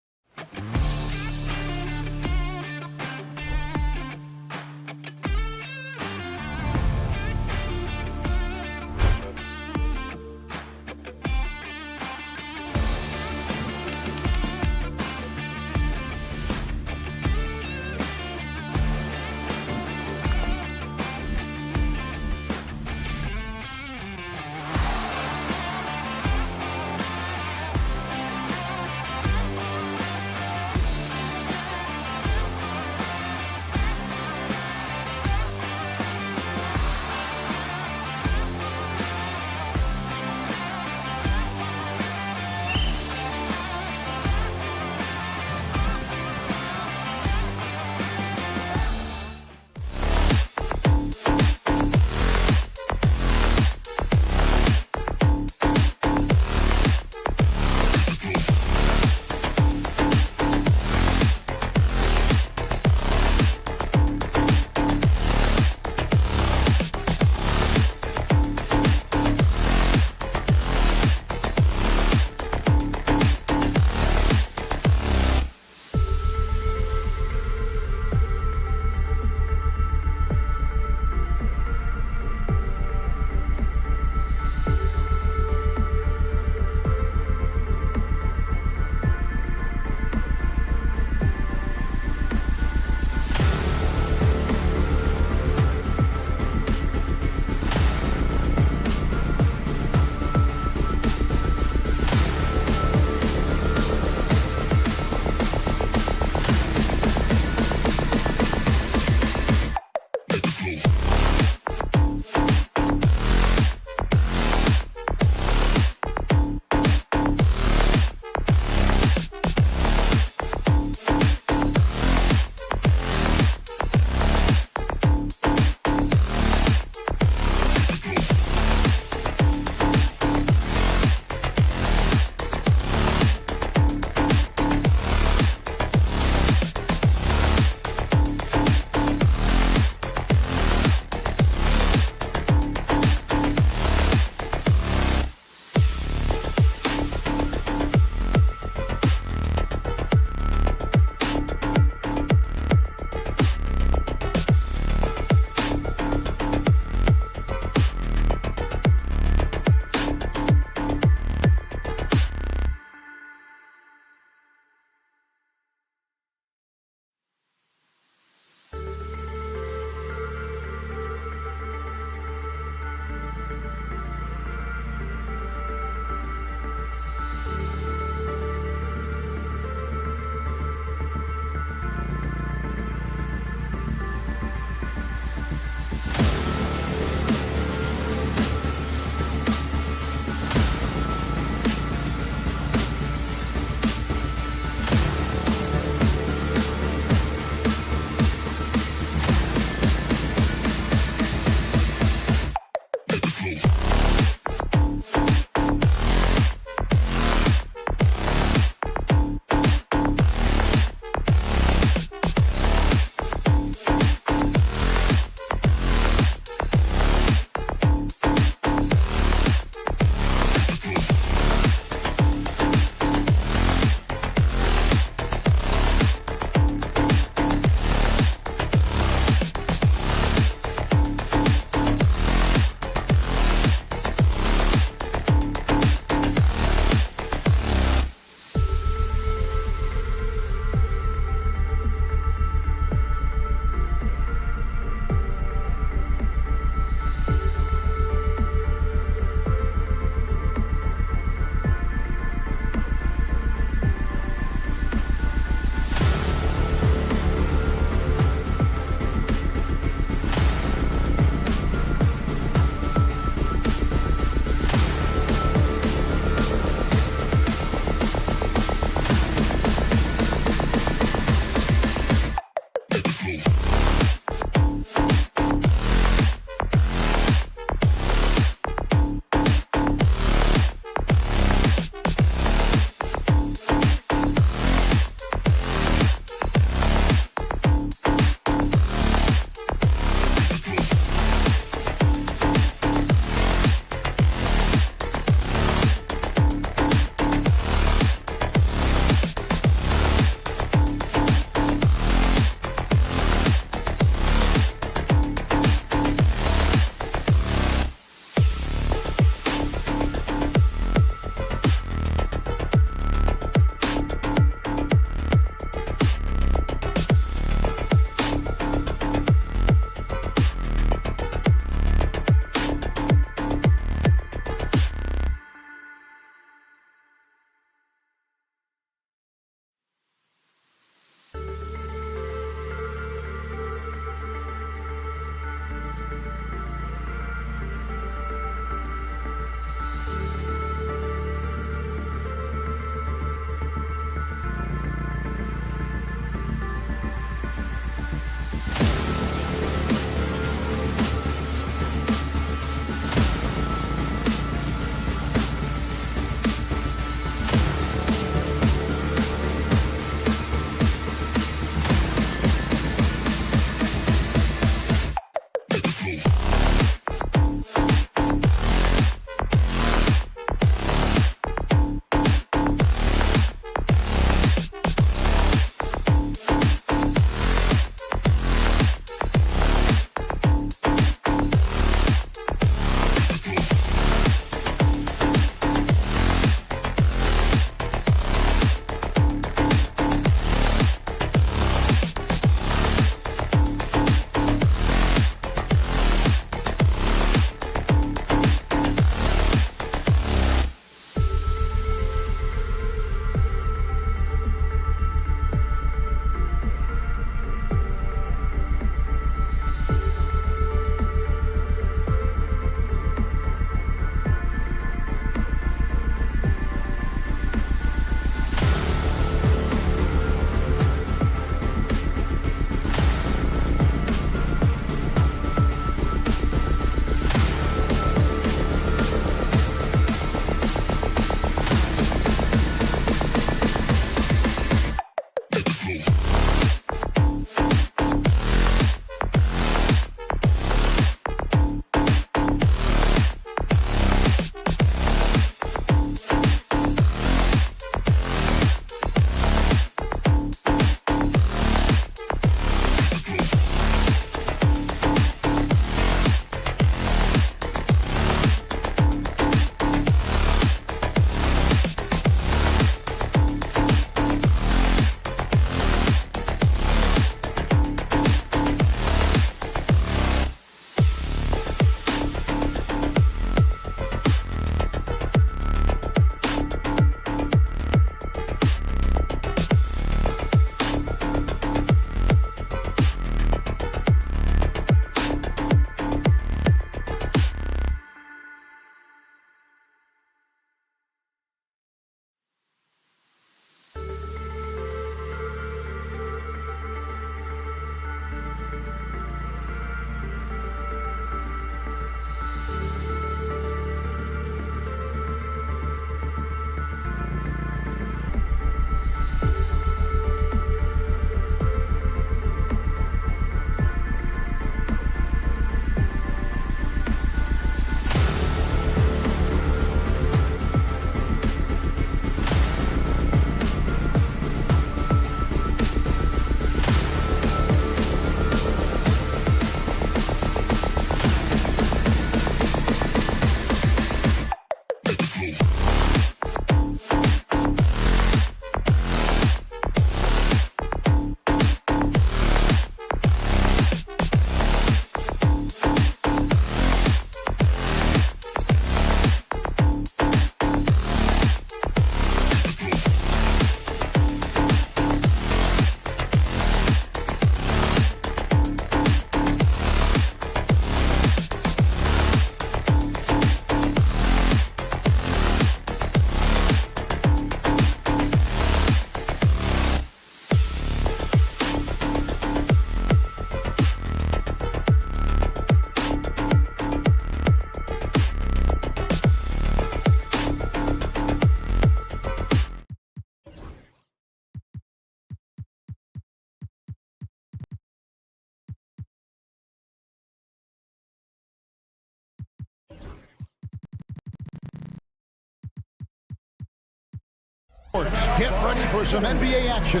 Get ready for some NBA action.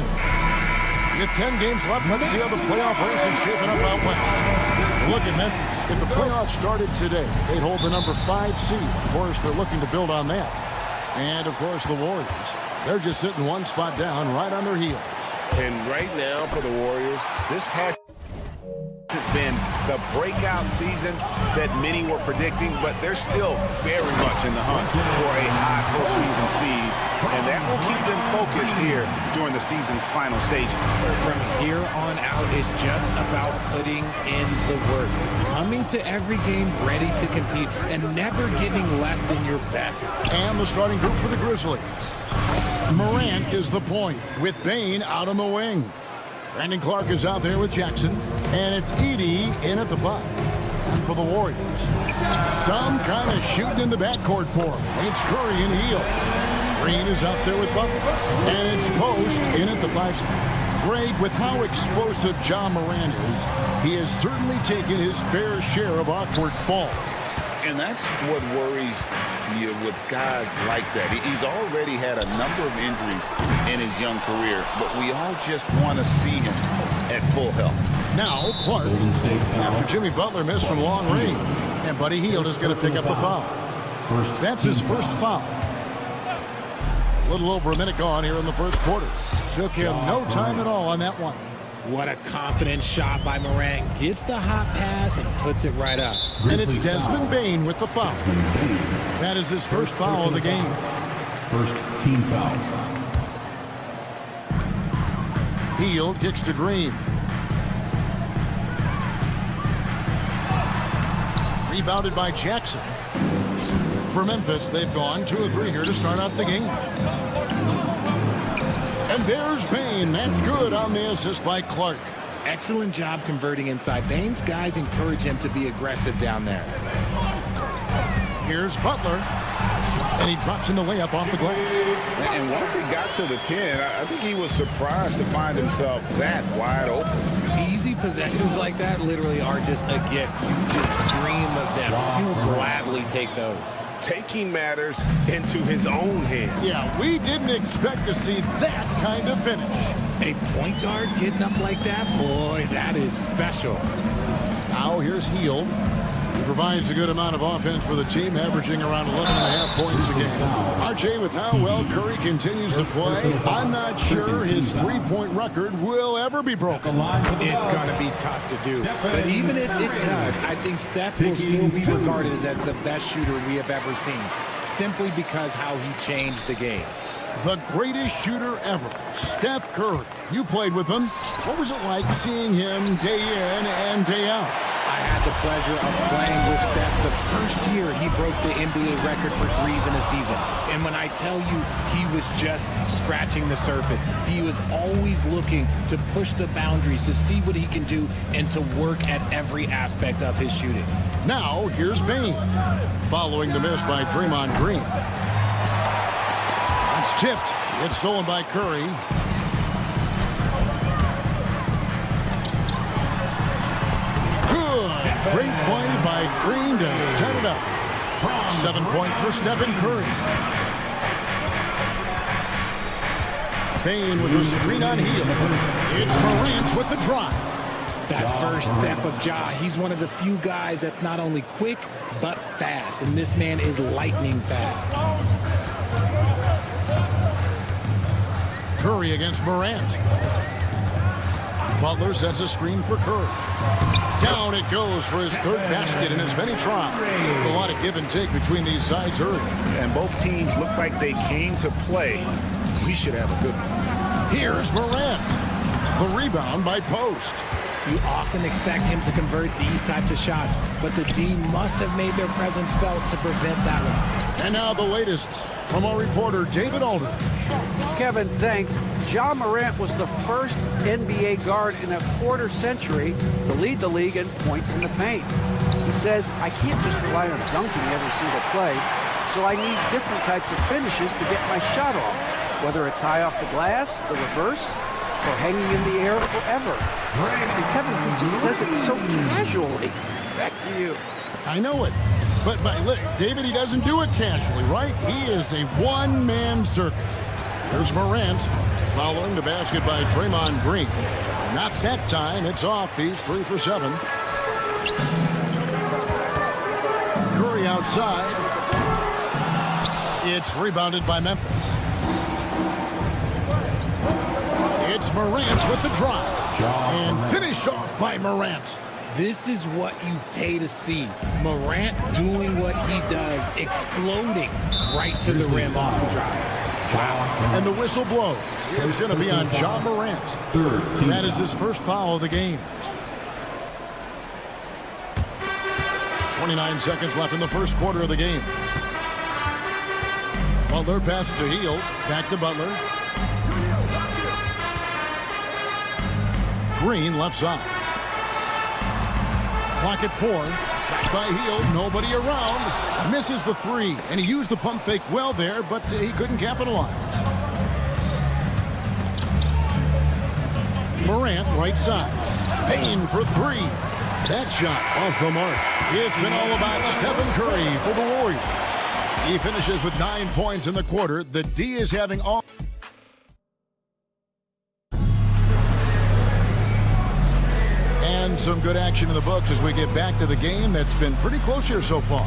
With 10 games left, let's see how the playoff race is shaping up out west. Look at Memphis. If the playoffs started today, they'd hold the number 5 seed. Of course, they're looking to build on that. And, of course, the Warriors. They're just sitting one spot down right on their heels. And right now for the Warriors, this has been the breakout season that many were predicting, but they're still very much in the hunt for a high postseason seed, and that will keep them focused here during the season's final stages. From here on out, it's just about putting in the work, coming to every game ready to compete, and never giving less than your best. And the starting group for the Grizzlies. Morant is the point, with Bane out on the wing. Brandon Clark is out there with Jackson, and it's Edey in at the 5. And for the Warriors, some kind of shooting in the backcourt for him. It's Curry and Hield. Green is out there with Butler, and it's Post in at the 5 spot. Greg, with how explosive Ja Morant is, he has certainly taken his fair share of awkward falls. And that's what worries you with guys like that. He's already had a number of injuries in his young career, but we all just want to see him at full health. Now Clark, after Jimmy Butler missed from long range, and Buddy Hield is going to pick up the foul. That's his first foul. A little over a minute gone here in the first quarter. Took him no time at all on that one. What a confident shot by Morant. Gets the hot pass and puts it right up. And it's Desmond Bane with the foul. That is his first foul of the game. First team foul. Hield kicks to Green. Rebounded by Jackson. For Memphis, they've gone 2 of 3 here to start out the game. And there's Bane. That's good on the assist by Clark. Excellent job converting inside. Bane's guys encourage him to be aggressive down there. Here's Butler. And he drops in the layup off the glass. And once he got to the 10, I think he was surprised to find himself that wide open. Easy possessions like that literally are just a gift. You just dream of them. He'll gladly take those. Taking matters into his own hands. Yeah, we didn't expect to see that kind of finish. A point guard getting up like that, boy, that is special. Now here's Hield. He provides a good amount of offense for the team, averaging around 11.5 points a game. RJ, with how well Curry continues to play, I'm not sure his three-point record will ever be broken. It's going to be tough to do. But even if it does, I think Steph will still be regarded as the best shooter we have ever seen, simply because how he changed the game. The greatest shooter ever, Steph Curry. You played with him. What was it like seeing him day in and day out? I had the pleasure of playing with Steph the first year he broke the NBA record for threes in a season. And when I tell you he was just scratching the surface, he was always looking to push the boundaries, to see what he can do, and to work at every aspect of his shooting. Now, here's Bane, following the miss by Draymond Green. It's tipped. It's stolen by Curry. Great play by Green to set it up. 7 points for Stephen Curry. Bane with the screen on Hield. It's Morant with the drive. That first step of Ja, he's one of the few guys that's not only quick, but fast. And this man is lightning fast. Curry against Morant. Butler sets a screen for Curry. Down it goes for his third basket in as many tries. A lot of give and take between these sides early. And both teams look like they came to play. We should have a good one. Here's Morant. The rebound by Post. You often expect him to convert these types of shots, but the D must have made their presence felt to prevent that one. And now the latest from our reporter, David Aldridge. Kevin, thanks. Ja Morant was the first NBA guard in a quarter century to lead the league in points in the paint. He says, I can't just rely on dunking every single play, so I need different types of finishes to get my shot off, whether it's high off the glass, the reverse, or hanging in the air forever. And Kevin, he just says it so casually. Back to you. I know it. But look, David, he doesn't do it casually, right? He is a one-man circus. Here's Morant following the basket by Draymond Green. Not that time. It's off. He's 3 for 7. Curry outside. It's rebounded by Memphis. It's Morant with the drive. And finished off by Morant. This is what you pay to see. Morant doing what he does, exploding right to the rim off the drive. Wow. And the whistle blows. It's going to be on John Morant. That is his first foul of the game. 29 seconds left in the first quarter of the game. Butler passes to Hield. Back to Butler. Green left side. Clock at 4. Shot by Hield. Nobody around. Misses the 3. And he used the pump fake well there, but he couldn't capitalize. Morant right side. Payne for 3. That shot off the mark. It's been all about Stephen Curry for the Warriors. He finishes with 9 points in the quarter. The D is having all... And some good action in the books as we get back to the game that's been pretty close here so far.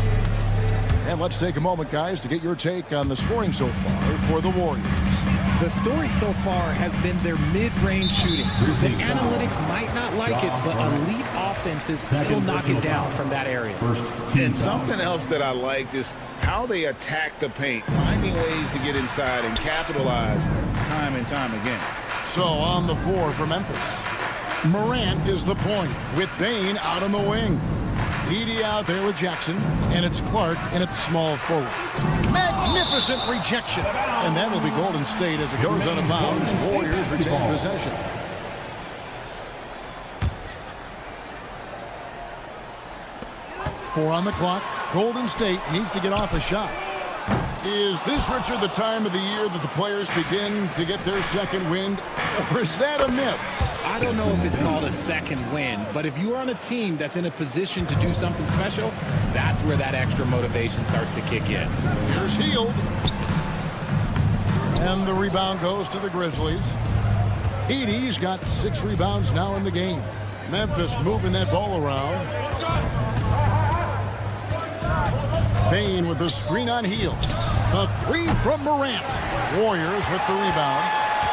And let's take a moment, guys, to get your take on the scoring so far for the Warriors. The story so far has been their mid-range shooting. The analytics might not like it, but elite offenses still knock it down from that area. And something else that I liked is how they attack the paint, finding ways to get inside and capitalize time and time again. So on the floor for Memphis, Morant is the point with Bane out on the wing. Edey out there with Jackson, and it's Clark in its small forward. Magnificent rejection. And that will be Golden State as it goes out of bounds. Warriors retain possession. Four on the clock. Golden State needs to get off a shot. Is this, Richard, the time of the year that the players begin to get their second wind, or is that a myth? I don't know if it's called a second win, but if you're on a team that's in a position to do something special, that's where that extra motivation starts to kick in. Here's Hield. And the rebound goes to the Grizzlies. Edey's got 6 rebounds now in the game. Memphis moving that ball around. Bane with the screen on Hield. The 3 from Morant. Warriors with the rebound.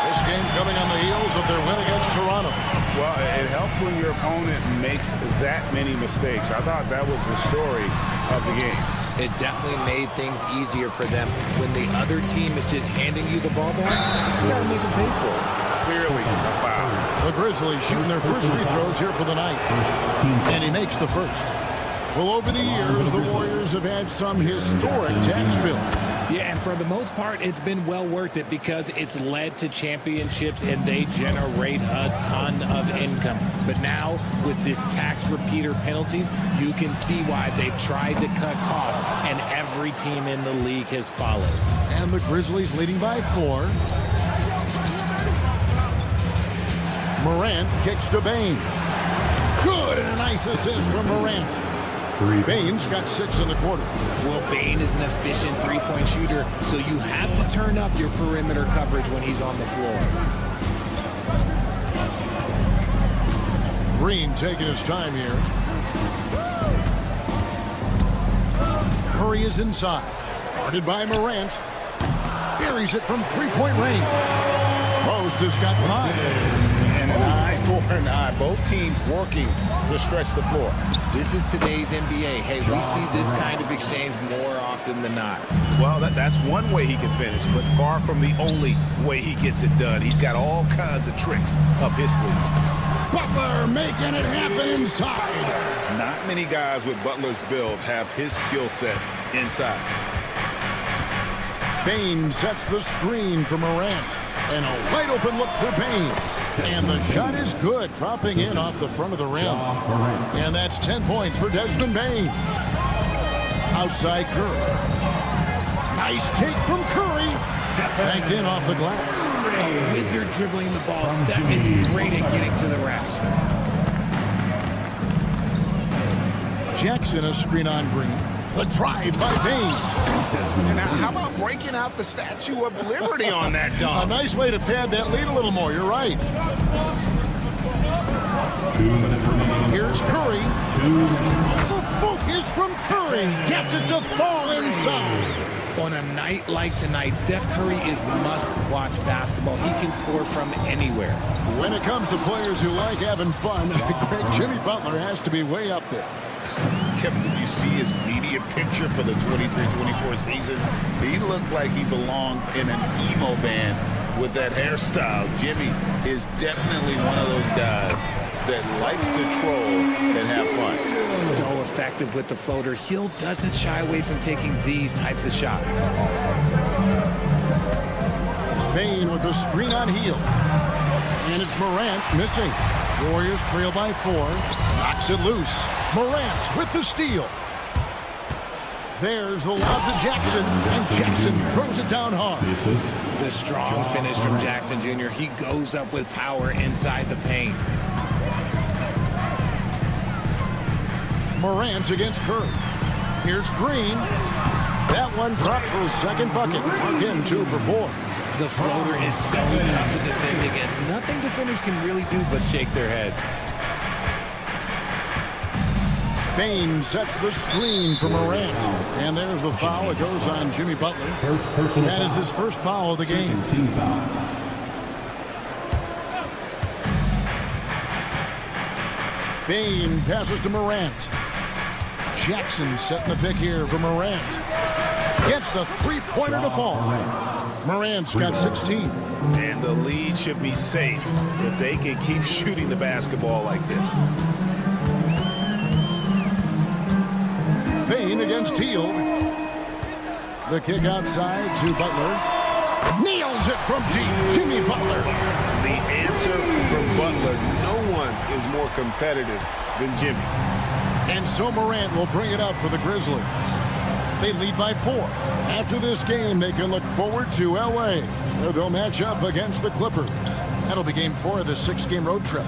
This game coming on the heels of their win against Toronto. Well, it helps when your opponent makes that many mistakes. I thought that was the story of the game. It definitely made things easier for them. When the other team is just handing you the ball back, you got to make them pay for it. Clearly a foul. The Grizzlies shooting their first free throws here for the night. And he makes the first. Well, over the years, the Warriors have had some historic tax bills. Yeah, and for the most part, it's been well worth it because it's led to championships and they generate a ton of income. But now, with this tax repeater penalties, you can see why they've tried to cut costs, and every team in the league has followed. And the Grizzlies leading by 4. Morant kicks to Bane. Good, and a nice assist from Morant. Bane's got 6 in the quarter. Well, Bane is an efficient three-point shooter, so you have to turn up your perimeter coverage when he's on the floor. Green taking his time here. Curry is inside. Guarded by Morant. Buries it from three-point range. Post has got 5. And an eye for an eye. Both teams working to stretch the floor. This is today's NBA. Hey, we see this kind of exchange more often than not. Well, that's one way he can finish, but far from the only way he gets it done. He's got all kinds of tricks up his sleeve. Butler making it happen inside. Not many guys with Butler's build have his skill set inside. Bane sets the screen for Morant. And a wide open look for Bane. And the shot is good, dropping in off the front of the rim. And that's 10 points for Desmond Bane. Outside Curry. Nice take from Curry. Backed in off the glass. A wizard dribbling the ball. Steph is great at getting to the rack. Jackson a screen on Green. The drive by Bane. And how about breaking out the Statue of Liberty on that dunk? A nice way to pad that lead a little more. You're right. 2 minutes remaining. Here's Curry. The focus from Curry. Gets it to fall inside. On a night like tonight, Steph Curry is must-watch basketball. He can score from anywhere. When it comes to players who like having fun, Jimmy Butler has to be way up there. Kevin, did you see his media picture for the 23-24 season? He looked like he belonged in an emo band with that hairstyle. Jimmy is definitely one of those guys that likes to troll and have fun. So effective with the floater. Hill doesn't shy away from taking these types of shots. Bane with the screen on Hill. And it's Morant missing. Warriors trail by 4. Knocks it loose. Morant with the steal. There's the lob to Jackson. And Jackson throws it down hard. The strong finish from Jackson Jr. He goes up with power inside the paint. Morant against Curry. Here's Green. That one dropped for his second bucket. Mark him 2 for 4. The floater is so tough to defend against. Nothing defenders can really do but shake their heads. Bane sets the screen for Morant. And there's the foul. It goes on Jimmy Butler. That is his first foul of the game. Bane passes to Morant. Jackson setting the pick here for Morant. Gets the three-pointer to fall. Morant's got 16. And the lead should be safe if they can keep shooting the basketball like this. Bane against Hill. The kick outside to Butler. Nails it from deep. Jimmy Butler. The answer from Butler. No one is more competitive than Jimmy. And so Morant will bring it up for the Grizzlies. They lead by 4. After this game, they can look forward to L.A., where they'll match up against the Clippers. That'll be game 4 of the 6-game road trip.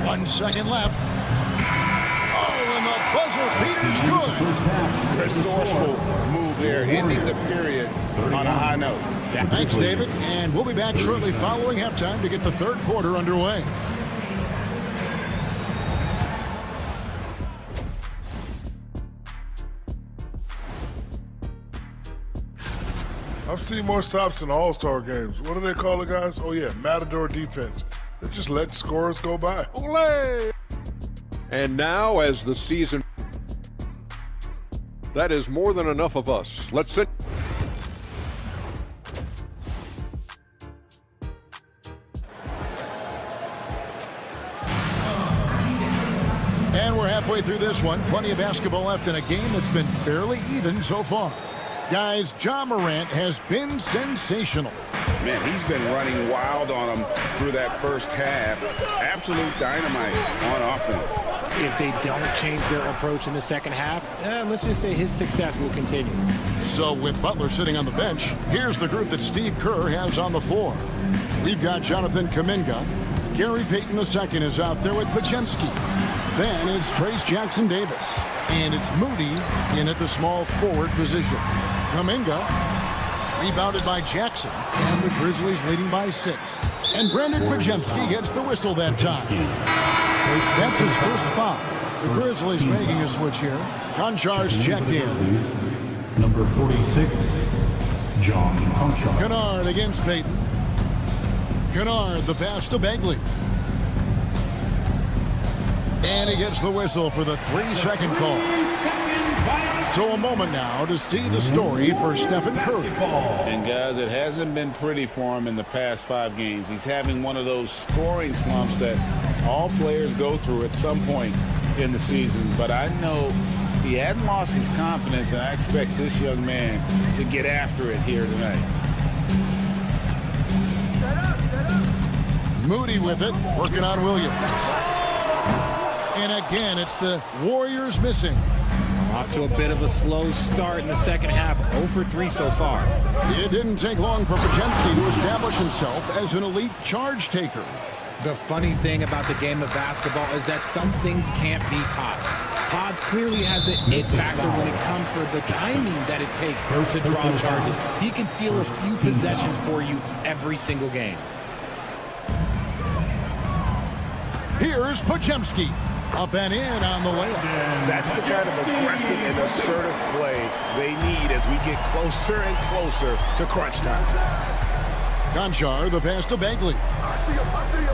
1 second left. Oh, and the buzzer beater's good. Resourceful move there, ending the period on a high note. Thanks, David. And we'll be back shortly following halftime to get the third quarter underway. I've seen more stops in All-Star games. What do they call it, guys? Oh, yeah, Matador defense. They just let scorers go by. Olé! And now, as the season... That is more than enough of us. Let's sit... And we're halfway through this one. Plenty of basketball left in a game that's been fairly even so far. Guys, Ja Morant has been sensational. Man, he's been running wild on them through that first half. Absolute dynamite on offense. If they don't change their approach in the second half, let's just say his success will continue. So with Butler sitting on the bench, here's the group that Steve Kerr has on the floor. We've got Jonathan Kuminga. Gary Payton II is out there with Pajemski. Then it's Trace Jackson Davis. And it's Moody in at the small forward position. Kuminga rebounded by Jackson. And the Grizzlies leading by 6. And Brandon Pajemski gets the whistle that time. That's his first foul. The Grizzlies making a switch here. Konchar's checked in. Number 46, John Konchar. Kennard against Payton. Kennard, the pass to Begley. And he gets the whistle for the 3-second call. So a moment now to see the story for Stephen Curry. And guys, it hasn't been pretty for him in the past 5 games. He's having one of those scoring slumps that all players go through at some point in the season. But I know he hadn't lost his confidence, and I expect this young man to get after it here tonight. Moody with it, working on Williams. And again, it's the Warriors missing. Off to a bit of a slow start in the second half. 0 for 3 so far. It didn't take long for Pajemski to establish himself as an elite charge taker. The funny thing about the game of basketball is that some things can't be taught. Pods clearly has the it factor when it comes for the timing that it takes to draw charges. He can steal a few possessions for you every single game. Here's Podziemski. Up and in on the layup. That's the kind of aggressive and assertive play they need as we get closer and closer to crunch time. Conchar, the pass to Bagley.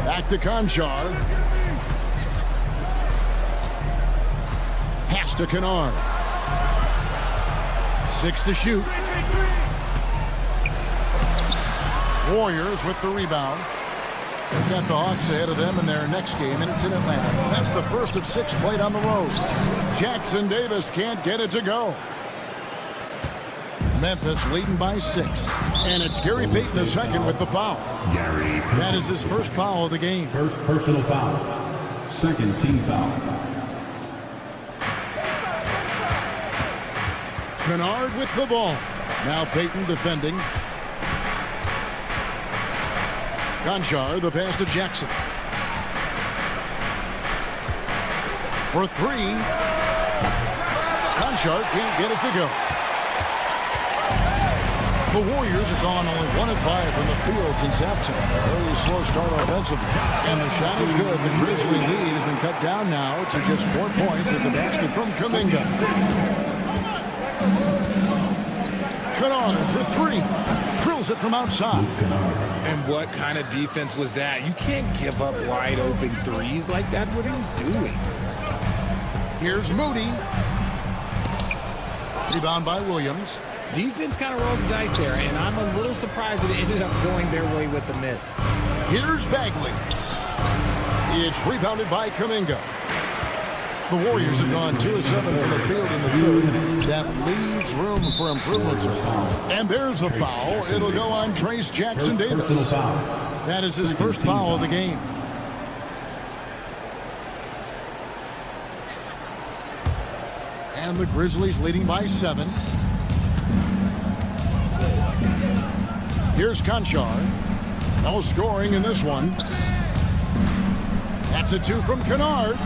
Back to Conchar. Pass to Kennard. 6 to shoot. Warriors with the rebound. They've got the Hawks ahead of them in their next game, and it's in Atlanta. That's the first of 6 played on the road. Jackson Davis can't get it to go. Memphis leading by 6. And it's Gary Payton II with the foul. That is his first foul of the game. First personal foul. Second team foul. Kennard with the ball. Now Payton defending. Conchar, the pass to Jackson. For 3. Conchar can't get it to go. The Warriors have gone only 1 of 5 from the field since halftime. Very slow start offensively. And the shot is good. The Grizzly lead has been cut down now to just 4 points with the basket from Kuminga. Kennard for 3. Drills it from outside. And what kind of defense was that? You can't give up wide open threes like that. What are you doing? Here's Moody. Rebound by Williams. Defense kind of rolled the dice there, and I'm a little surprised that it ended up going their way with the miss. Here's Bagley. It's rebounded by Kuminga. The Warriors have gone 2 of 7 from the field in the third. That leaves room for improvements. And there's the foul. It'll go on Trace Jackson Davis. That is his first foul of the game. And the Grizzlies leading by 7. Here's Conchar. No scoring in this one. That's a 2 from Kennard.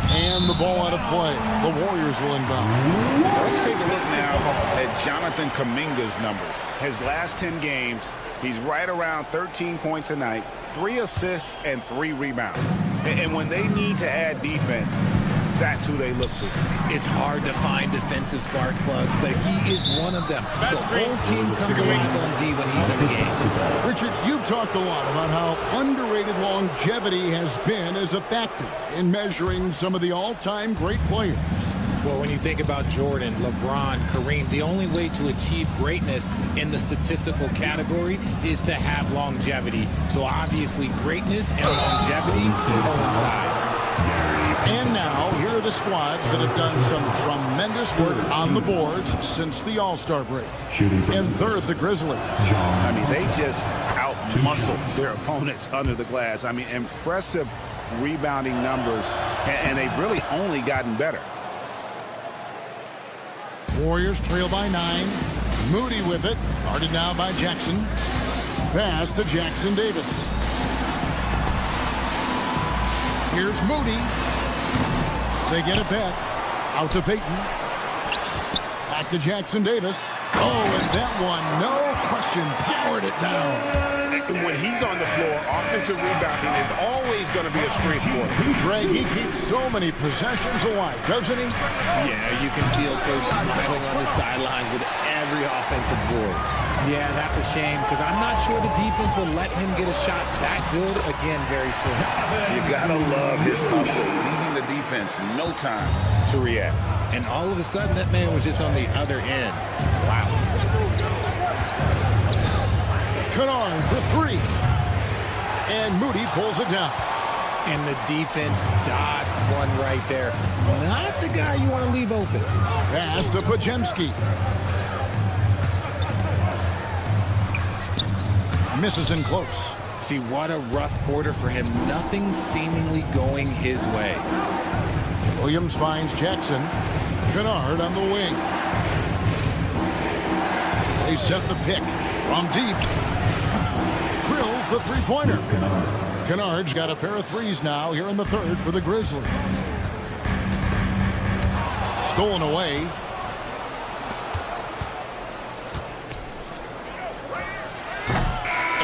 And the ball out of play. The Warriors will inbound. Let's take a look now at Jonathan Kuminga's numbers. His last 10 games, he's right around 13 points a night, 3 assists, and 3 rebounds. And when they need to add defense, that's who they look to. It's hard to find defensive spark plugs, but he is one of them. The whole team comes alive on D when he's in the game. Richard, you've talked a lot about how underrated longevity has been as a factor in measuring some of the all-time great players. Well, when you think about Jordan, LeBron, Kareem, the only way to achieve greatness in the statistical category is to have longevity. So obviously greatness and longevity coincide. And now, here are the squads that have done some tremendous work on the boards since the All-Star break. In third, the Grizzlies. I mean, they just out-muscled their opponents under the glass. I mean, impressive rebounding numbers, and they've really only gotten better. Warriors trail by 9. Moody with it. Guarded now by Jackson. Pass to Jackson Davis. Here's Moody. They get it back. Out to Payton. Back to Jackson Davis. Oh, and that one, no question, powered it down. When he's on the floor, offensive rebounding is always going to be a strength for him. Greg, he keeps so many possessions alive, doesn't he? Yeah, you can feel Coach smiling on the sidelines with every offensive board. Yeah, that's a shame because I'm not sure the defense will let him get a shot that good again very soon. You got to love his hustle, leaving the defense no time to react. And all of a sudden, that man was just on the other end. Wow. Kennard for 3. And Moody pulls it down. And the defense dodged one right there. Not the guy you want to leave open. Pass to Podziemski. Misses in close. See, what a rough quarter for him. Nothing seemingly going his way. Williams finds Jackson. Kennard on the wing. They set the pick from deep. Drills nails the three-pointer. Kennard's got a pair of threes now here in the third for the Grizzlies. Stolen away.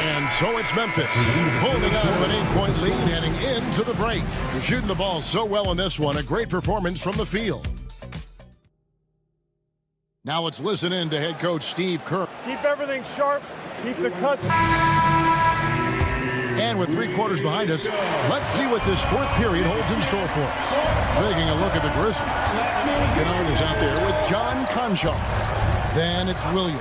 And so it's Memphis holding on to an 8-point lead heading into the break. You're shooting the ball so well in this one. A great performance from the field. Now let's listen in to head coach Steve Kerr. Keep everything sharp. Keep the cuts. And with 3 quarters behind us, let's see what this fourth period holds in store for us. Taking a look at the Grizzlies. Kennard is out there with John Conchar. Then it's Williams.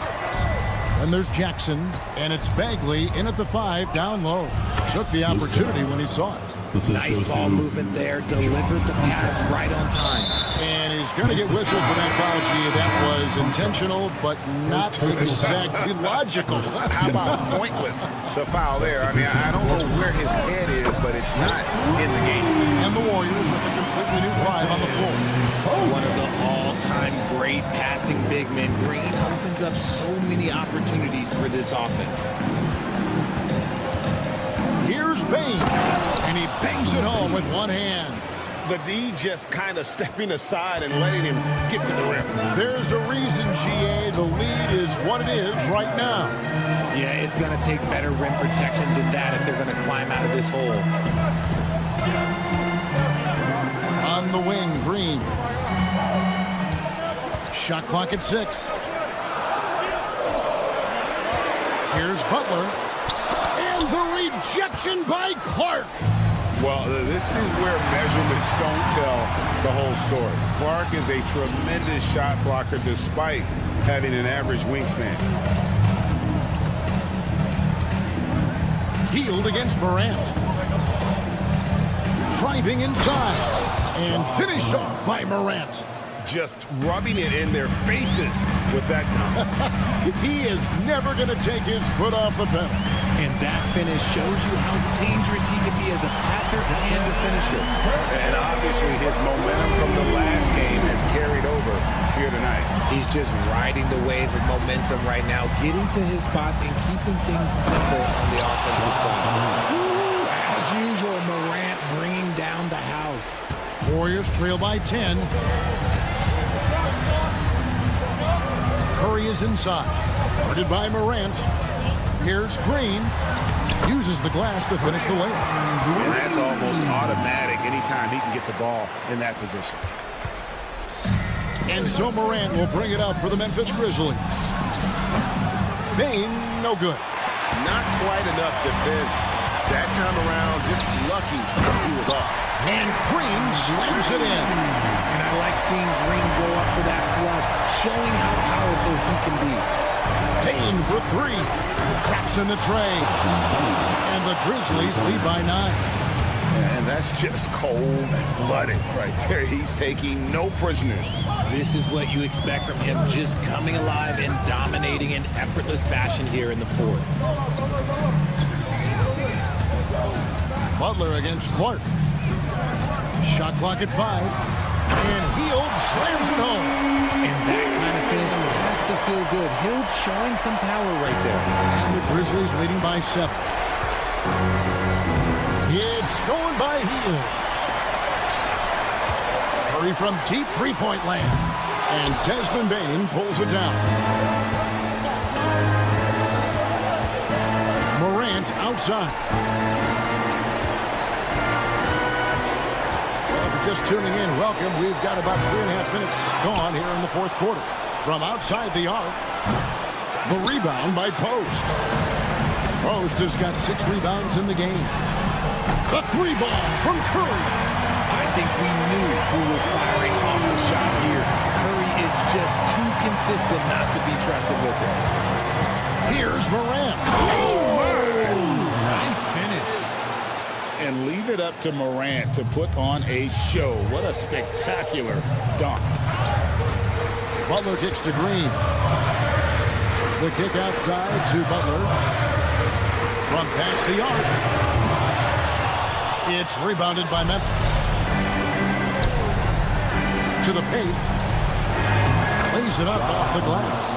And there's Jackson. And it's Bagley in at the 5 down low. Took the opportunity when he saw it. Nice ball movement there. Delivered the pass right on time. And he's going to get whistled for that foul, G. That was intentional, but not exactly logical. How about pointless to foul there? I mean, I don't know where his head is, but it's not in the game. And the Warriors with a completely new 5 on the floor. One of the all-time great passing big men. Green opens up so many opportunities for this offense. Here's Bain, and he bangs it home with one hand. The D just kind of stepping aside and letting him get to the rim. There's a reason, GA, the lead is what it is right now. Yeah, it's going to take better rim protection than that if they're going to climb out of this hole. On the wing, Green. Shot clock at 6. Here's Butler. And the rejection by Clark. Well, this is where measurements don't tell the whole story. Clark is a tremendous shot blocker despite having an average wingspan. Healed against Morant. Driving inside. And finished off by Morant. Just rubbing it in their faces with that. He is never going to take his foot off the pedal. And that finish shows you how dangerous he can be as a passer and a finisher. And obviously his momentum from the last game has carried over here tonight. He's just riding the wave of momentum right now, getting to his spots and keeping things simple on the offensive side. As usual, Morant bringing down the house. Warriors trail by 10. Curry is inside. Guarded by Morant. Here's Green. Uses the glass to finish the layup. And that's almost automatic anytime he can get the ball in that position. And so Morant will bring it up for the Memphis Grizzlies. Bain, no good. Not quite enough defense. That time around, just lucky he was off. And Green slams it in. And I like seeing Green go up for that flush, showing how powerful he can be. Bain for 3. Traps in the tray. And the Grizzlies lead by 9. And that's just cold-blooded right there. He's taking no prisoners. This is what you expect from him, just coming alive and dominating in effortless fashion here in the fourth. Butler against Clark. Shot clock at 5. And Hield slams it home. And that kind of finish has to feel good. Hield showing some power right there. And the Grizzlies leading by 7. It's going by Hield. Curry from deep three-point land. And Desmond Bain pulls it down. Morant outside. Just tuning in, welcome. We've got about 3.5 minutes gone here in the fourth quarter. From outside the arc, the rebound by Post. Post has got 6 rebounds in the game. The 3 ball from Curry. I think we knew who was firing off the shot here. Curry is just too consistent not to be trusted with it. Here's Morant. Nice finish. And leave it up to Morant to put on a show. What a spectacular dunk. Butler kicks to Green. The kick outside to Butler. From past the arc. It's rebounded by Memphis. To the paint. Lays it up off the glass.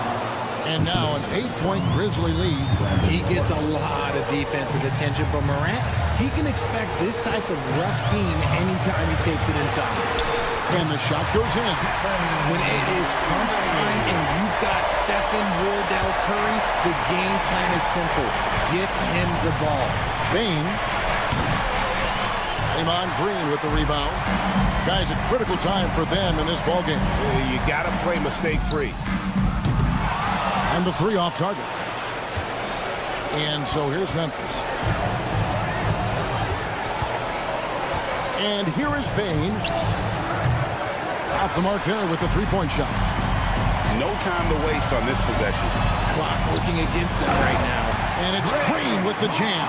And now an 8-point Grizzly lead. He gets a lot of defensive attention, but Morant, he can expect this type of rough scene anytime he takes it inside. And the shot goes in. When it is crunch time and you've got Stephen Wardell Curry, the game plan is simple. Get him the ball. Bane. Draymond Green with the rebound. Guys, a critical time for them in this ballgame. You got to play mistake-free. And the three off target. And so here's Memphis. And here is Bane. Off the mark there with the three-point shot. No time to waste on this possession. Clock working against them right now. And it's Green with the jam.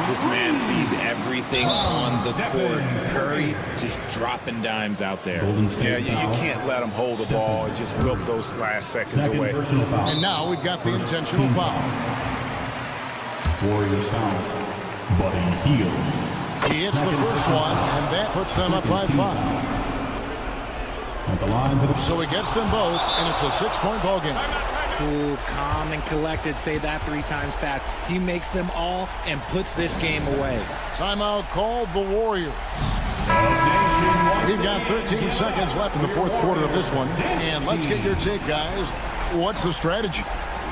This man sees everything on the court. Curry just dropping dimes out there. Yeah, you can't let him hold the ball and just milk those last seconds away. And now we've got the intentional foul. Warriors foul. Buddy Hield. He hits the first one, and that puts them up by 5. At the line. So he gets them both, and it's a 6-point ball game. Cool, calm, and collected. Say that 3 times fast. He makes them all and puts this game away. Timeout called the Warriors. We've got 13 seconds left in the fourth quarter of this one. And let's get your take, guys. What's the strategy?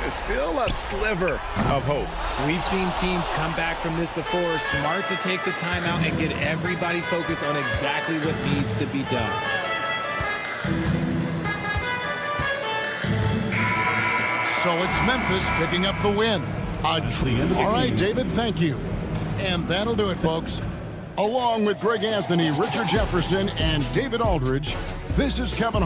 There's still a sliver of hope. We've seen teams come back from this before. Smart to take the timeout and get everybody focused on exactly what needs to be done. So it's Memphis picking up the win. All right, David, thank you. And that'll do it, folks. Along with Greg Anthony, Richard Jefferson, and David Aldridge, this is Kevin.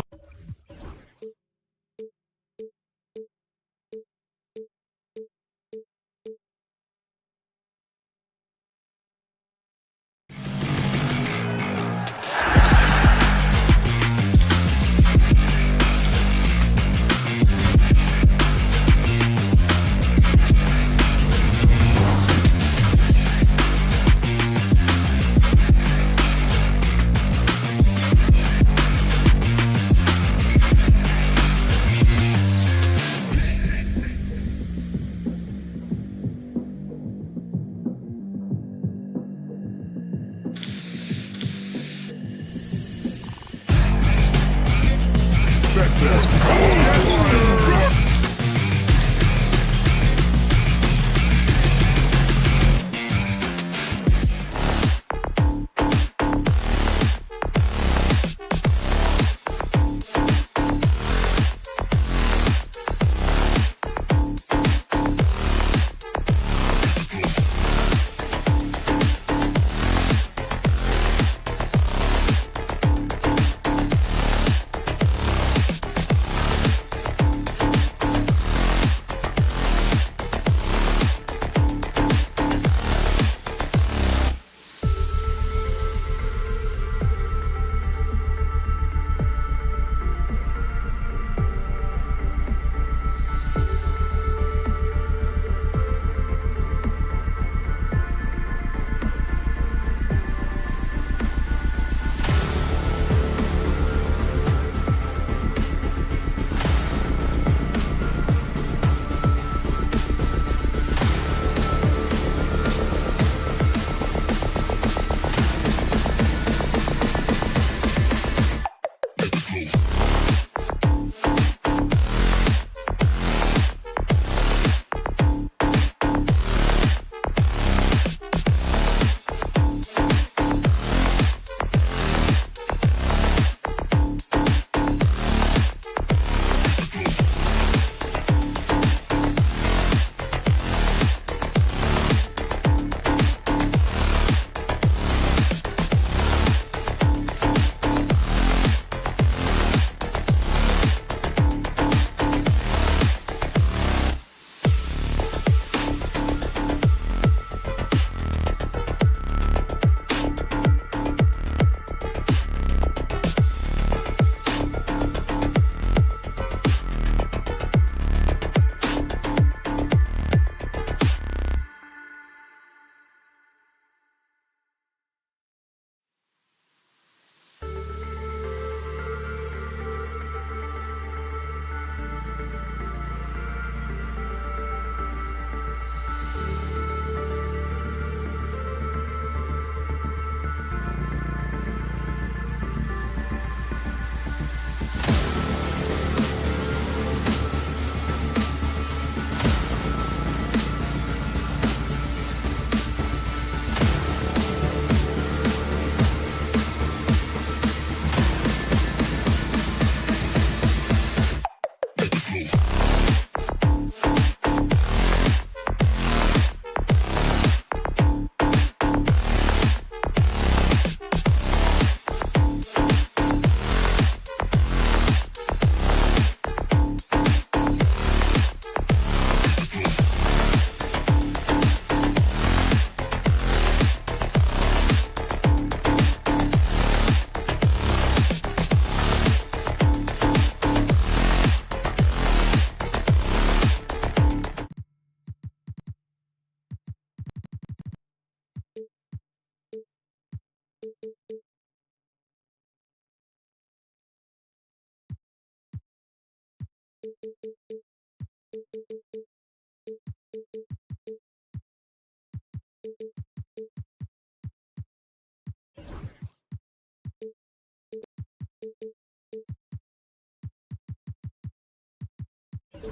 To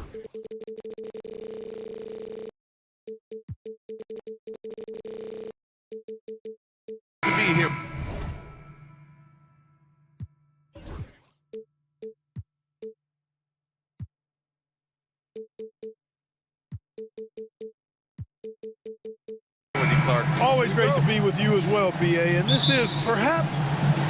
be here. Always great to be with you as well, BA. And this is perhaps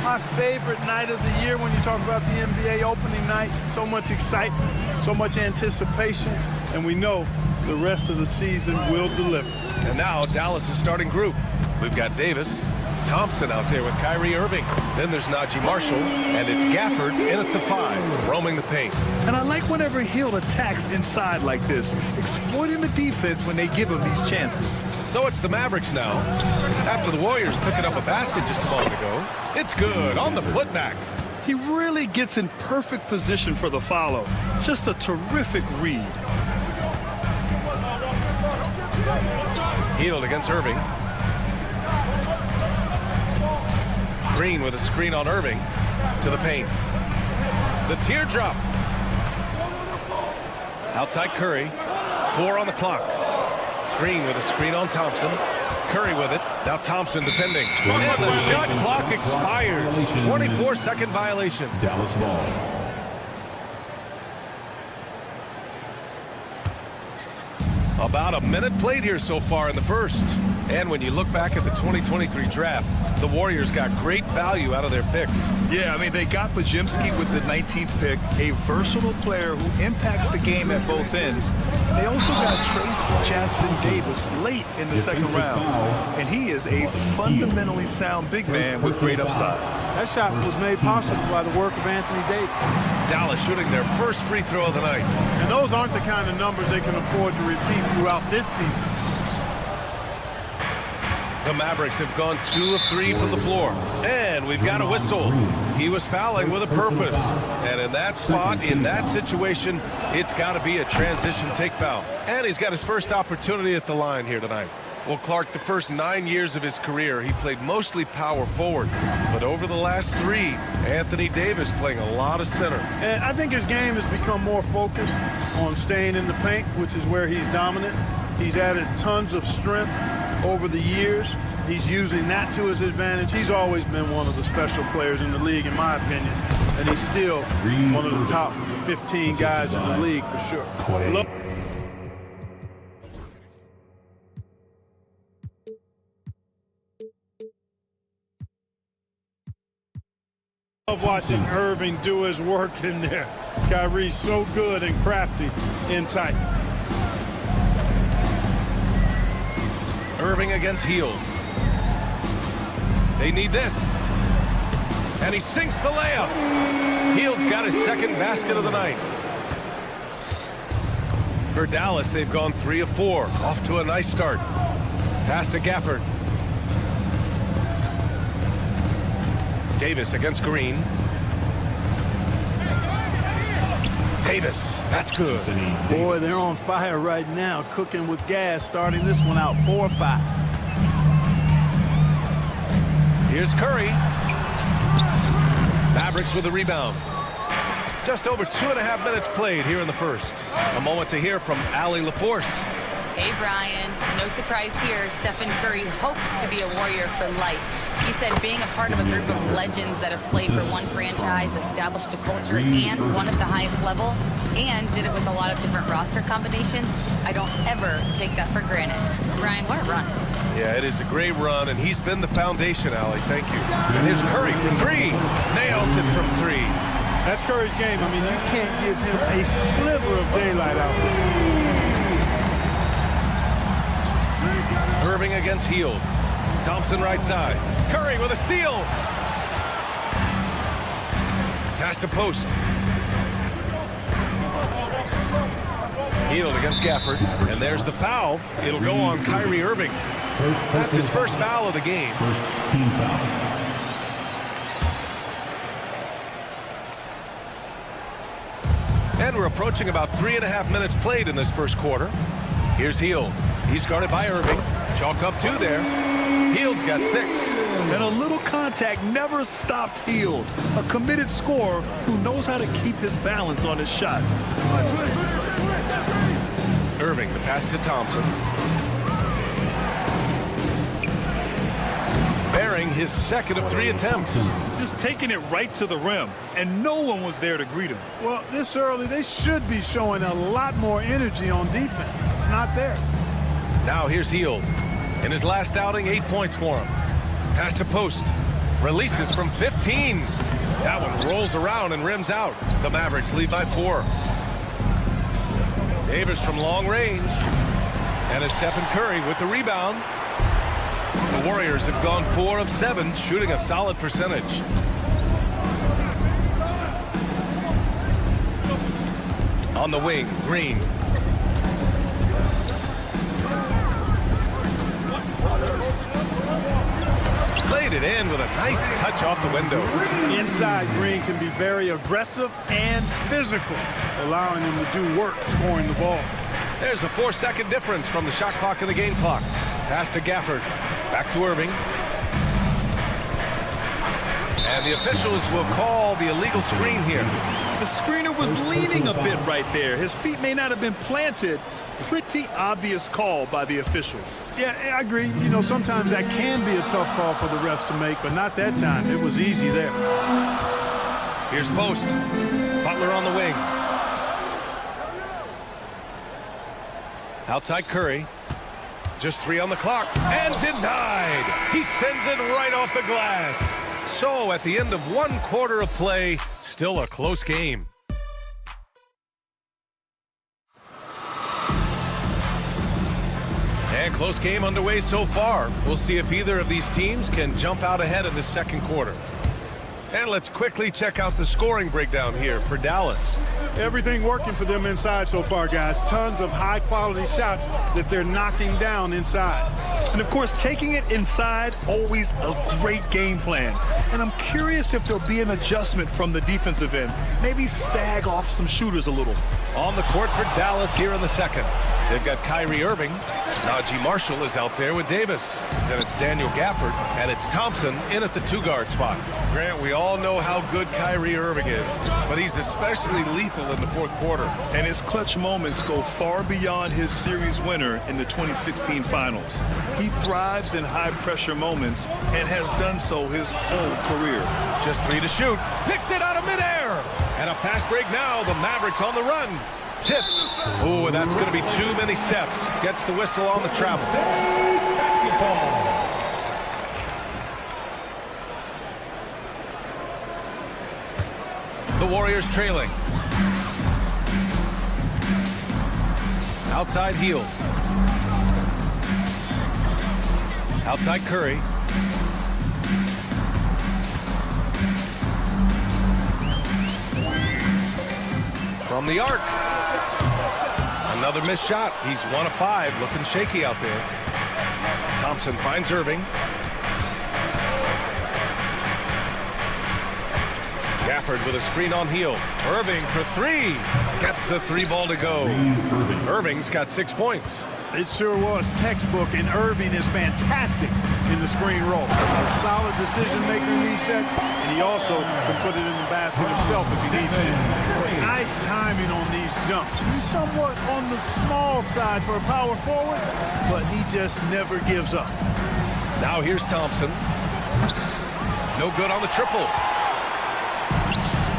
my favorite night of the year when you talk about the NBA opening night. So much excitement, so much anticipation, and we know the rest of the season will deliver. And now Dallas' starting group. We've got Davis, Thompson out there with Kyrie Irving. Then there's Najee Marshall, and it's Gafford in at the 5, roaming the paint. And I like whenever Hill attacks inside like this, exploiting the defense when they give him these chances. So it's the Mavericks now. After the Warriors picking up a basket just a moment ago, it's good on the putback. He really gets in perfect position for the follow. Just a terrific read. Hield against Irving. Green with a screen on Irving to the paint. The teardrop. Outside Curry. 4 on the clock. Green with a screen on Thompson. Curry with it. Now Thompson defending. And the shot clock expires. 24-second violation. Dallas ball. About a minute played here so far in the first. And when you look back at the 2023 draft, the Warriors got great value out of their picks. Yeah, I mean, they got Podziemski with the 19th pick, a versatile player who impacts the game at both ends. They also got Trace Jackson-Davis late in the second round, and he is a fundamentally sound big man with great upside. That shot was made possible by the work of Anthony Davis. Dallas shooting their first free throw of the night. And those aren't the kind of numbers they can afford to repeat throughout this season. The Mavericks have gone 2 of 3 from the floor. And we've got a whistle. He was fouling with a purpose. And in that spot, in that situation, it's got to be a transition take foul. And he's got his first opportunity at the line here tonight. Well, Clark, the first 9 years of his career, he played mostly power forward. But over the last 3, Anthony Davis playing a lot of center. And I think his game has become more focused on staying in the paint, which is where he's dominant. He's added tons of strength over the years. He's using that to his advantage. He's always been one of the special players in the league, in my opinion. And he's still one of the top 15 guys in the league for sure. Love watching Irving do his work in there. Kyrie's so good and crafty in tight. Irving against Hield. They need this. And he sinks the layup. Hield's got his second basket of the night. For Dallas, they've gone 3 of 4. Off to a nice start. Pass to Gafford. Davis against Green. Davis, that's good. Boy, they're on fire right now, cooking with gas, starting this one out 4-5. Here's Curry. Mavericks with the rebound. Just over 2.5 minutes played here in the first. A moment to hear from Allie LaForce. Hey, Brian. No surprise here. Stephen Curry hopes to be a Warrior for life. He said being a part of a group of legends that have played for one franchise, established a culture, and won at the highest level, and did it with a lot of different roster combinations, I don't ever take that for granted. Brian, what a run. Yeah, it is a great run, and he's been the foundation, Allie. Thank you. And here's Curry for 3. Nails it from 3. That's Curry's game. I mean, you can't give him a sliver of daylight out there. Irving against Hield. Thompson right side. Curry with a steal. Pass to post. Hield against Gafford. And there's the foul. It'll go on Kyrie Irving. That's his first foul of the game. First team foul. And we're approaching about 3.5 minutes played in this first quarter. Here's Hield. He's guarded by Irving. Chalk up 2 there. Hield's got 6. And a little contact never stopped Hield. A committed scorer who knows how to keep his balance on his shot. Irving, the pass to Thompson. Bearing his second of 3 attempts. Just taking it right to the rim, and no one was there to greet him. Well, this early, they should be showing a lot more energy on defense. It's not there. Now here's Hield. In his last outing, 8 points for him. Pass to Post. Releases from 15. That one rolls around and rims out. The Mavericks lead by 4. Davis from long range. And it's Stephen Curry with the rebound. The Warriors have gone 4 of 7, shooting a solid percentage. On the wing, Green. Laid it in with a nice touch off the window. Inside, Green can be very aggressive and physical, allowing him to do work scoring the ball. There's a 4-second difference from the shot clock and the game clock. Pass to Gafford. Back to Irving. And the officials will call the illegal screen here. The screener was leaning a bit right there. His feet may not have been planted. Pretty obvious call by the officials. Yeah, I agree. You know, sometimes that can be a tough call for the refs to make, but not that time. It was easy there. Here's Post. Butler on the wing. Outside Curry. Just 3 on the clock. And denied. He sends it right off the glass. So at the end of 1 quarter of play, still a close game. And close game underway so far. We'll see if either of these teams can jump out ahead in the second quarter. And let's quickly check out the scoring breakdown here for Dallas. Everything working for them inside so far, guys. Tons of high-quality shots that they're knocking down inside. And, of course, taking it inside, always a great game plan. And I'm curious if there'll be an adjustment from the defensive end. Maybe sag off some shooters a little. On the court for Dallas here in the second. They've got Kyrie Irving. Najee Marshall is out there with Davis. Then it's Daniel Gafford, and it's Thompson in at the 2-guard spot. Grant, we all know how good Kyrie Irving is, but he's especially lethal in the fourth quarter. And his clutch moments go far beyond his series winner in the 2016 finals. He thrives in high-pressure moments and has done so his whole career. Just 3 to shoot. Picked it out of midair. And a fast break now. The Mavericks on the run. Tipped. Oh, and that's going to be too many steps. Gets the whistle on the travel. The Warriors trailing. Outside Hield. Outside Curry. From the arc. Another missed shot. He's 1 of 5, looking shaky out there. Thompson finds Irving. Gafford with a screen on Hield. Irving for 3. Gets the 3-ball to go. Irving's got 6 points. It sure was textbook, and Irving is fantastic in the screen roll. A solid decision maker in these sets, and he also can put it in the basket himself if he needs to. Nice timing on these jumps. He's somewhat on the small side for a power forward, but he just never gives up. Now here's Thompson. No good on the triple.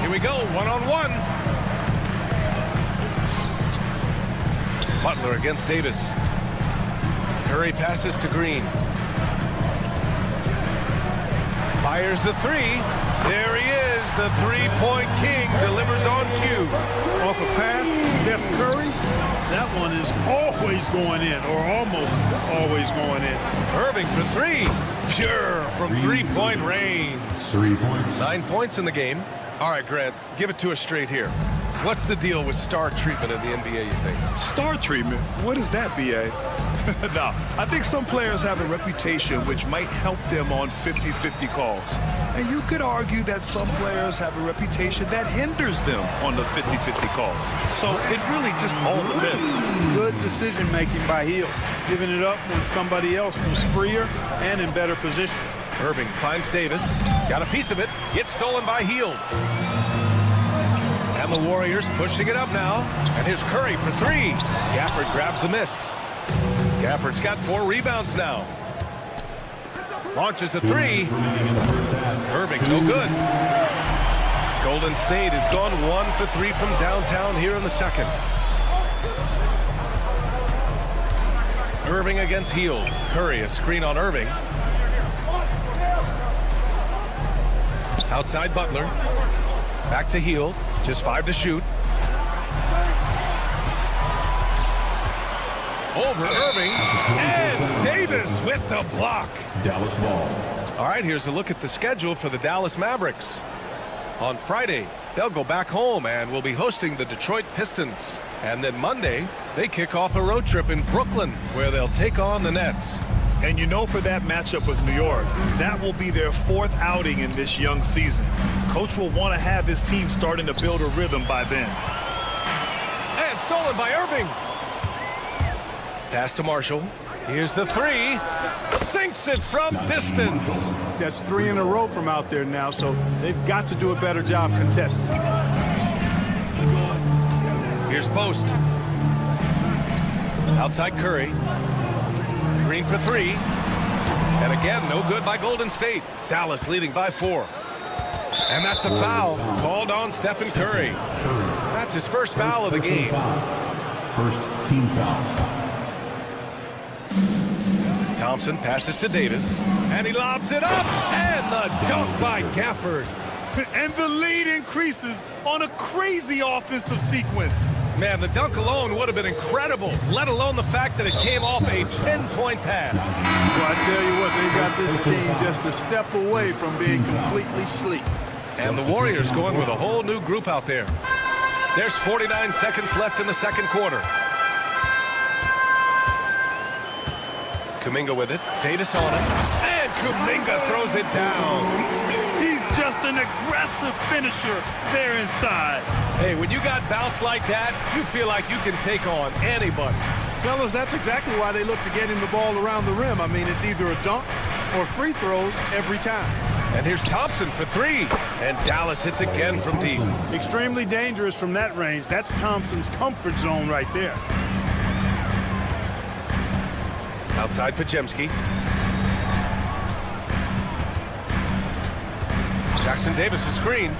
Here we go, 1-on-1. Butler against Davis. Curry passes to Green. Fires the 3. There he is, the 3-point king, delivers on cue. Off a pass, Steph Curry. That one is always going in, or almost always going in. Irving for 3. Pure from 3-point range. 3 points. 9 points in the game. All right, Grant, give it to us straight here. What's the deal with star treatment in the NBA, you think? Star treatment? What is that, B.A.? No, I think some players have a reputation which might help them on 50-50 calls. And you could argue that some players have a reputation that hinders them on the 50-50 calls. So it really just all depends. Good decision-making by Hield, giving it up when somebody else was freer and in better position. Irving finds Davis. Got a piece of it. Gets stolen by Hield. And the Warriors pushing it up now. And here's Curry for three. Gafford grabs the miss. Gafford's got 4 rebounds now. Launches a three. Irving, no good. Golden State has gone 1 for 3 from downtown here in the second. Irving against Hield. Curry, a screen on Irving. Outside Butler. Back to Hield. Just 5 to shoot. Over Irving. And Davis with the block. Dallas ball. All right, here's a look at the schedule for the Dallas Mavericks. On Friday, they'll go back home and will be hosting the Detroit Pistons. And then Monday, they kick off a road trip in Brooklyn, where they'll take on the Nets. And you know, for that matchup with New York, that will be their 4th outing in this young season. Coach will want to have his team starting to build a rhythm by then. And stolen by Irving. Pass to Marshall. Here's the three. Sinks it from distance. That's 3 in a row from out there now, so they've got to do a better job contesting. Here's Post. Outside Curry. Green for 3. And again, no good by Golden State. Dallas leading by 4. And that's a foul called on Stephen Curry. That's his first foul of the game. First team foul. Thompson passes to Davis, and he lobs it up, and the dunk by Gafford. And the lead increases on a crazy offensive sequence. Man, the dunk alone would have been incredible, let alone the fact that it came off a pinpoint pass. Well, I tell you what, they got this team just a step away from being completely sleep. And the Warriors going with a whole new group out there. There's 49 seconds left in the second quarter. Kuminga with it. Davis on it. And Kuminga throws it down. He's just an aggressive finisher there inside. Hey, when you got bounce like that, you feel like you can take on anybody. Fellas, that's exactly why they look to get him the ball around the rim. I mean, it's either a dunk or free throws every time. And here's Thompson for 3. And Dallas hits again from deep. Extremely dangerous from that range. That's Thompson's comfort zone right there. Outside Podziemski. Jackson Davis a screen.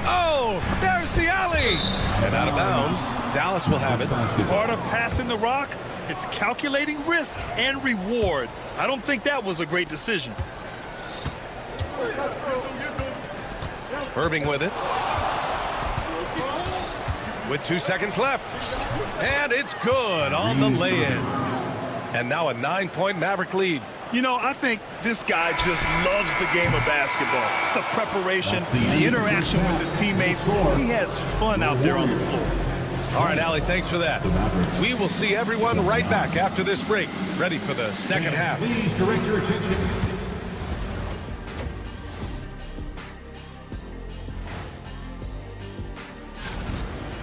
Oh, there's the alley. And out of bounds. Dallas will have it. Part of passing the rock, it's calculating risk and reward. I don't think that was a great decision. Irving with it. With 2 seconds left. And it's good on the lay-in. And now a 9-point Maverick lead. You know, I think this guy just loves the game of basketball. The preparation, the interaction with his teammates. He has fun out there on the floor. All right, Allie, thanks for that. We will see everyone right back after this break, ready for the second half. Please direct your attention.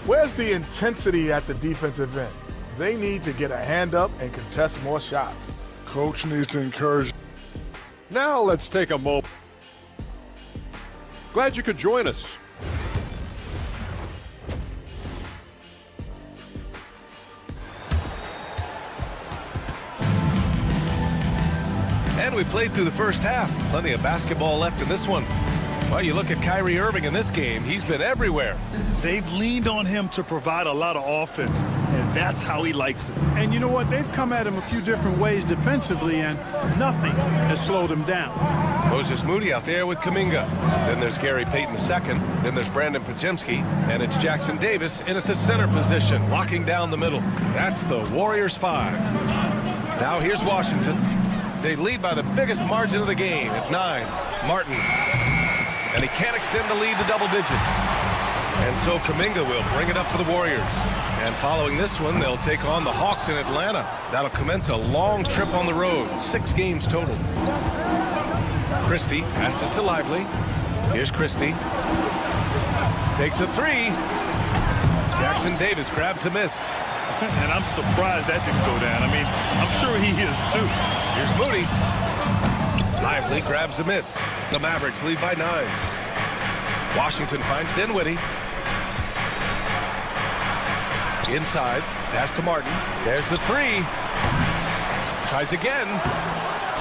Where's the intensity at the defensive end? They need to get a hand up and contest more shots. Coach needs to encourage. Now let's take a moment. Glad you could join us. And we played through the first half. Plenty of basketball left in this one. Well, you look at Kyrie Irving in this game. He's been everywhere. They've leaned on him to provide a lot of offense, and that's how he likes it. And you know what? They've come at him a few different ways defensively, and nothing has slowed him down. Moses Moody out there with Kuminga. Then there's Gary Payton II. Then there's Brandon Podziemski. And it's Jackson Davis in at the center position, locking down the middle. That's the Warriors 5. Now here's Washington. They lead by the biggest margin of the game at 9. Martin. And he can't extend the lead to double digits. And so Kuminga will bring it up for the Warriors. And following this one, they'll take on the Hawks in Atlanta. That'll commence a long trip on the road, 6 games total. Christie passes to Lively. Here's Christie. Takes a 3. Jackson Davis grabs a miss. And I'm surprised that didn't go down. I mean, I'm sure he is too. Here's Moody. Lively grabs a miss. The Mavericks lead by 9. Washington finds Dinwiddie. Inside, pass to Martin. There's the three. Tries again.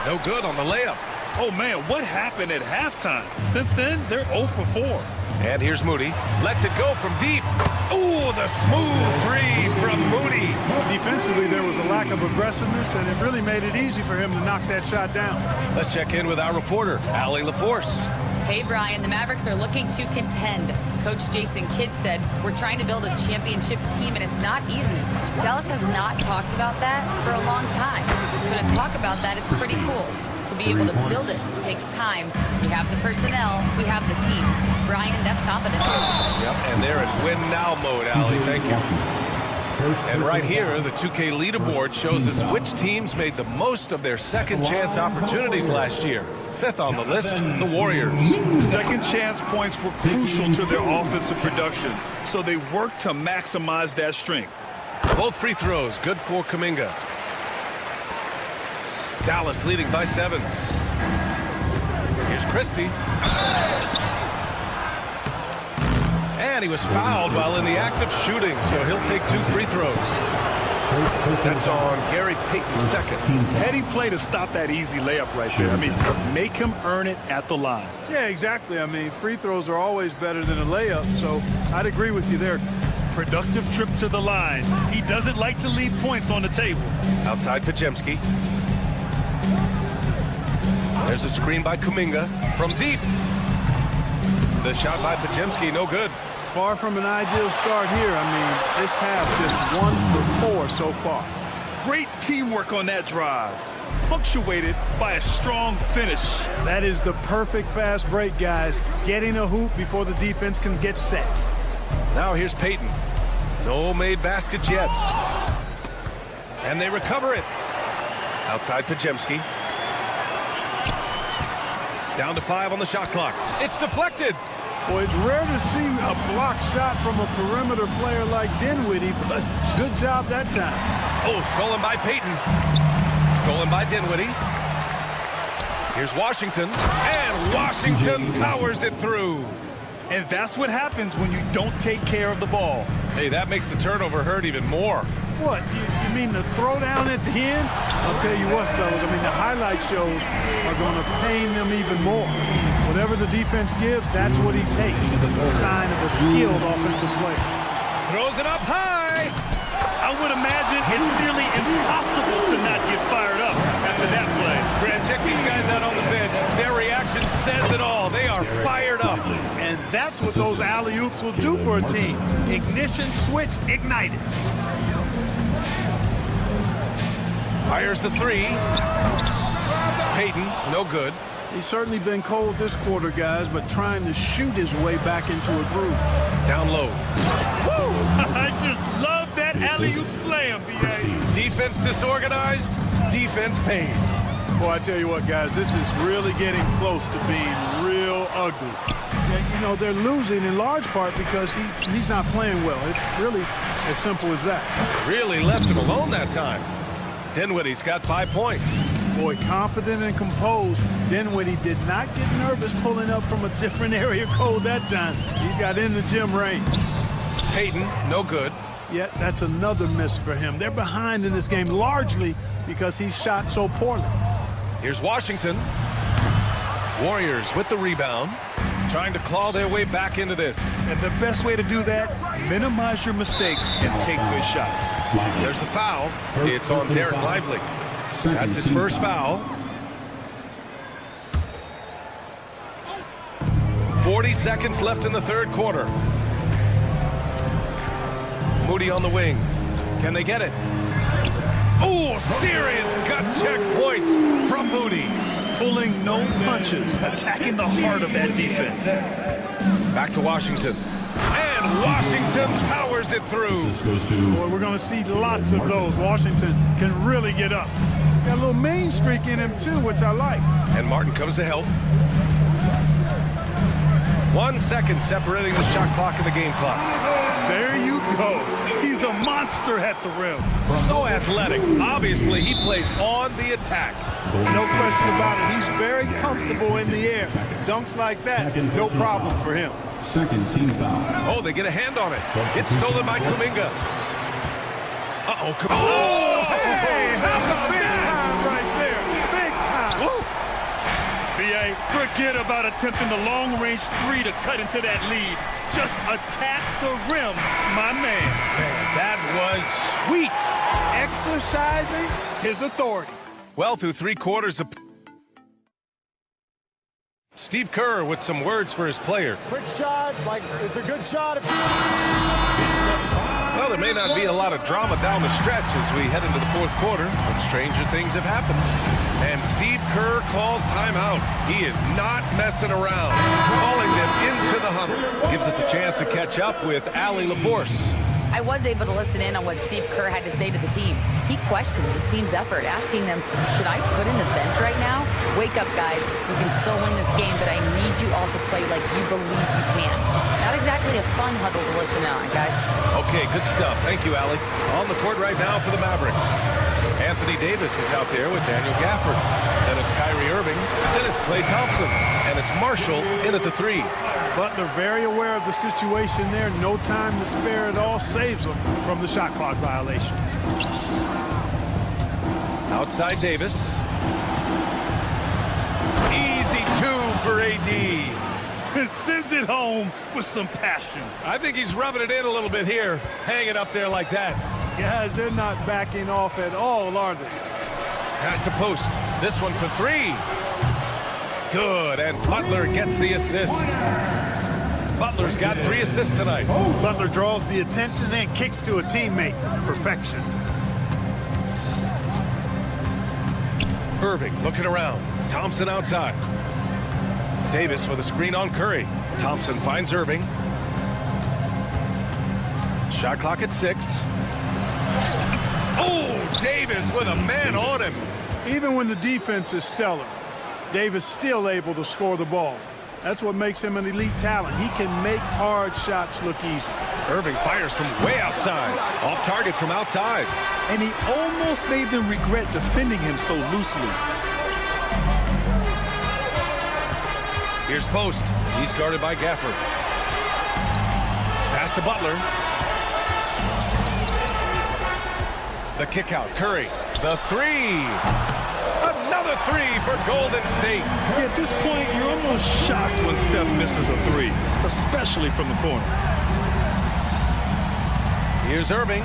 No good on the layup. Oh, man, what happened at halftime? Since then, they're 0 for 4. And here's Moody. Lets it go from deep. Ooh, the smooth three from Moody. Defensively, there was a lack of aggressiveness, and it really made it easy for him to knock that shot down. Let's check in with our reporter, Allie LaForce. Hey, Brian, the Mavericks are looking to contend. Coach Jason Kidd said, we're trying to build a championship team, and it's not easy. Dallas has not talked about that for a long time. So to talk about that, it's pretty cool. To be able to build it takes time. We have the personnel, we have the team. Brian, that's confidence. Yep, and they're in win now mode, Allie. Thank you. And right here, the 2K leaderboard shows us which teams made the most of their second chance opportunities last year. Fifth on the list, the Warriors. Second chance points were crucial to their offensive production, so they worked to maximize that strength. Both free throws, good for Kuminga. Dallas leading by 7. Here's Christie. And he was fouled while in the act of shooting, so he'll take 2 free throws. That's on Gary Payton's second. Heady play to stop that easy layup right there. I mean, make him earn it at the line. Yeah, exactly. I mean, free throws are always better than a layup, so I'd agree with you there. Productive trip to the line. He doesn't like to leave points on the table. Outside Pajemski. There's a screen by Kuminga from deep. The shot by Pajemski, no good. Far from an ideal start here. I mean, this half just 1 for 4 so far. Great teamwork on that drive. Punctuated by a strong finish. That is the perfect fast break, guys. Getting a hoop before the defense can get set. Now here's Payton. No made baskets yet. And they recover it. Outside Pajemski. Down to 5 on the shot clock. It's deflected. Boy, it's rare to see a block shot from a perimeter player like Dinwiddie, but good job that time. Oh, stolen by Payton. Stolen by Dinwiddie. Here's Washington. And Washington powers it through. And that's what happens when you don't take care of the ball. Hey, that makes the turnover hurt even more. What? You mean the throwdown at the end? I'll tell you what, fellas. I mean, the highlight shows are going to pain them even more. Whatever the defense gives, that's what he takes. A sign of a skilled offensive player. Throws it up high. I would imagine it's nearly impossible to not get fired up after that play. Grant, check these guys out on the bench. Their reaction says it all. They are fired up. And that's what those alley-oops will do for a team. Ignition switch ignited. Fires the 3. Payton, no good. He's certainly been cold this quarter, guys, but trying to shoot his way back into a groove. Down low. Woo! I just love that alley-oop slam, B.A. Defense disorganized, defense pays. Boy, I tell you what, guys, this is really getting close to being real ugly. And, you know, they're losing in large part because he's not playing well. It's really as simple as that. Really left him alone that time. Dinwiddie's got 5 points. Boy, confident and composed. Dinwiddie did not get nervous pulling up from a different area code that time. He's got in the gym range. Payton, no good. Yeah, that's another miss for him. They're behind in this game largely because he shot so poorly. Here's Washington. Warriors with the rebound, trying to claw their way back into this. And the best way to do that, minimize your mistakes and take good shots. There's the foul. It's on Derek Lively. That's his first foul. 40 seconds left in the third quarter. Moody on the wing. Can they get it? Oh, serious gut check points from Moody. Pulling no punches, attacking the heart of that defense. Back to Washington. And Washington powers it through. Boy, we're going to see lots of those. Washington can really get up. Got a little mean streak in him, too, which I like. And Martin comes to help. 1 second separating the shot clock and the game clock. There you go. He's a monster at the rim. So athletic. Obviously, he plays on the attack. No question about it. He's very comfortable in the air. Dunks like that, no problem for him. Second team foul. Oh, they get a hand on it. It's stolen by Kuminga. Uh-oh. Oh, hey, how about big time right there? Big time. B.A., forget about attempting the long-range three to cut into that lead. Just attack the rim, my man. Man, that was sweet. Exercising his authority. Well, through 3 quarters of... Steve Kerr with some words for his player. Quick shot, like it's a good shot. Well, there may not be a lot of drama down the stretch as we head into the 4th quarter, but stranger things have happened. And Steve Kerr calls timeout. He is not messing around, calling them into the huddle. Gives us a chance to catch up with Allie LaForce. I was able to listen in on what Steve Kerr had to say to the team. He questioned his team's effort, asking them, should I put in the bench right now? Wake up, guys. We can still win this game, but I need you all to play like you believe you can. Not exactly a fun huddle to listen on, guys. Okay, good stuff. Thank you, Allie. On the court right now for the Mavericks. Anthony Davis is out there with Daniel Gafford. Then it's Kyrie Irving. Then it's Klay Thompson. And it's Marshall in at the 3. Butler very aware of the situation there. No time to spare at all. Saves them from the shot clock violation. Outside Davis. Easy 2 for AD. And sends it home with some passion. I think he's rubbing it in a little bit here. Hang it up there like that. Guys, they're not backing off at all, are they? Pass to post. This one for 3. Good, and Butler gets the assist. Butler's got 3 assists tonight. Butler draws the attention, then kicks to a teammate. Perfection. Irving looking around. Thompson outside. Davis with a screen on Curry. Thompson finds Irving. Shot clock at 6. Oh, Davis with a man on him. Even when the defense is stellar, Davis still able to score the ball. That's what makes him an elite talent. He can make hard shots look easy. Irving fires from way outside. Off target from outside. And he almost made them regret defending him so loosely. Here's Post. He's guarded by Gafford. Pass to Butler. The kick out. Curry. The 3. Another 3 for Golden State. At this point, you're almost shocked when Steph misses a 3, especially from the corner. Here's Irving.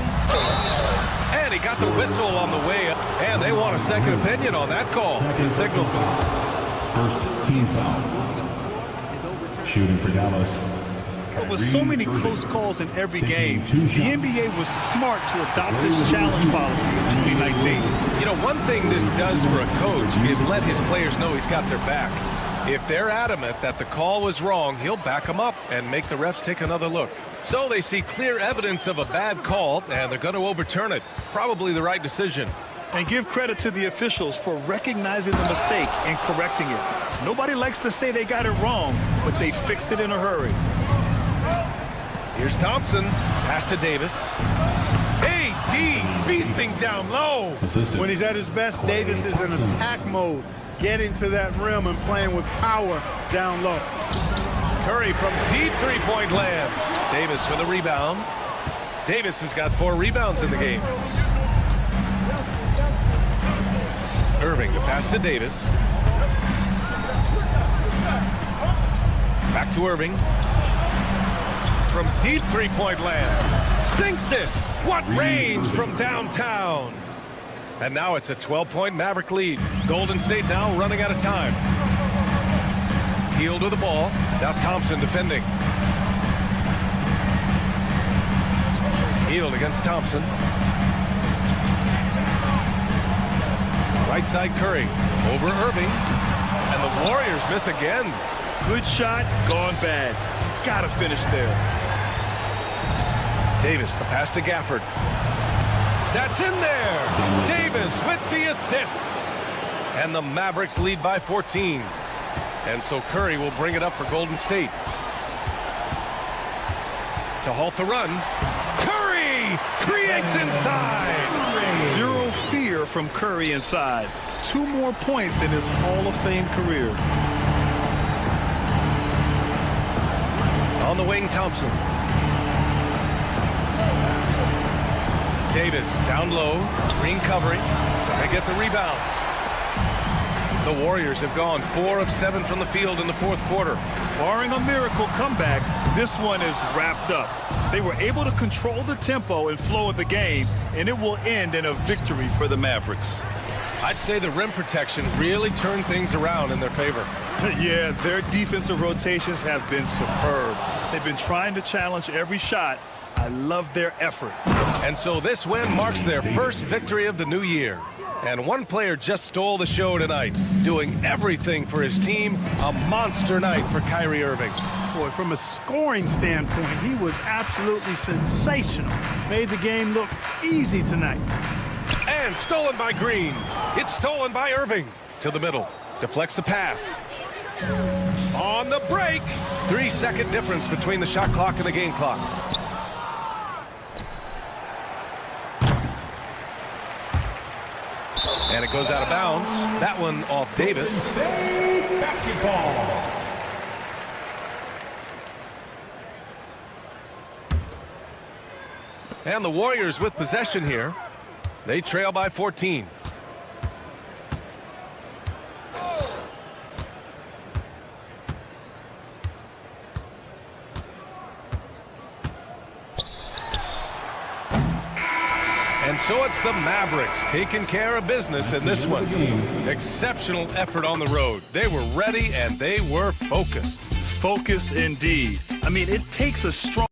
And he got the whistle on the way up. And they want a second opinion on that call. The signal for first team foul. Shooting for Dallas. But with so many close calls in every game, the NBA was smart to adopt this challenge policy in 2019. You know, one thing this does for a coach is let his players know he's got their back. If they're adamant that the call was wrong, he'll back them up and make the refs take another look. So they see clear evidence of a bad call, and they're going to overturn it. Probably the right decision. And give credit to the officials for recognizing the mistake and correcting it. Nobody likes to say they got it wrong, but they fixed it in a hurry. Here's Thompson. Pass to Davis. AD beasting down low. When he's at his best, Davis is in attack mode, getting to that rim and playing with power down low. Curry from deep three-point land. Davis with a rebound. Davis has got 4 rebounds in the game. Irving, the pass to Davis. Back to Irving. From deep three-point land. Sinks it. What range from downtown. And now it's a 12-point Maverick lead. Golden State now running out of time. Hield with the ball. Now Thompson defending. Hield against Thompson. Right side Curry. Over Irving. And the Warriors miss again. Good shot, gone bad. Gotta finish there. Davis, the pass to Gafford. That's in there. Davis with the assist. And the Mavericks lead by 14. And so Curry will bring it up for Golden State. To halt the run. Curry creates inside. Zero fear from Curry inside. 2 more points in his Hall of Fame career. On the wing, Thompson. Davis down low, Green covering. They get the rebound. The Warriors have gone 4 of 7 from the field in the fourth quarter. Barring a miracle comeback, this one is wrapped up. They were able to control the tempo and flow of the game, and it will end in a victory for the Mavericks. I'd say the rim protection really turned things around in their favor. Yeah, their defensive rotations have been superb. They've been trying to challenge every shot. I love their effort. And so this win marks their first victory of the new year. And one player just stole the show tonight, doing everything for his team. A monster night for Kyrie Irving. Boy, from a scoring standpoint, he was absolutely sensational. Made the game look easy tonight. And stolen by Green. It's stolen by Irving. To the middle. Deflects the pass. On the break. 3-second difference between the shot clock and the game clock. And it goes out of bounds. That one off Davis. Basketball. And the Warriors with possession here. They trail by 14. And so it's the Mavericks taking care of business in this one. Exceptional effort on the road. They were ready and they were focused. Focused indeed. I mean, it takes a strong